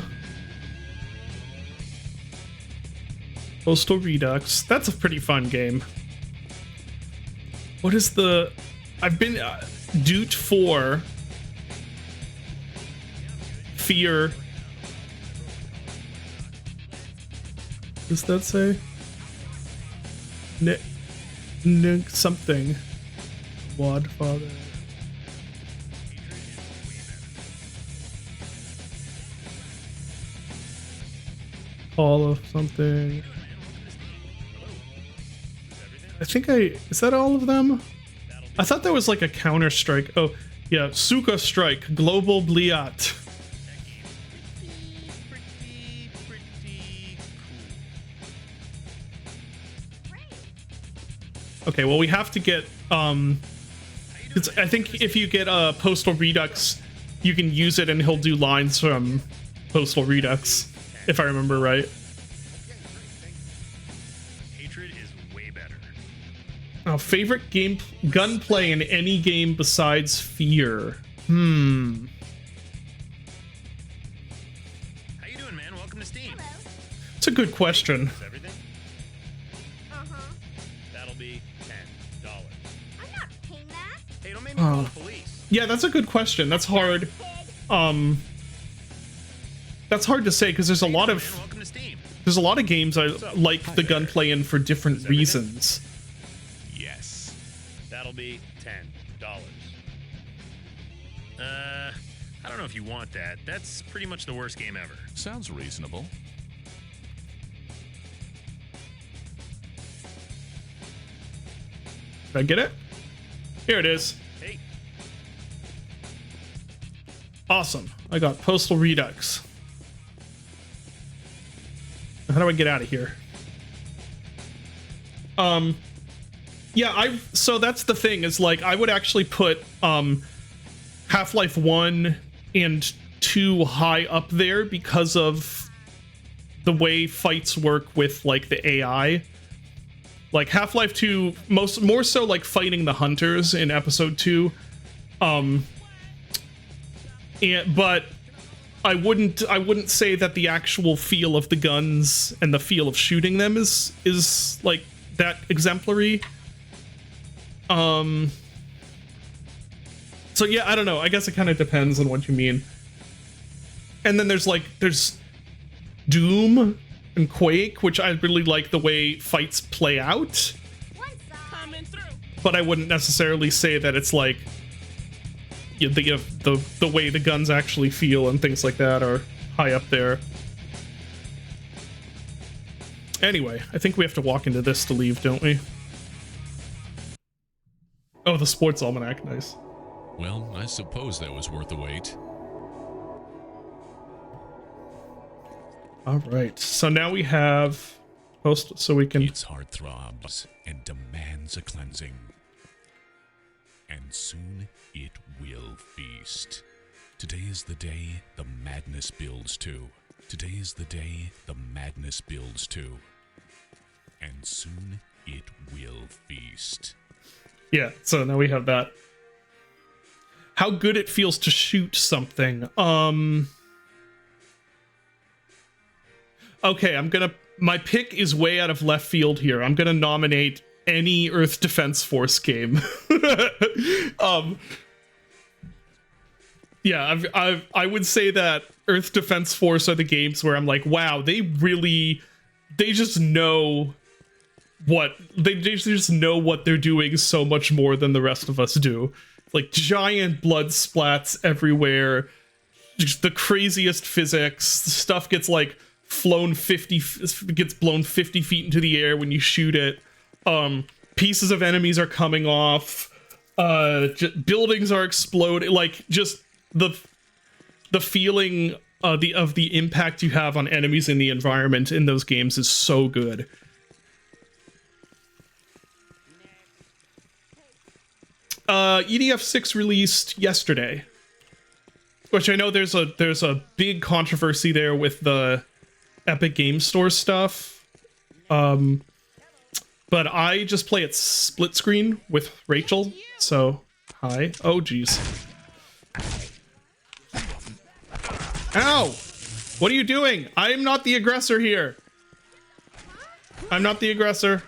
Postal Redux. That's a pretty fun game. What is the... I've been... Doot 4. fear. Does that say? Something. Wadfather. All of something. I think is that all of them? I thought that was like a Counter-Strike. Oh, yeah, Suka Strike, Global Bliat. Okay, well we have to get I think if you get Postal Redux, you can use it and he'll do lines from Postal Redux, if I remember right. Hatred is way better. Favorite game gunplay in any game besides Fear. How you doing, man? Welcome to Steam. Hello. It's a good question. Is everything? That'll be $10. I'm not paying that. Hey, don't make me call the police. Yeah, that's a good question. That's hard. Pig. That's hard to say because there's a lot Man, of welcome to Steam. games I like the gunplay in for different reasons. Yes. That'll be $10. I don't know if you want that. That's pretty much the worst game ever. Sounds reasonable. Did I get it? Here it is. Hey, Awesome. I got Postal Redux. How do I get out of here? Yeah, so that's the thing is like I would actually put Half-Life 1 and 2 high up there because of the way fights work with like the AI. Like Half-Life 2 more so like fighting the hunters in episode 2. But I wouldn't say that the actual feel of the guns and the feel of shooting them is like that exemplary. So yeah, I don't know. I guess it kind of depends on what you mean. And then there's Doom and Quake, which I really like the way fights play out. One side. Coming through. But I wouldn't necessarily say that it's like the way the guns actually feel and things like that are high up there. Anyway, I think we have to walk into this to leave, don't we? Oh, the sports almanac, nice. Well, I suppose that was worth the wait. All right, so now we have post, so we can. Its heart throbs and demands a cleansing. And soon it will feast. Today is the day the madness builds to. Today is the day the madness builds to. And soon it will feast. Yeah, so now we have that. How good it feels to shoot something. Okay, my pick is way out of left field here. I'm gonna nominate any Earth Defense Force game. Yeah, I would say that Earth Defense Force are the games where I'm like, wow, they just know what they're doing so much more than the rest of us do. Like giant blood splats everywhere, just the craziest physics. Stuff gets like blown 50 feet into the air when you shoot it. Pieces of enemies are coming off. Buildings are exploding. Like just the feeling of the impact you have on enemies in the environment in those games is so good. EDF 6 released yesterday, which I know there's a big controversy there with the Epic Game Store stuff. But I just play it split screen with Rachel, so hi. Oh geez. Ow! What are you doing? I am not the aggressor here. I'm not the aggressor.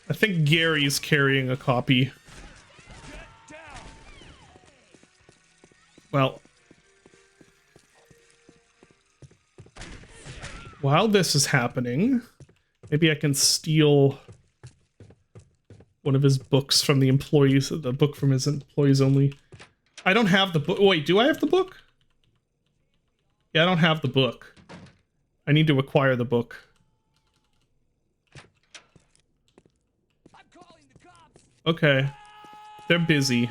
I think Gary's carrying a copy. Well, while this is happening, maybe I can steal one of his books from the employees, the book from his employees only. I don't have the book. Wait, do I have the book? Yeah, I don't have the book. I need to acquire the book. I'm calling the cops. Okay. They're busy.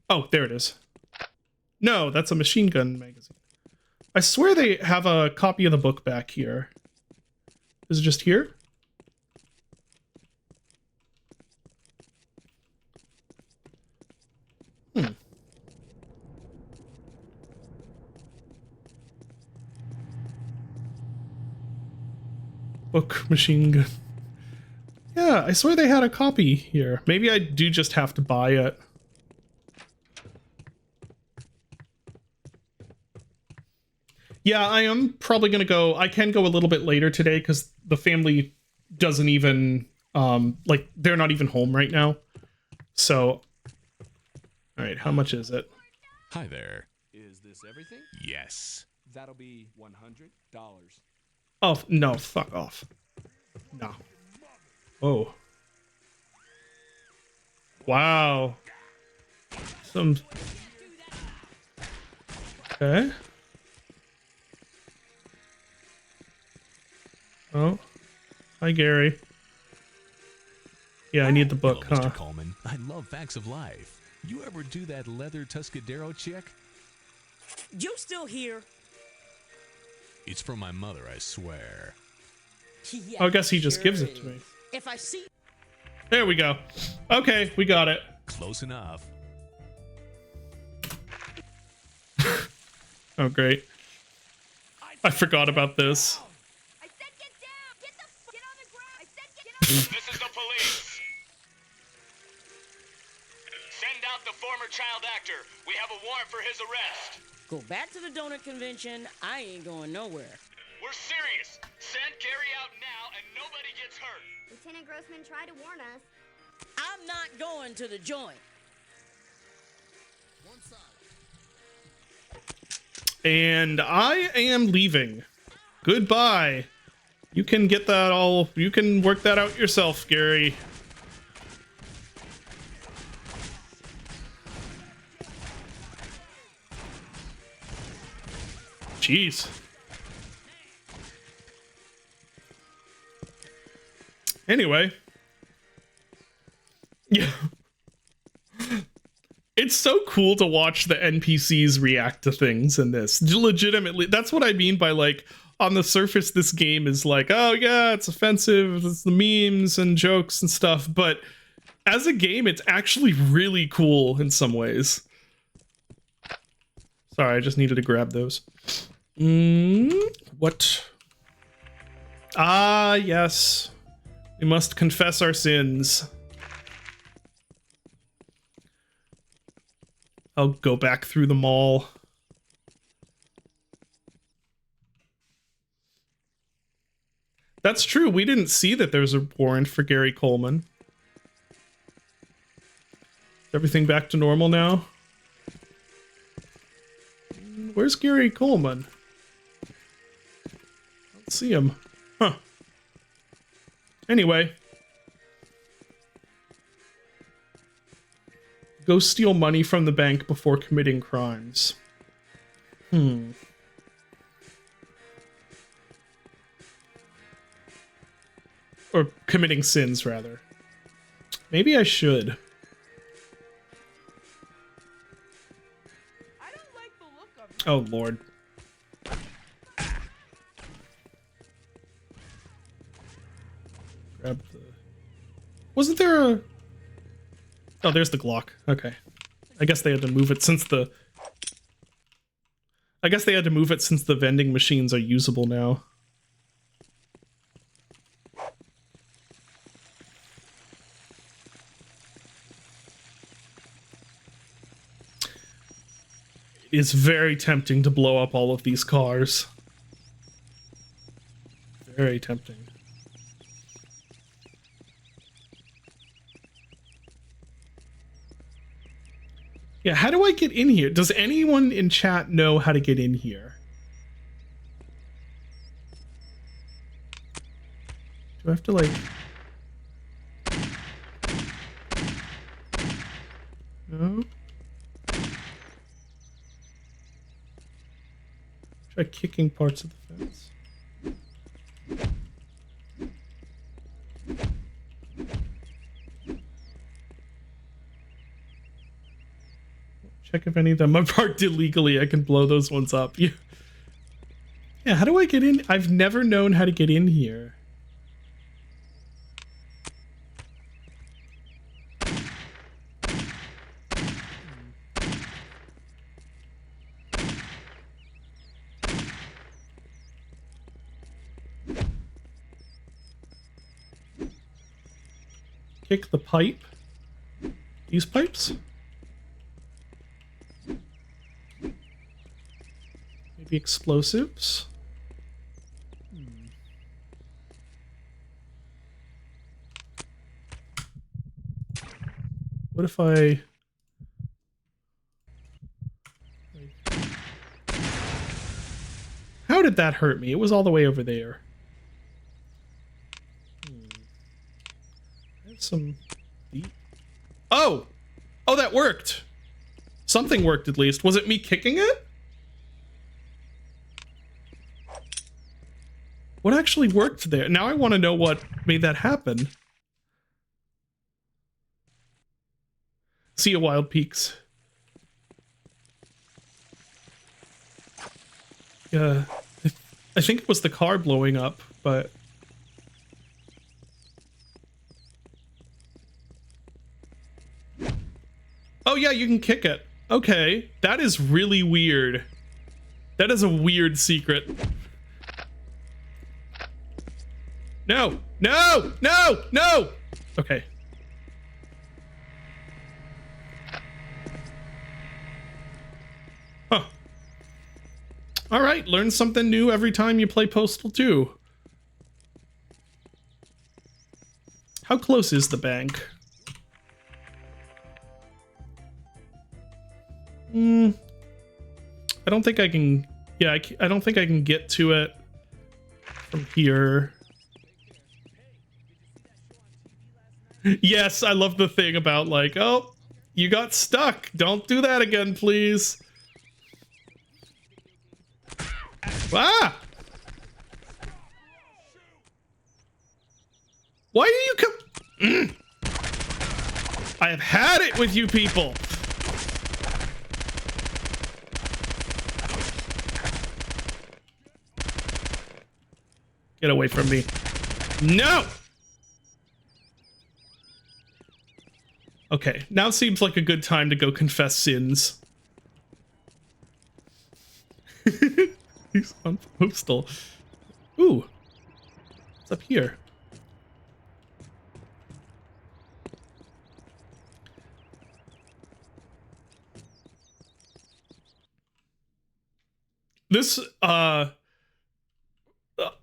Oh, there it is. No, that's a machine gun magazine. I swear they have a copy of the book back here. Is it just here? Book, machine gun. Yeah, I swear they had a copy here. Maybe I do just have to buy it. Yeah, I am probably gonna go. I can go a little bit later today because the family doesn't even like they're not even home right now. So, all right, how much is it? Hi there. Is this everything? Yes. That'll be $100. Oh no, fuck off. No. Oh. Wow. Some. Okay. Oh. Hi, Gary. Yeah, I need the book, Hello, huh? Mr. Coleman. I love facts of life. You ever do that leather Tuscadero check? You still here? It's from my mother, I swear. Yeah, I guess he just gives it to me. If I see There we go. Okay, we got it. Close enough. Oh, great. I forgot about this. I said get down. Get on the ground. I said get on. This is the police. Send out the former child actor. We have a warrant for his arrest. go back to the donut convention, I ain't going nowhere. We're serious. Send Gary out now and nobody gets hurt. Lieutenant Grossman tried to warn us. I'm not going to the joint. And I am leaving. Goodbye. You can get that all. You can work that out yourself, Gary. Jeez. Anyway. Yeah. It's so cool to watch the NPCs react to things in this. Legitimately, that's what I mean by, like, on the surface, this game is like, oh yeah, it's offensive, it's the memes and jokes and stuff, but as a game, it's actually really cool in some ways. Sorry, I just needed to grab those. What? Ah, yes. We must confess our sins. I'll go back through the mall. That's true. We didn't see that there's a warrant for Gary Coleman. Is everything back to normal now? Where's Gary Coleman? I don't see him. Huh. Anyway. Go steal money from the bank before committing crimes. Or committing sins, rather. Maybe I should. I don't like the look of it. Oh, Lord. Grab the... Wasn't there a... Oh, there's the Glock. Okay. I guess they had to move it since the... I guess they had to move it since the vending machines are usable now. It is very tempting to blow up all of these cars. Very tempting. Yeah, how do I get in here? Does anyone in chat know how to get in here? Do I have to, like... No? Try kicking parts of the fence. Check if any of them are parked illegally. I can blow those ones up. Yeah, how do I get in? I've never known how to get in here. Kick the pipe. These pipes? Maybe explosives? What if I... How did that hurt me? It was all the way over there. Some deep... Oh! Oh, that worked! Something worked at least. Was it me kicking it? What actually worked there? Now I want to know what made that happen. See ya, Wild Peaks. Yeah, I think it was the car blowing up, but... Oh yeah, you can kick it. Okay, that is really weird. That is a weird secret. No! No! No! No! Okay. Huh. Alright, learn something new every time you play Postal 2. How close is the bank? I don't think I can... Yeah, I don't think I can get to it from here. Yes, I love the thing about, like, oh, you got stuck. Don't do that again, please. Ah! Why are you I have had it with you people. Get away from me. No! Okay, now seems like a good time to go confess sins. He's on Postal. Ooh. What's up here? This, I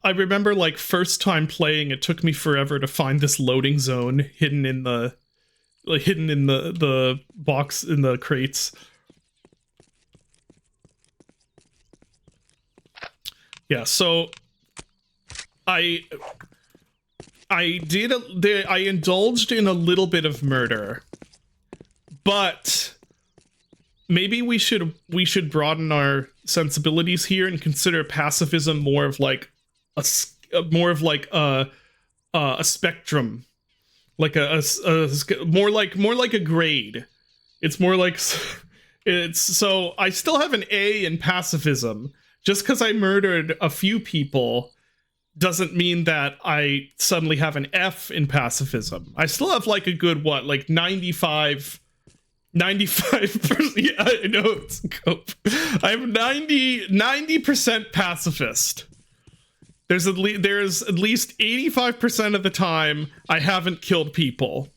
remember, like, first time playing, it took me forever to find this loading zone hidden in the box in the crates. Yeah, so I indulged in a little bit of murder, but maybe we should broaden our sensibilities here and consider pacifism more of like a spectrum, like more like a grade. It's more like so I still have an A in pacifism. Just because I murdered a few people doesn't mean that I suddenly have an F in pacifism. I still have like a good, what, like 95%. Yeah, I know it's cope. I'm 90% pacifist. There's at least 85% of the time I haven't killed people.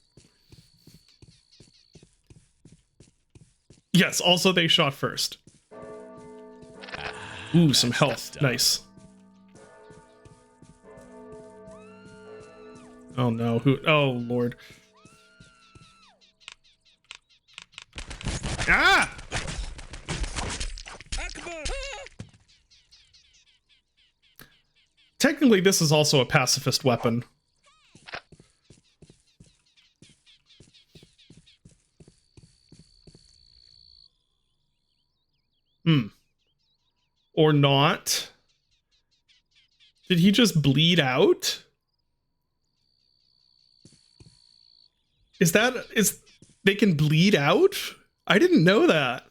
Yes, also they shot first. Ooh, some health. Nice. Oh no, who? Oh lord. Ah! Technically, this is also a pacifist weapon. Or not. Did he just bleed out? Is they can bleed out? I didn't know that.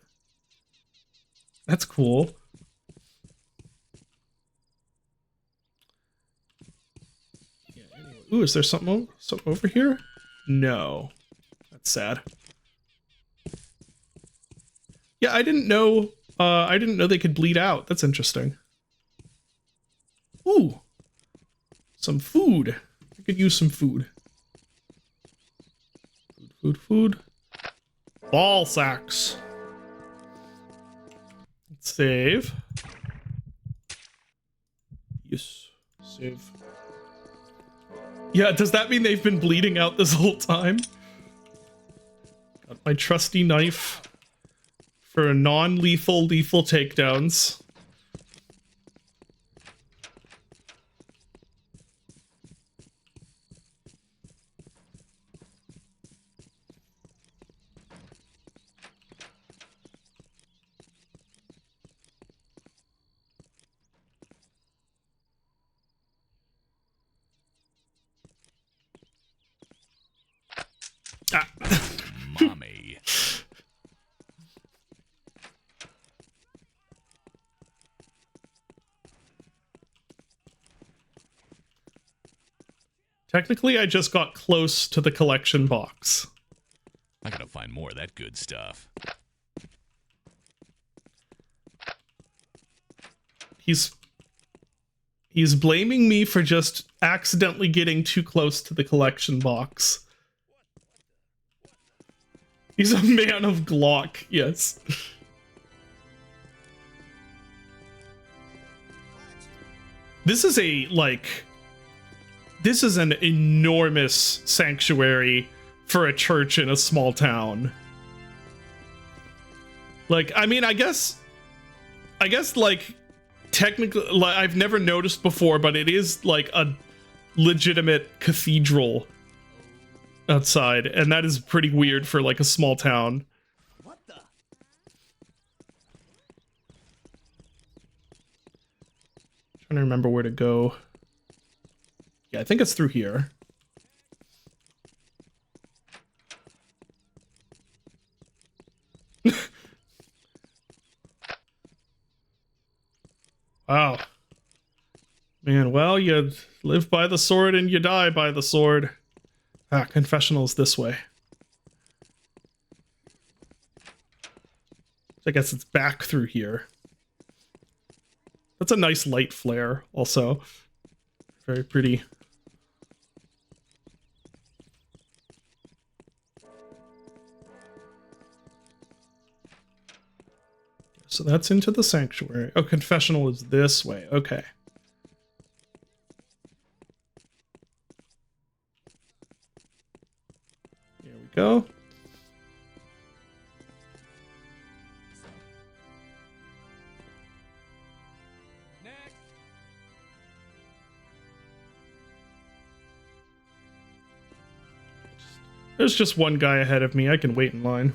That's cool. Yeah, anyway. Ooh, is there something over here? No. That's sad. Yeah, I didn't know they could bleed out. That's interesting. Ooh. Some food. I could use some food. Food. Ball sacks. Let's save. Yes. Save. Yeah, does that mean they've been bleeding out this whole time? Got my trusty knife for non-lethal, lethal takedowns. Mommy. Technically, I just got close to the collection box. I gotta find more of that good stuff. He's blaming me for just accidentally getting too close to the collection box. He's a man of Glock, yes. This is an enormous sanctuary for a church in a small town. Like, I mean, I guess like technically, like, I've never noticed before, but it is like a legitimate cathedral outside, and that is pretty weird for like a small town. What the? Trying to remember where to go. Yeah, I think it's through here. Wow. Man, well, you live by the sword and you die by the sword. Ah, confessional's this way. I guess it's back through here. That's a nice light flare, also. Very pretty. So that's into the sanctuary. Oh, confessional is this way. Okay. Here we go. Next. There's just one guy ahead of me. I can wait in line.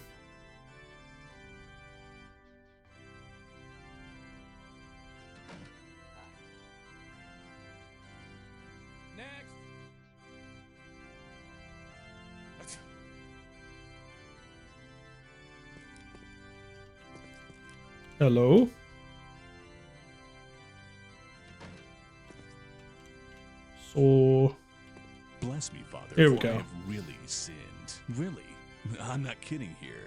Hello? So... Bless me, Father. Here we for go. I have really sinned. Really? I'm not kidding here.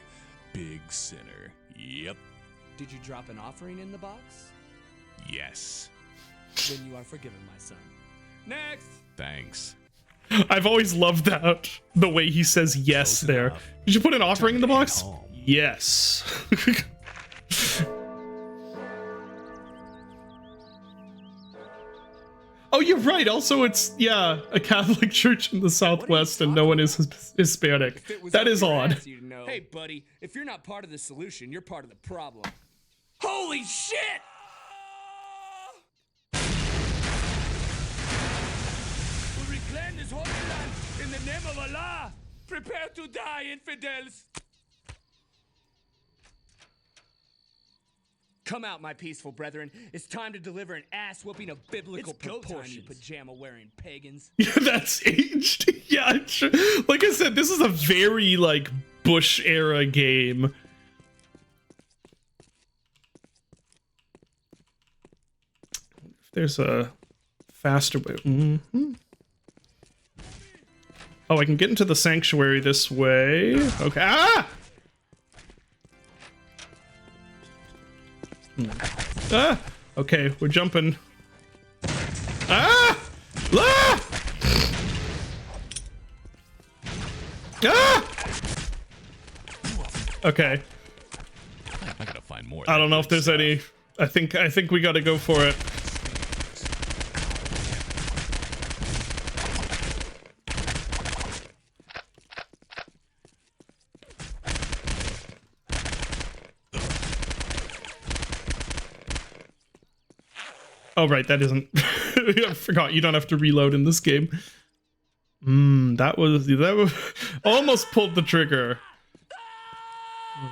Big sinner. Yep. Did you drop an offering in the box? Yes. Then you are forgiven, my son. Next. Thanks. I've always loved that. The way he says yes Close there. enough. Did you put an offering in the Time to box? head home. Yes. Oh, you're right. Also, it's, yeah, a Catholic church in the Southwest and no one is Hispanic. That is odd. Hey, buddy, if you're not part of the solution, you're part of the problem. Holy shit! We reclaim this holy land in the name of Allah. Prepare to die, infidels. Come out, my peaceful brethren. It's time to deliver an ass-whooping of biblical proportions, you pajama-wearing pagans. Yeah, that's aged. Yeah, sure. Like I said, this is a very, like, Bush-era game. There's a faster way. Oh, I can get into the sanctuary this way. Okay. Ah! Ah! Okay, we're jumping. Ah! Ah! Ah! Okay. I gotta find more. I don't know if there's any. I think we gotta go for it. Oh, right, that isn't... I forgot, you don't have to reload in this game. That was almost pulled the trigger.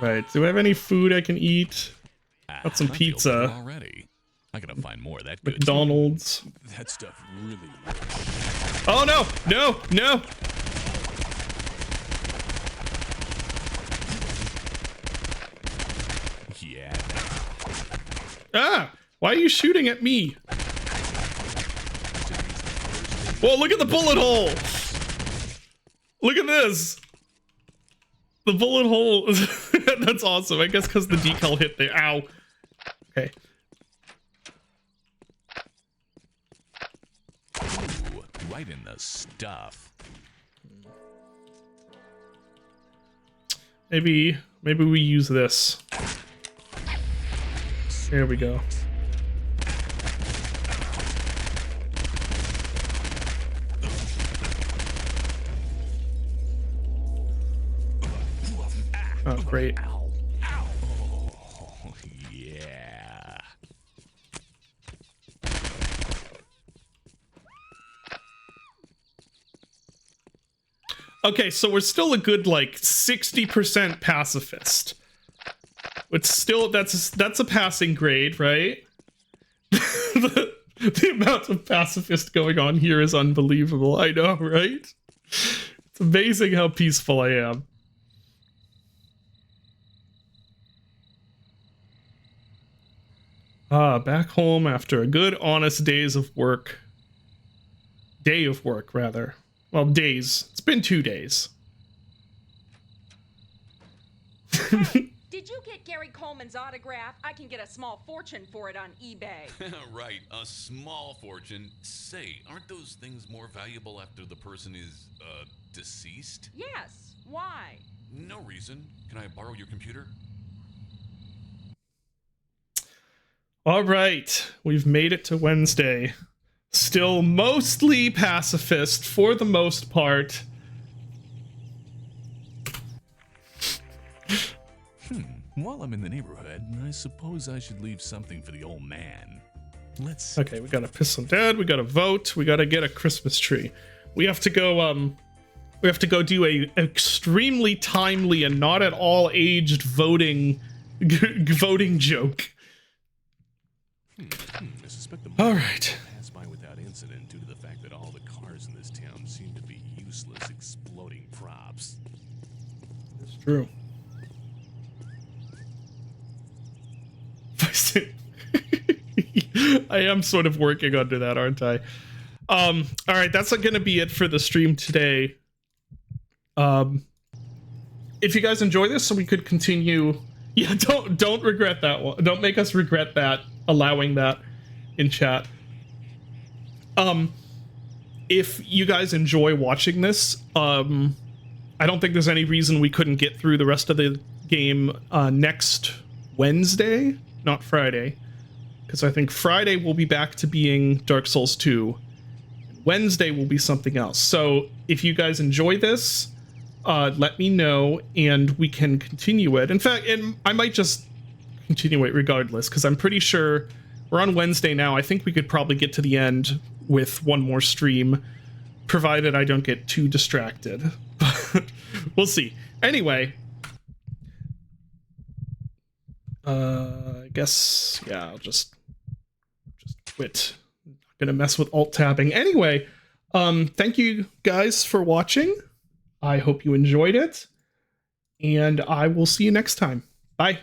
Right, do I have any food I can eat? Got some pizza. Already. I gotta find more of that good McDonald's. That stuff really... Oh, no! No! No! Yeah. Ah! Why are you shooting at me? Whoa, look at the bullet hole! Look at this! The bullet hole... That's awesome. I guess because the decal hit there. Ow. Okay. Ooh, right in the stuff. Maybe we use this. There we go. Oh, great. Oh, yeah. Okay, so we're still a good, like, 60% pacifist. But still, that's a passing grade, right? the amount of pacifist going on here is unbelievable. I know, right? It's amazing how peaceful I am. Back home after a good, honest day of work, rather. Well, days. It's been 2 days. Did you get Gary Coleman's autograph? I can get a small fortune for it on eBay. Right, a small fortune. Say, aren't those things more valuable after the person is, deceased? Yes. Why? No reason. Can I borrow your computer? All right, we've made it to Wednesday. Still mostly pacifist for the most part. While I'm in the neighborhood, I suppose I should leave something for the old man. Let's... Okay, we gotta piss some dead, we gotta vote, we gotta get a Christmas tree. We have to go, do a extremely timely and not at all aged voting joke. I suspect the all right. passed by without incident due to the fact that all the cars in this town seem to be useless exploding props. It's true. I am sort of working under that, aren't I? All right, that's going to be it for the stream today. If you guys enjoy this, so we could continue. Yeah, don't regret that one. Don't make us regret that, allowing that in chat. If you guys enjoy watching this, I don't think there's any reason we couldn't get through the rest of the game next Wednesday, not Friday, because I think Friday we'll be back to being Dark Souls 2, Wednesday will be something else. So if you guys enjoy this, let me know and we can continue it. In fact, I might just continue it regardless, because I'm pretty sure we're on Wednesday now. I think we could probably get to the end with one more stream, provided I don't get too distracted. We'll see. Anyway, I guess, yeah, I'll just quit. I'm not gonna mess with alt tabbing. Anyway, thank you guys for watching. I hope you enjoyed it, and I will see you next time. Bye.